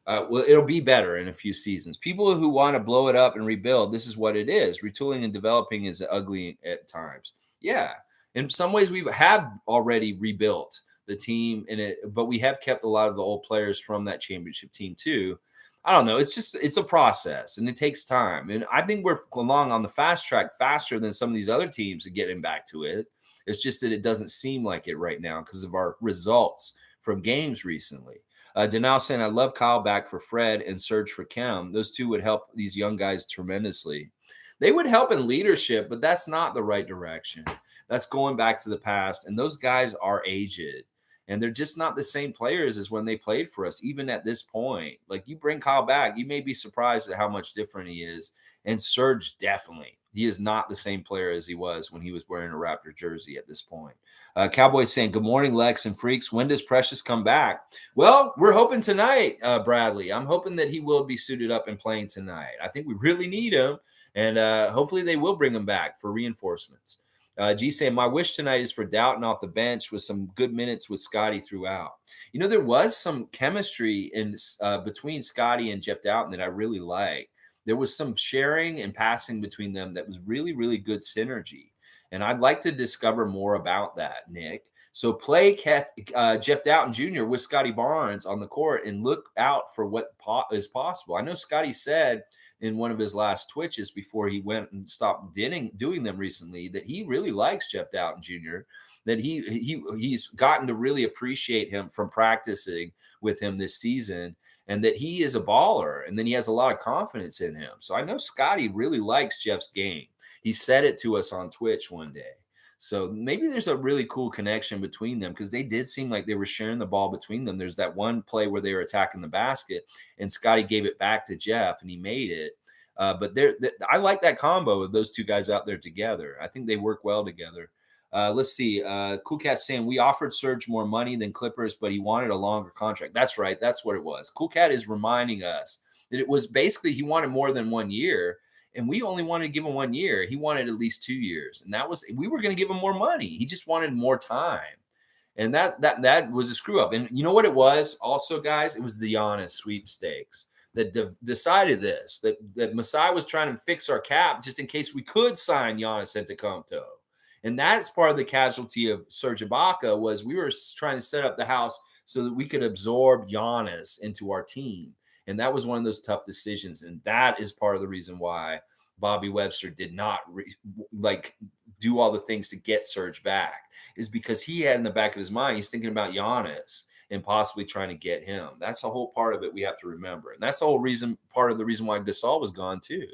A: Well, it'll be better in a few seasons. People who want to blow it up and rebuild, this is what it is. Retooling and developing is ugly at times. Yeah, in some ways we have already rebuilt the team, but we have kept a lot of the old players from that championship team too. I don't know. It's a process and it takes time. And I think we're along on the fast track faster than some of these other teams are getting back to it. It's just that it doesn't seem like it right now because of our results from games recently. Denal saying, I love Kyle back for Fred and Serge for Khem. Those two would help these young guys tremendously. They would help in leadership, but that's not the right direction. That's going back to the past. And those guys are aged. And they're just not the same players as when they played for us, even at this point. Like you bring Kyle back, you may be surprised at how much different he is. And Serge, definitely. He is not the same player as he was when he was wearing a Raptor jersey at this point. Cowboys saying, good morning, Lex and Freaks. When does Precious come back? Well, we're hoping tonight, Bradley. I'm hoping that he will be suited up and playing tonight. I think we really need him. And hopefully they will bring him back for reinforcements. G saying, my wish tonight is for Dowtin off the bench with some good minutes with Scottie throughout. You know, there was some chemistry in between Scottie and J.Dowtin that I really like. There was some sharing and passing between them that was really, really good synergy. And I'd like to discover more about that, Nick. So play J.Dowtin Jr. with Scottie Barnes on the court and look out for what is possible. I know Scottie said in one of his last twitches before he went and stopped doing them recently that he really likes J.Dowtin Jr., that he's gotten to really appreciate him from practicing with him this season, and that he is a baller, and then he has a lot of confidence in him. So I know Scottie really likes Jeff's game. He said it to us on Twitch one day. So maybe there's a really cool connection between them because they did seem like they were sharing the ball between them. There's that one play where they were attacking the basket and Scottie gave it back to Jeff and he made it. But I like that combo of those two guys out there together. I think they work well together. Let's see. Cool Cat saying we offered Serge more money than Clippers, but he wanted a longer contract. That's right. That's what it was. Cool Cat is reminding us that it was basically he wanted more than 1 year. And we only wanted to give him 1 year. He wanted at least 2 years. And we were going to give him more money. He just wanted more time. And that was a screw up. And you know what it was also, guys? It was the Giannis sweepstakes that decided this, that Masai was trying to fix our cap just in case we could sign Giannis Antetokounmpo. And that's part of the casualty of Serge Ibaka was we were trying to set up the house so that we could absorb Giannis into our team. And that was one of those tough decisions. And that is part of the reason why Bobby Webster did not do all the things to get Serge back is because he had in the back of his mind, he's thinking about Giannis and possibly trying to get him. That's a whole part of it we have to remember. And that's the whole part of the reason why Gasol was gone too.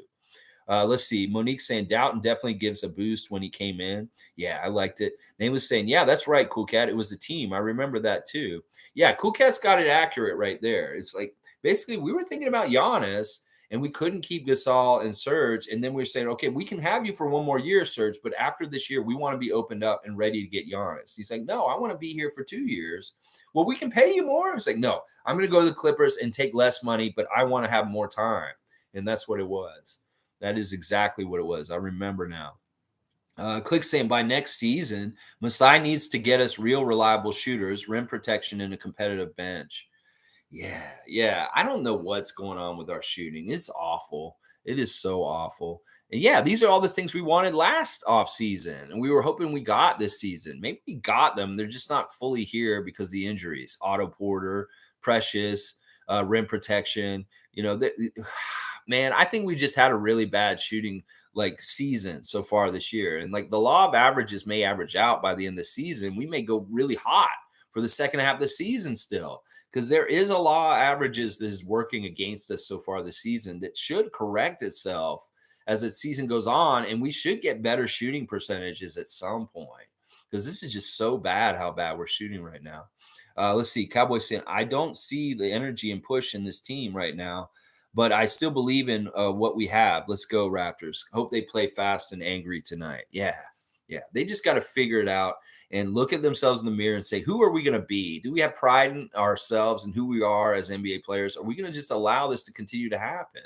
A: Let's see. Monique saying Dowtin definitely gives a boost when he came in. Yeah, I liked it. Name was saying, yeah, that's right, Cool Cat. It was the team. I remember that too. Yeah, Cool Cat's got it accurate right there. It's like, basically, we were thinking about Giannis, and we couldn't keep Gasol and Serge. And then we were saying, okay, we can have you for 1 more year, Serge, but after this year, we want to be opened up and ready to get Giannis. He's like, no, I want to be here for 2 years. Well, we can pay you more. It's like, no, I'm going to go to the Clippers and take less money, but I want to have more time. And that's what it was. That is exactly what it was. I remember now. Click saying by next season, Masai needs to get us real reliable shooters, rim protection, and a competitive bench. Yeah, yeah. I don't know what's going on with our shooting. It's awful. It is so awful. And yeah, these are all the things we wanted last offseason. And we were hoping we got this season. Maybe we got them. They're just not fully here because of the injuries. Otto Porter, Precious, rim protection. Man, I think we just had a really bad shooting like season so far this year. And like the law of averages may average out by the end of the season. We may go really hot for the second half of the season still, because there is a law of averages that is working against us so far this season that should correct itself as the season goes on, and we should get better shooting percentages at some point, because this is just so bad how bad we're shooting right now. Let's see, Cowboys saying, I don't see the energy and push in this team right now, but I still believe in what we have. Let's go, Raptors. Hope they play fast and angry tonight. Yeah, yeah. They just got to figure it out and look at themselves in the mirror and say, who are we going to be? Do we have pride in ourselves and who we are as NBA players? Are we going to just allow this to continue to happen?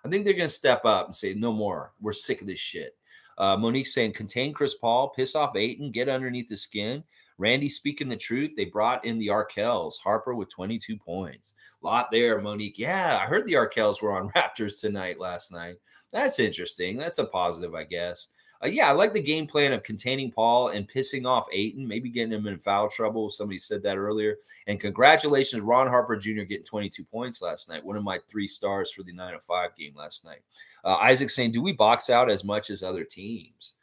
A: I think they're going to step up and say, no more. We're sick of this shit. Monique saying, contain Chris Paul, piss off Ayton, get underneath the skin. Randy speaking the truth. They brought in the Arkells. Harper with 22 points. Lot there, Monique. Yeah, I heard the Arkells were on Raptors tonight last night. That's interesting. That's a positive, I guess. Yeah, I like the game plan of containing Paul and pissing off Ayton, maybe getting him in foul trouble. Somebody said that earlier. And congratulations, Ron Harper Jr. getting 22 points last night. One of my 3 stars for the 9-5 game last night. Isaac saying, do we box out as much as other teams?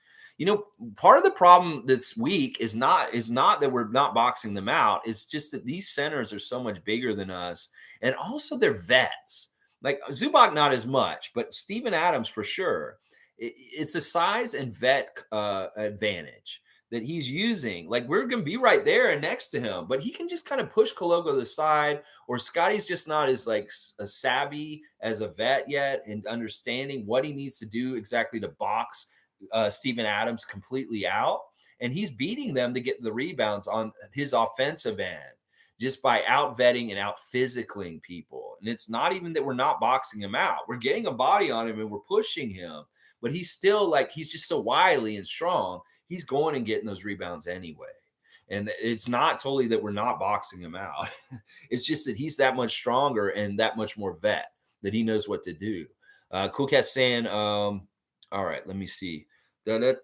A: Part of the problem this week is not that we're not boxing them out. It's just that these centers are so much bigger than us. And also they're vets. Like Zubac, not as much, but Steven Adams for sure. It's a size and vet advantage that he's using. Like we're going to be right there and next to him, but he can just kind of push Koloko to the side, or Scottie's just not as like a savvy as a vet yet and understanding what he needs to do exactly to box Steven Adams completely out. And he's beating them to get the rebounds on his offensive end just by out vetting and out physicaling people. And it's not even that we're not boxing him out. We're getting a body on him and we're pushing him. But he's still like, he's just so wily and strong. He's going and getting those rebounds anyway. And it's not totally that we're not boxing him out. It's just that he's that much stronger and that much more vet that he knows what to do. Cool Cat saying, all right, let me see. No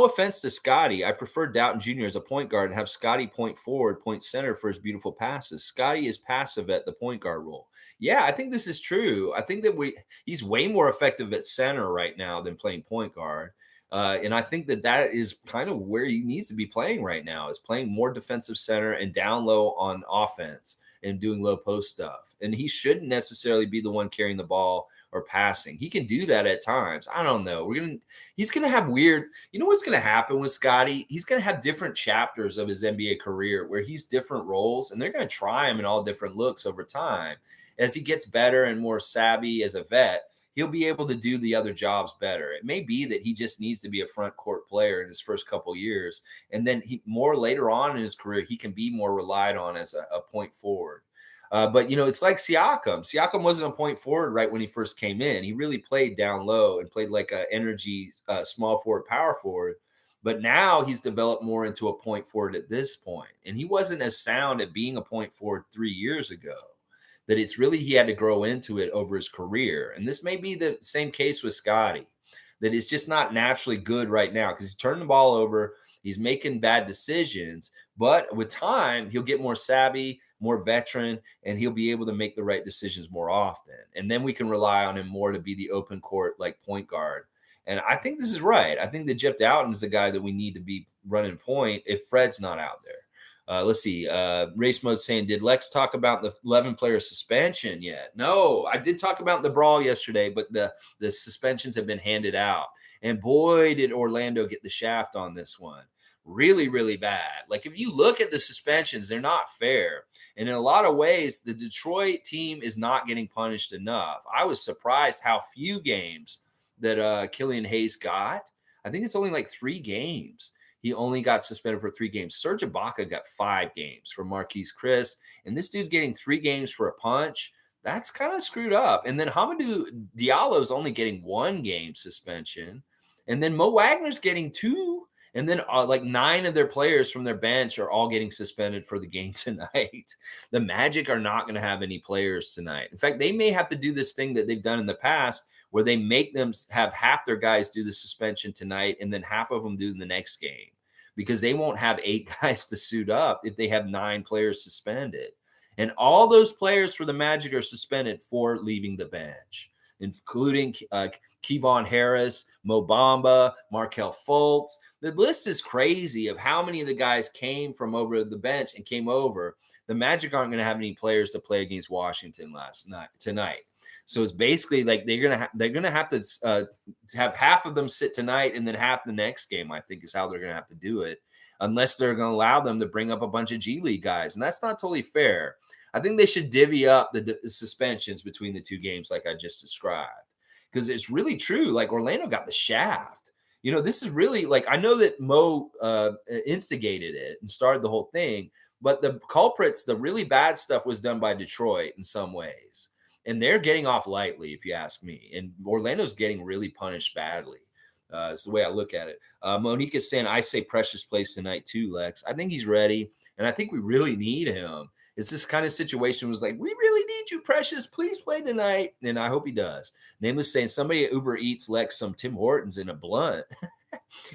A: offense to Scottie. I prefer Dowtin Jr. as a point guard and have Scottie point forward, point center for his beautiful passes. Scottie is passive at the point guard role. Yeah, I think this is true. I think that he's way more effective at center right now than playing point guard. And I think that is kind of where he needs to be playing right now, is playing more defensive center and down low on offense and doing low post stuff. And he shouldn't necessarily be the one carrying the ball or passing. He can do that at times. I don't know. He's gonna have weird, what's gonna happen with Scottie? He's gonna have different chapters of his NBA career where he's different roles, and they're gonna try him in all different looks over time. As he gets better and more savvy as a vet, he'll be able to do the other jobs better. It may be that he just needs to be a front court player in his first couple years, and then more later on in his career, he can be more relied on as a point forward. But it's like Siakam. Siakam wasn't a point forward right when he first came in. He really played down low and played like an energy small forward, power forward. But now he's developed more into a point forward at this point. And he wasn't as sound at being a point forward 3 years ago. That it's really, he had to grow into it over his career. And this may be the same case with Scottie, that it's just not naturally good right now because he's turning the ball over. He's making bad decisions. But with time, he'll get more savvy, more veteran, and he'll be able to make the right decisions more often. And then we can rely on him more to be the open court, like point guard. And I think this is right. I think that J.Dowtin is the guy that we need to be running point if Fred's not out there. Let's see. Race Mode saying, did Lex talk about the 11-player suspension yet? No, I did talk about the brawl yesterday, but the suspensions have been handed out. And boy, did Orlando get the shaft on this one. Really, really bad. Like if you look at the suspensions, they're not fair. And in a lot of ways, the Detroit team is not getting punished enough. I was surprised how few games that Killian Hayes got. I think it's only like 3 games. He only got suspended for 3 games. Serge Ibaka got 5 games for Marquise Chris. And this dude's getting 3 games for a punch. That's kind of screwed up. And then Hamidou Diallo is only getting 1 game suspension. And then Mo Wagner's getting 2. And then like 9 of their players from their bench are all getting suspended for the game tonight. The Magic are not going to have any players tonight. In fact, they may have to do this thing that they've done in the past where they make them have half their guys do the suspension tonight and then half of them do the next game, because they won't have 8 guys to suit up if they have 9 players suspended. And all those players for the Magic are suspended for leaving the bench, including Kevon Harris, Mo Bamba, Markelle Fultz. The list is crazy of how many of the guys came from over the bench and came over. The Magic aren't going to have any players to play against Washington tonight. So it's basically like they're gonna have to have half of them sit tonight and then half the next game. I think is how they're gonna have to do it, unless they're gonna allow them to bring up a bunch of G League guys, and that's not totally fair. I think they should divvy up the suspensions between the 2 games, like I just described, because it's really true. Like Orlando got the shaft. This is really like, I know that Mo instigated it and started the whole thing, but the culprits, the really bad stuff, was done by Detroit in some ways. And they're getting off lightly, if you ask me. And Orlando's getting really punished badly. It's the way I look at it. Monique is saying, I say Precious plays tonight too, Lex. I think he's ready. And I think we really need him. It's this kind of situation was like, we really need you, Precious. Please play tonight. And I hope he does. Nameless saying, somebody at Uber Eats Lex some Tim Hortons in a blunt.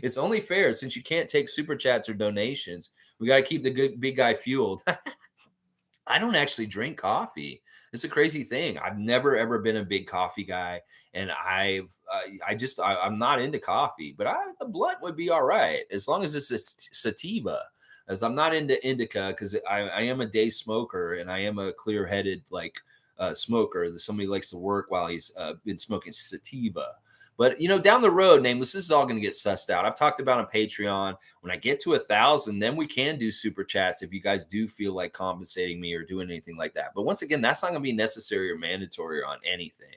A: It's only fair since you can't take super chats or donations. We got to keep the good big guy fueled. I don't actually drink coffee. It's a crazy thing. I've never ever been a big coffee guy, and I'm not into coffee. But the blunt would be all right as long as it's a sativa. As I'm not into indica, because I am a day smoker and I am a clear-headed smoker. That somebody likes to work while he's been smoking sativa. But down the road, Nameless, this is all going to get sussed out. I've talked about on Patreon. When I get to 1,000, then we can do super chats if you guys do feel like compensating me or doing anything like that. But once again, that's not going to be necessary or mandatory on anything.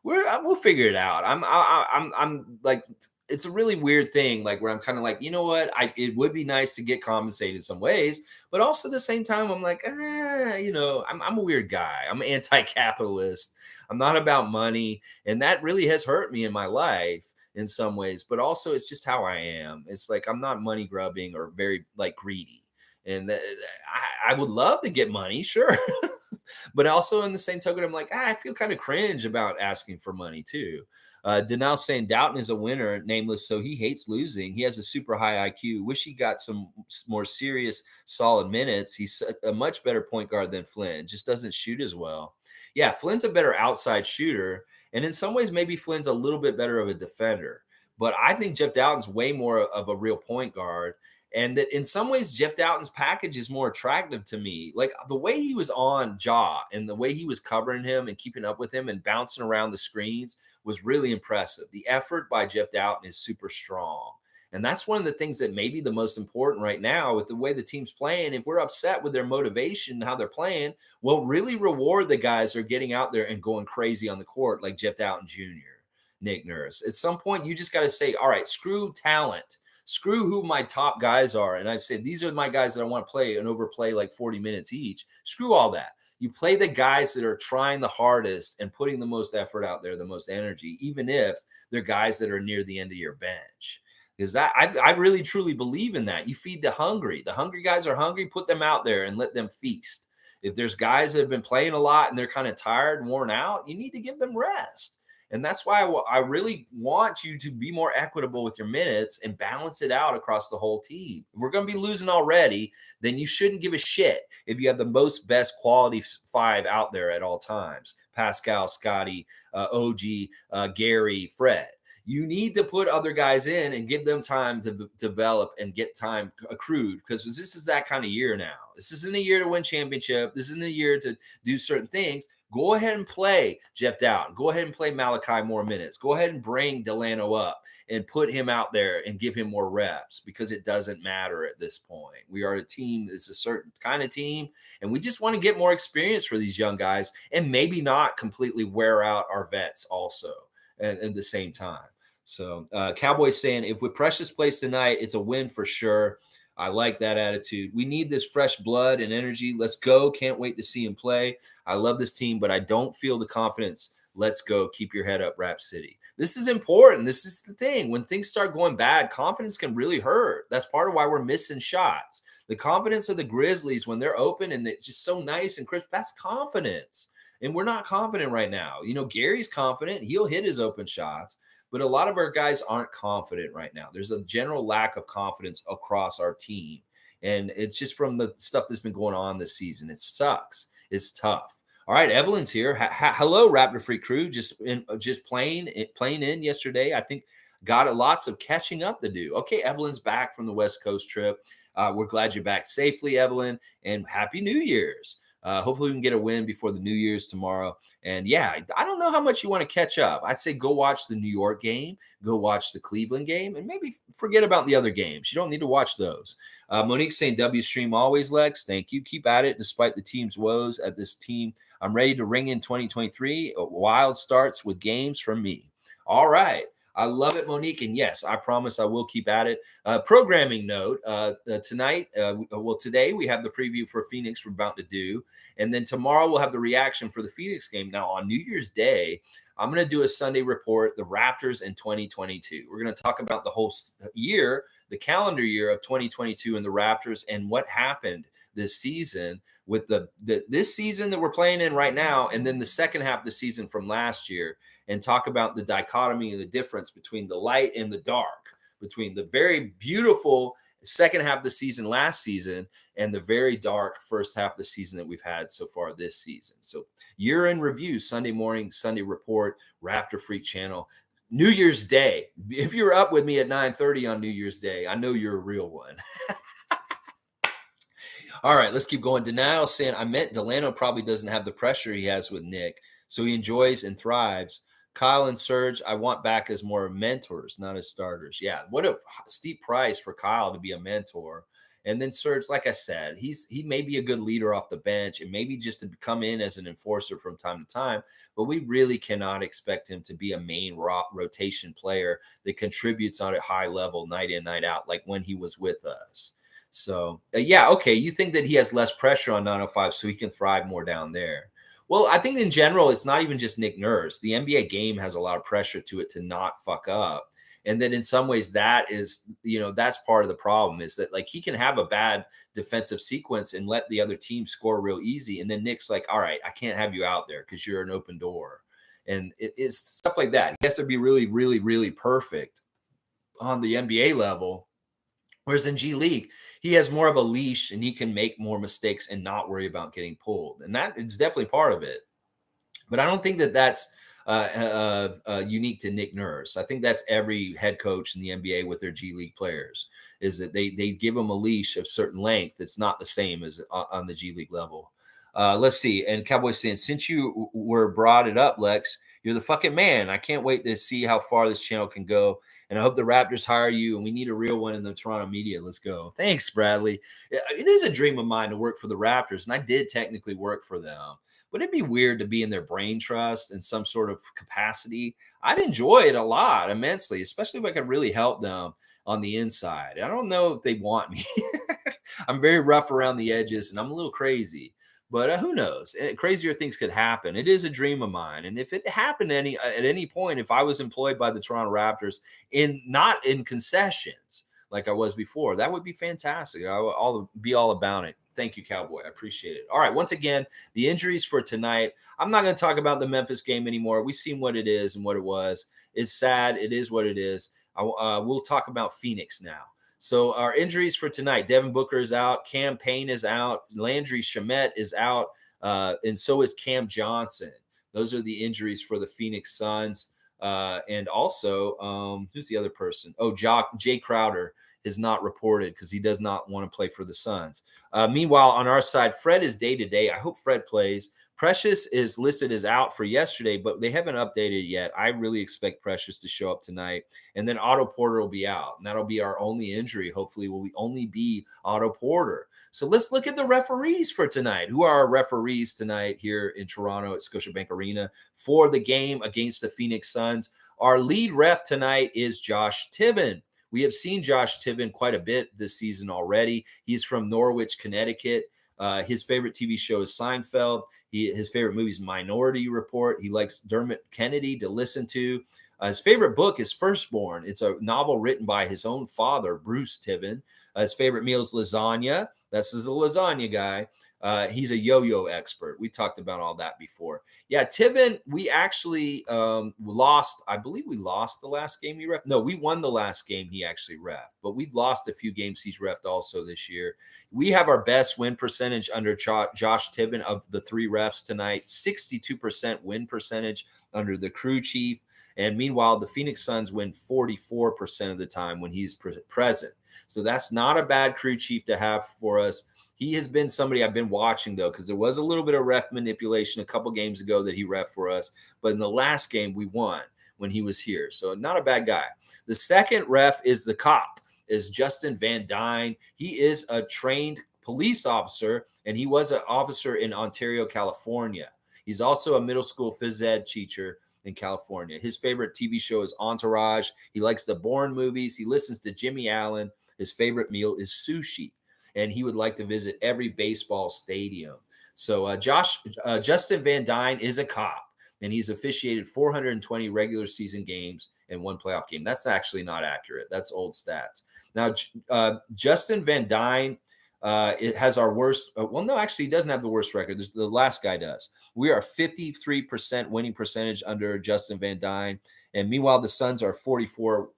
A: We'll figure it out. I'm like, it's a really weird thing, like where I'm kind of like, you know what? It would be nice to get compensated in some ways, but also at the same time, I'm like, I'm a weird guy. I'm anti-capitalist. I'm not about money, and that really has hurt me in my life in some ways. But also, it's just how I am. It's like I'm not money grubbing or very greedy, and I would love to get money, sure. But also in the same token, I'm like, I feel kind of cringe about asking for money too. Denal saying Dowtin is a winner, Nameless, so he hates losing. He has a super high IQ. Wish he got some more serious, solid minutes. He's a much better point guard than Flynn. Just doesn't shoot as well. Yeah, Flynn's a better outside shooter, and in some ways, maybe Flynn's a little bit better of a defender. But I think Jeff Dowtin's way more of a real point guard. And that in some ways, Jeff Dowtin's package is more attractive to me. Like the way he was on Ja and the way he was covering him and keeping up with him and bouncing around the screens was really impressive. The effort by Jeff Dowtin is super strong. And that's one of the things that may be the most important right now with the way the team's playing. If we're upset with their motivation and how they're playing, we'll really reward the guys that are getting out there and going crazy on the court, like Jeff Dowtin Jr., Nick Nurse. At some point, you just got to say, all right, screw talent. Screw who my top guys are. And I said, these are my guys that I want to play and overplay like 40 minutes each. Screw all that. You play the guys that are trying the hardest and putting the most effort out there, the most energy, even if they're guys that are near the end of your bench. Because that I really truly believe in that. You feed the hungry. The hungry guys are hungry. Put them out there and let them feast. If there's guys that have been playing a lot and they're kind of tired and worn out, you need to give them rest. And that's why I really want you to be more equitable with your minutes and balance it out across the whole team. If we're going to be losing already, then you shouldn't give a shit if you have the most best quality 5 out there at all times. Pascal, Scottie, OG, Gary, Fred. You need to put other guys in and give them time to develop and get time accrued, because this is that kind of year now. This isn't a year to win championship. This isn't a year to do certain things. Go ahead and play Jeff Dowtin. Go ahead and play Malachi more minutes. Go ahead and bring Delano up and put him out there and give him more reps, because it doesn't matter at this point. We are a team that's a certain kind of team, and we just want to get more experience for these young guys and maybe not completely wear out our vets also at the same time. So Cowboys saying, if with Precious plays tonight, it's a win for sure. I like that attitude. We need this fresh blood and energy. Let's go. Can't wait to see him play. I love this team, but I don't feel the confidence Let's go. Keep your head up, Rap City. This is important. This is the thing. When things start going bad, confidence can really hurt. That's part of why we're missing shots. The confidence of the Grizzlies when they're open and it's just so nice and crisp, that's confidence. And we're not confident right now. Gary's confident. He'll hit his open shots, but a lot of our guys aren't confident right now. There's a general lack of confidence across our team. And it's just from the stuff that's been going on this season. It sucks. It's tough. All right, Evelyn's here. Hello, Raptor Freak crew. Just playing in yesterday. I think got lots of catching up to do. Okay, Evelyn's back from the West Coast trip. We're glad you're back safely, Evelyn, and Happy New Year's. Hopefully we can get a win before the New Year's tomorrow. And yeah, I don't know how much you want to catch up. I'd say go watch the New York game, go watch the Cleveland game, and maybe forget about the other games. You don't need to watch those. Monique's saying W stream always, Lex. Thank you. Keep at it despite the team's woes at this team. I'm ready to ring in 2023. Wild starts with games from me. All right. I love it, Monique. And yes, I promise I will keep at it. Programming note, today we have the preview for Pheonix we're about to do. And then tomorrow we'll have the reaction for the Pheonix game. Now on New Year's Day, I'm going to do a Sunday report, the Raptors in 2022. We're going to talk about the whole year, the calendar year of 2022 and the Raptors and what happened this season with this season that we're playing in right now. And then the second half of the season from last year. And talk about the dichotomy and the difference between the light and the dark, between the very beautiful second half of the season last season and the very dark first half of the season that we've had so far this season. So year in review, Sunday morning, Sunday report, Raptor Freak channel. New Year's Day. If you're up with me at 9:30 on New Year's Day, I know you're a real one. All right, let's keep going. Denial saying, I meant Delano probably doesn't have the pressure he has with Nick, so he enjoys and thrives. Kyle and Serge, I want back as more mentors, not as starters. Yeah, what a steep price for Kyle to be a mentor. And then Serge, like I said, he may be a good leader off the bench and maybe just to come in as an enforcer from time to time, but we really cannot expect him to be a main rotation player that contributes on a high level night in, night out, like when he was with us. So, yeah, okay, you think that he has less pressure on 905 so he can thrive more down there. Well, I think in general, it's not even just Nick Nurse. The NBA game has a lot of pressure to it to not fuck up. And then in some ways that is, that's part of the problem is that like he can have a bad defensive sequence and let the other team score real easy. And then Nick's like, all right, I can't have you out there because you're an open door. And it's stuff like that. He has to be really, really, really perfect on the NBA level. Whereas in G League, he has more of a leash and he can make more mistakes and not worry about getting pulled. And that is definitely part of it. But I don't think that that's unique to Nick Nurse. I think that's every head coach in the NBA with their G League players is that they give them a leash of certain length. It's not the same as on the G League level. Let's see. And Cowboys saying, since you were brought it up, Lex, you're the fucking man. I can't wait to see how far this channel can go. And I hope the Raptors hire you, and we need a real one in the Toronto media. Let's go. Thanks, Bradley. It is a dream of mine to work for the Raptors, and I did technically work for them. But it'd be weird to be in their brain trust in some sort of capacity. I'd enjoy it a lot, immensely, especially if I could really help them on the inside. I don't know if they want me. I'm very rough around the edges, and I'm a little crazy. But who knows? Crazier things could happen. It is a dream of mine, and if it happened at any point, if I was employed by the Toronto Raptors not in concessions like I was before, that would be fantastic. I'll be all about it. Thank you, Cowboy. I appreciate it. All right. Once again, the injuries for tonight. I'm not going to talk about the Memphis game anymore. We've seen what it is and what it was. It's sad. It is what it is. We'll talk about Pheonix now. So our injuries for tonight, Devin Booker is out. Cam Payne is out. Landry Shamet is out. And so is Cam Johnson. Those are the injuries for the Pheonix Suns. And also, who's the other person? Oh, Jay Crowder is not reported because he does not want to play for the Suns. Meanwhile, on our side, Fred is day-to-day. I hope Fred plays. Precious is listed as out for yesterday, but they haven't updated yet. I really expect Precious to show up tonight. And then Otto Porter will be out. And that'll be our only injury. Hopefully, will only be Otto Porter. So let's look at the referees for tonight. Who are our referees tonight here in Toronto at Scotiabank Arena for the game against the Pheonix Suns? Our lead ref tonight is Josh Tiven. We have seen Josh Tiven quite a bit this season already. He's from Norwich, Connecticut. His favorite TV show is Seinfeld. His favorite movie is Minority Report. He likes Dermot Kennedy to listen to. His favorite book is Firstborn. It's a novel written by his own father, Bruce Tiven. His favorite meal is lasagna. This is the lasagna guy. He's a yo-yo expert. We talked about all that before. Yeah, Tiven, we actually lost. I believe we lost the last game he ref. No, we won the last game he actually ref. But we've lost a few games he's refed also this year. We have our best win percentage under Josh Tiven of the 3 refs tonight. 62% win percentage under the crew chief. And meanwhile, the Pheonix Suns win 44% of the time when he's present. So that's not a bad crew chief to have for us. He has been somebody I've been watching, though, because there was a little bit of ref manipulation a couple games ago that he ref for us. But in the last game, we won when he was here. So not a bad guy. The second ref is the cop, is Justin Van Dyne. He is a trained police officer, and he was an officer in Ontario, California. He's also a middle school phys ed teacher in California. His favorite TV show is Entourage. He likes the Bourne movies. He listens to Jimmy Allen. His favorite meal is sushi, and he would like to visit every baseball stadium. So Justin Van Dyne is a cop, and he's officiated 420 regular season games and 1 playoff game. That's actually not accurate. That's old stats. Now, Justin Van Dyne it has our worst. Well, no, actually, he doesn't have the worst record. The last guy does. We are 53% winning percentage under Justin Van Dyne. And meanwhile, the Suns are 44%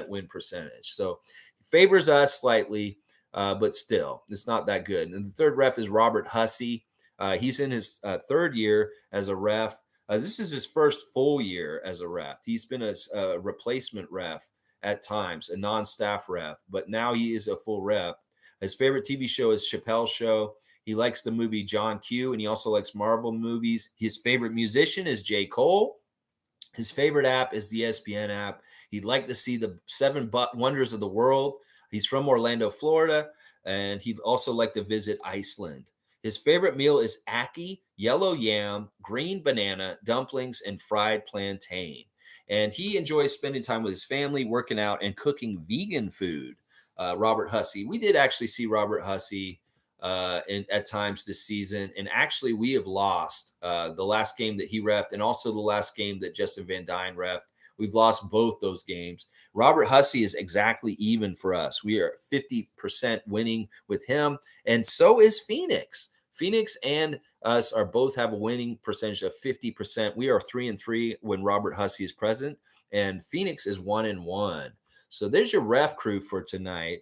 A: win percentage. So he favors us slightly, but still, it's not that good. And the third ref is Robert Hussey. He's in his third year as a ref. This is his first full year as a ref. He's been a replacement ref at times, a non-staff ref, but now he is a full ref. His favorite TV show is Chappelle's Show. He likes the movie John Q, and he also likes Marvel movies. His favorite musician is J. Cole. His favorite app is the ESPN app. He'd like to see the 7 wonders of the world. He's from Orlando, Florida, and he'd also like to visit Iceland. His favorite meal is ackee, yellow yam, green banana, dumplings, and fried plantain. And he enjoys spending time with his family, working out, and cooking vegan food. Robert Hussey. We did actually see Robert Hussey at times this season. And actually, we have lost the last game that he refed and also the last game that Justin Van Dyne refed. We've lost both those games. Robert Hussey is exactly even for us. We are 50% winning with him. And so is Pheonix. Pheonix and us are both have a winning percentage of 50%. We are 3-3 when Robert Hussey is present. And Pheonix is 1-1. So there's your ref crew for tonight.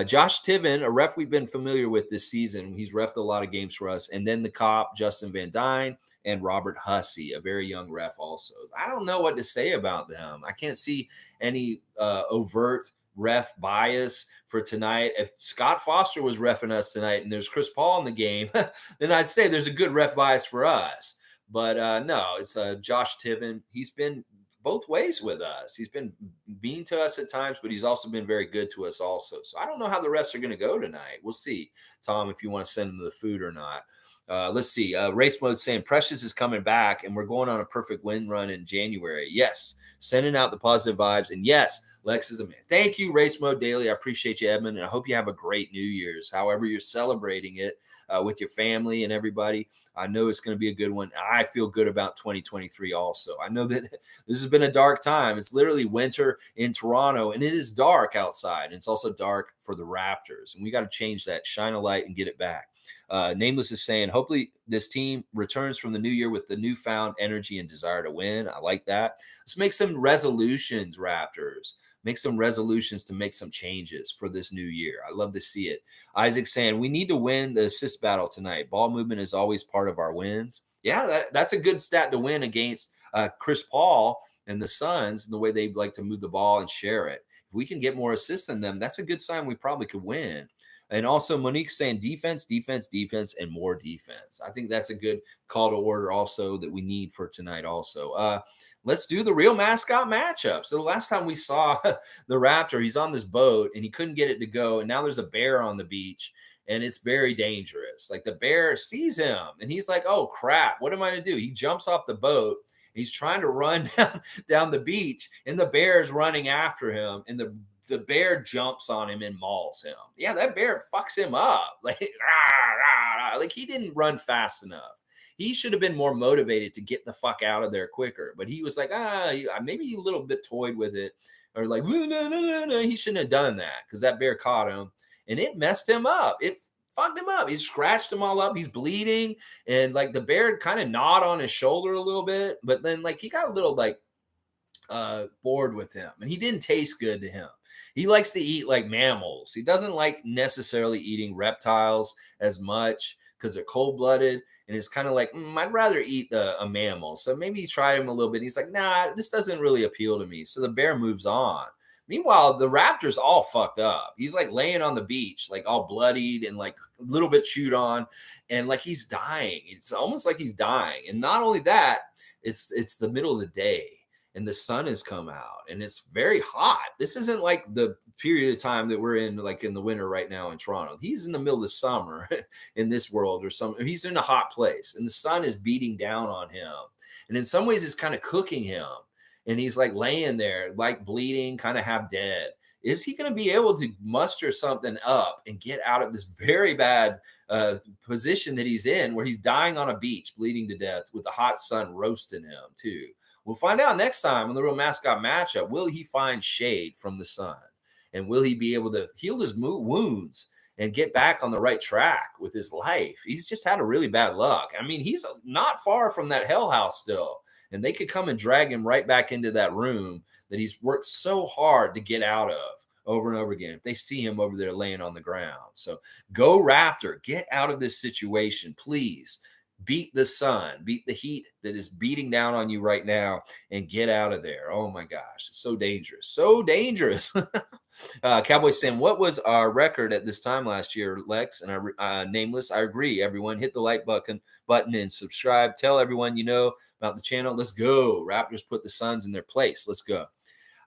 A: Josh Tiven, a ref we've been familiar with this season. He's refed a lot of games for us. And then the cop, Justin Van Dyne, and Robert Hussey, a very young ref also. I don't know what to say about them. I can't see any overt ref bias for tonight. If Scott Foster was reffing us tonight and there's Chris Paul in the game, then I'd say there's a good ref bias for us. But no, it's Josh Tiven. He's been both ways with us. He's been mean to us at times, but he's also been very good to us also. So I don't know how the refs are going to go tonight. We'll see, Tom, if you want to send them the food or not. Let's see. Race Mode saying Precious is coming back, and we're going on a perfect win run in January. Yes, sending out the positive vibes. And yes, Lex is a man. Thank you, Race Mode Daily. I appreciate you, Edmund, and I hope you have a great New Year's, however you're celebrating it with your family and everybody. I know it's going to be a good one. I feel good about 2023 also. I know that this has been a dark time. It's literally winter in Toronto, and it is dark outside. And it's also dark for the Raptors, and we got to change that, shine a light, and get it back. Nameless is saying, hopefully this team returns from the new year with the newfound energy and desire to win. I like that. Let's make some resolutions, Raptors. Make some resolutions to make some changes for this new year. I love to see it. Isaac saying, we need to win the assist battle tonight. Ball movement is always part of our wins. Yeah, that's a good stat to win against Chris Paul and the Suns and the way they like to move the ball and share it. If we can get more assists than them, that's a good sign we probably could win. And also Monique's saying defense, defense, defense, and more defense. I think that's a good call to order also that we need for tonight also. Let's do the real mascot matchup. So the last time we saw the Raptor, he's on this boat and he couldn't get it to go. And now there's a bear on the beach and it's very dangerous. Like the bear sees him and he's like, oh, crap, what am I to do? He jumps off the boat. He's trying to run down the beach and the bear is running after him. And the bear jumps on him and mauls him. Yeah, that bear fucks him up. Like, rah, rah, Like, he didn't run fast enough. He should have been more motivated to get the fuck out of there quicker. But he was like, maybe a little bit toyed with it, or like, no, no, no, no. He shouldn't have done that because that bear caught him and it messed him up. It fucked him up. He scratched him all up. He's bleeding. And like the bear kind of gnawed on his shoulder a little bit, but then like he got a little like bored with him, and he didn't taste good to him. He likes to eat like mammals. He doesn't like necessarily eating reptiles as much because they're cold-blooded, and it's kind of like, I'd rather eat a mammal. So maybe he tried him a little bit. He's like, nah, this doesn't really appeal to me. So the bear moves on. Meanwhile, the Raptors all fucked up. He's like laying on the beach, like all bloodied and like a little bit chewed on, and like he's dying. It's almost like he's dying. And not only that, it's the middle of the day and the sun has come out and it's very hot. This isn't like the period of time that we're in, like in the winter right now in Toronto. He's in the middle of summer in this world, or something. He's in a hot place and the sun is beating down on him. And in some ways it's kind of cooking him. And he's like laying there, like bleeding, kind of half dead. Is he going to be able to muster something up and get out of this very bad position that he's in, where he's dying on a beach, bleeding to death with the hot sun roasting him too? We'll find out next time on the Real Mascot Matchup. Will he find shade from the sun? And will he be able to heal his wounds and get back on the right track with his life? He's just had a really bad luck. I mean, he's not far from that hell house still. And they could come and drag him right back into that room that he's worked so hard to get out of over and over again if they see him over there laying on the ground. So go Raptor, get out of this situation, please. Beat the sun, beat the heat that is beating down on you right now, and get out of there. Oh my gosh, it's so dangerous, so dangerous. Cowboys saying, what was our record at this time last year, Lex? And Nameless, I agree. Everyone, hit the like button and subscribe. Tell everyone you know about the channel. Let's go. Raptors put the Suns in their place. Let's go.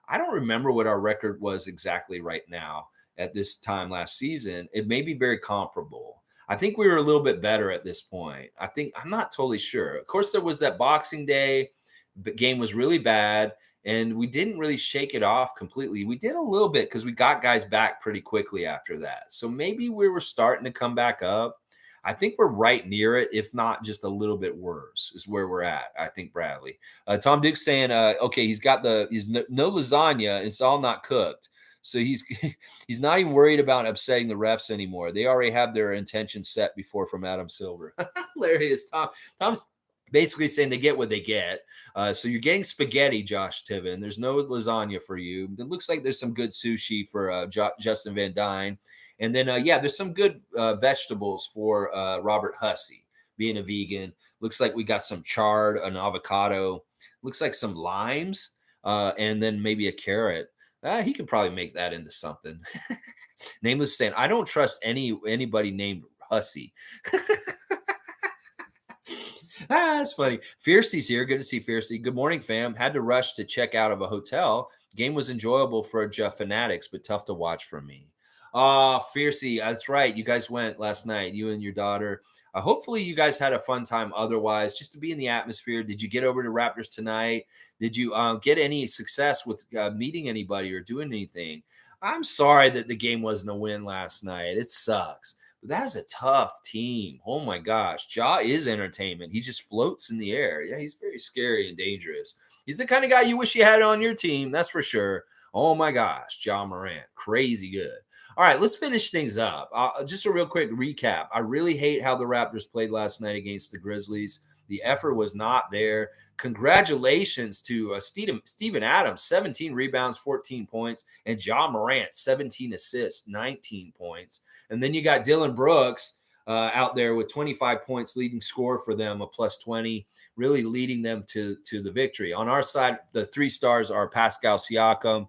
A: I don't remember what our record was exactly right now at this time last season. It may be very comparable. I think we were a little bit better at this point. I'm not totally sure. Of course, there was that Boxing Day. The game was really bad, and we didn't really shake it off completely. We did a little bit because we got guys back pretty quickly after that. So maybe we were starting to come back up. I think we're right near it, if not just a little bit worse, is where we're at. I think Bradley. Tom Duke's saying, okay, he's no lasagna, and it's all not cooked. So he's not even worried about upsetting the refs anymore. They already have their intentions set before from Adam Silver. Hilarious. Tom's basically saying they get what they get. So you're getting spaghetti, Josh Tiven. There's no lasagna for you. It looks like there's some good sushi for Justin Van Dyne. And then, there's some good vegetables for Robert Hussey, being a vegan. Looks like we got some chard, an avocado. Looks like some limes, and then maybe a carrot. He could probably make that into something. Nameless saying, I don't trust anybody named Hussey. That's funny. Fiercey's here. Good to see Fiercey. Good morning, fam. Had to rush to check out of a hotel. Game was enjoyable for fanatics, but tough to watch for me. Fiercey, that's right. You guys went last night, you and your daughter. Hopefully you guys had a fun time otherwise, just to be in the atmosphere. Did you get over to Raptors tonight? Did you get any success with meeting anybody or doing anything? I'm sorry that the game wasn't a win last night. It sucks. But that is a tough team. Oh my gosh. Ja is entertainment. He just floats in the air. Yeah, he's very scary and dangerous. He's the kind of guy you wish you had on your team. That's for sure. Oh my gosh. Ja Morant. Crazy good. All right, let's finish things up. Just a real quick recap. I really hate how the Raptors played last night against the Grizzlies. The effort was not there. Congratulations to Steven Adams, 17 rebounds, 14 points, and Ja Morant, 17 assists, 19 points. And then you got Dillon Brooks out there with 25 points, leading scorer for them, a plus 20, really leading them to the victory. On our side, the 3 stars are Pascal Siakam,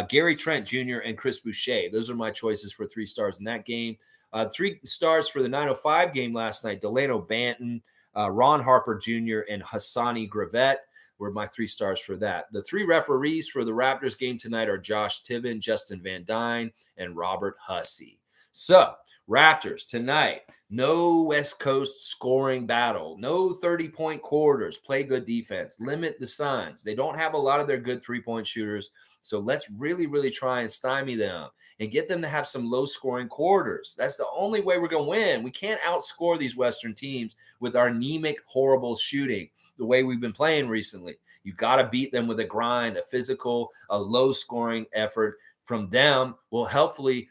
A: Gary Trent Jr., and Chris Boucher. Those are my choices for 3 stars in that game. 3 stars for the 9:05 game last night, D.Banton, Ron Harper Jr., and Hassani Gravett were my 3 stars for that. The 3 referees for the Raptors game tonight are Josh Tiven, Justin Van Dyne, and Robert Hussey. So, Raptors tonight, No West Coast scoring battle. No 30-point quarters. Play good defense. Limit the Suns. They don't have a lot of their good three-point shooters. So let's really, really try and stymie them and get them to have some low-scoring quarters. That's the only way we're going to win. We can't outscore these Western teams with our anemic, horrible shooting the way we've been playing recently. You got to beat them with a grind, a physical, a low-scoring effort from them will hopefully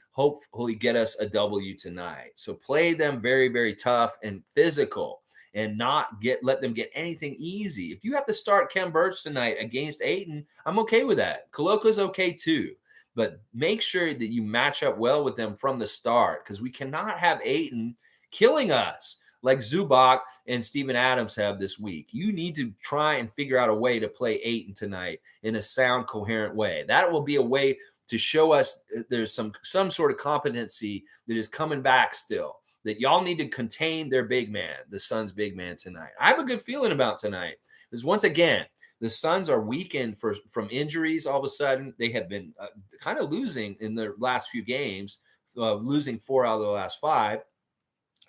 A: get us a W tonight. So play them very, very tough and physical and not let them get anything easy. If you have to start Khem Birch tonight against Ayton, I'm okay with that. Koloko's okay too. But make sure that you match up well with them from the start, because we cannot have Ayton killing us like Zubac and Steven Adams have this week. You need to try and figure out a way to play Ayton tonight in a sound, coherent way. That will be a way to show us there's some sort of competency that is coming back still, that y'all need to contain their big man, the Suns' big man tonight. I have a good feeling about tonight, because once again, the Suns are weakened from injuries. All of a sudden, they have been kind of losing in their last few games, losing 4 out of the last 5.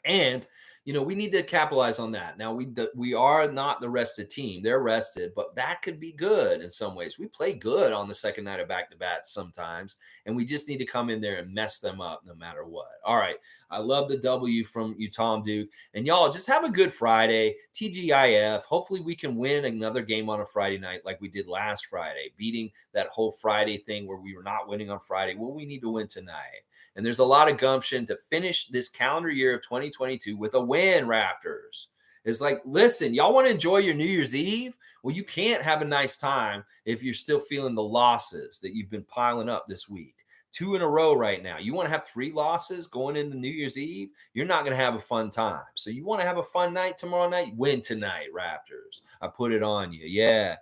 A: And we need to capitalize on that. Now, we are not the rested team. They're rested, but that could be good in some ways. We play good on the second night of back-to-back sometimes, and we just need to come in there and mess them up no matter what. All right. I love the W from you, Tom Duke. And y'all, just have a good Friday. TGIF. Hopefully we can win another game on a Friday night like we did last Friday, beating that whole Friday thing where we were not winning on Friday. Well, we need to win tonight. And there's a lot of gumption to finish this calendar year of 2022 with a win, Raptors. It's like, listen, y'all want to enjoy your New Year's Eve? Well, you can't have a nice time if you're still feeling the losses that you've been piling up this week. 2 in a row right now. You want to have 3 losses going into New Year's Eve? You're not going to have a fun time. So you want to have a fun night tomorrow night? Win tonight, Raptors. I put it on you. Yeah.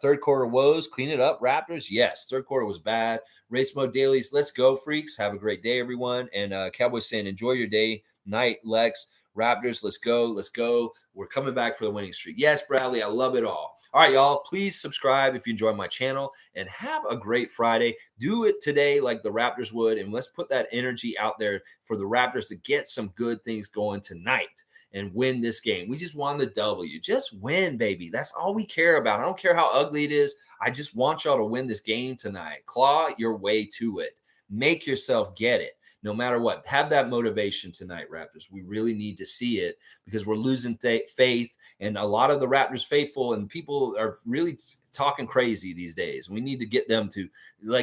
A: Third quarter woes. Clean it up, Raptors. Yes. Third quarter was bad. Race Mode Dailies. Let's go, freaks. Have a great day, everyone. And Cowboys saying, enjoy your day, night, Lex. Raptors, let's go. Let's go. We're coming back for the winning streak. Yes, Bradley. I love it all. All right, y'all, please subscribe if you enjoy my channel, and have a great Friday. Do it today like the Raptors would, and let's put that energy out there for the Raptors to get some good things going tonight and win this game. We just won the W. Just win, baby. That's all we care about. I don't care how ugly it is. I just want y'all to win this game tonight. Claw your way to it. Make yourself get it. No matter what, have that motivation tonight, Raptors. We really need to see it, because we're losing faith, and a lot of the Raptors faithful and people are really talking crazy these days. We need to get them to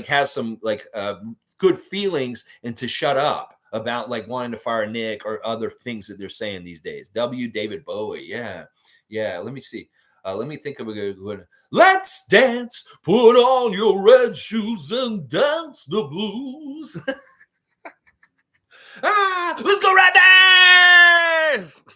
A: have some good feelings and to shut up about wanting to fire Nick or other things that they're saying these days. W. David Bowie. Yeah. Let me see. Let me think of a good one. Let's dance. Put on your red shoes and dance the blues. Let's go Raptors!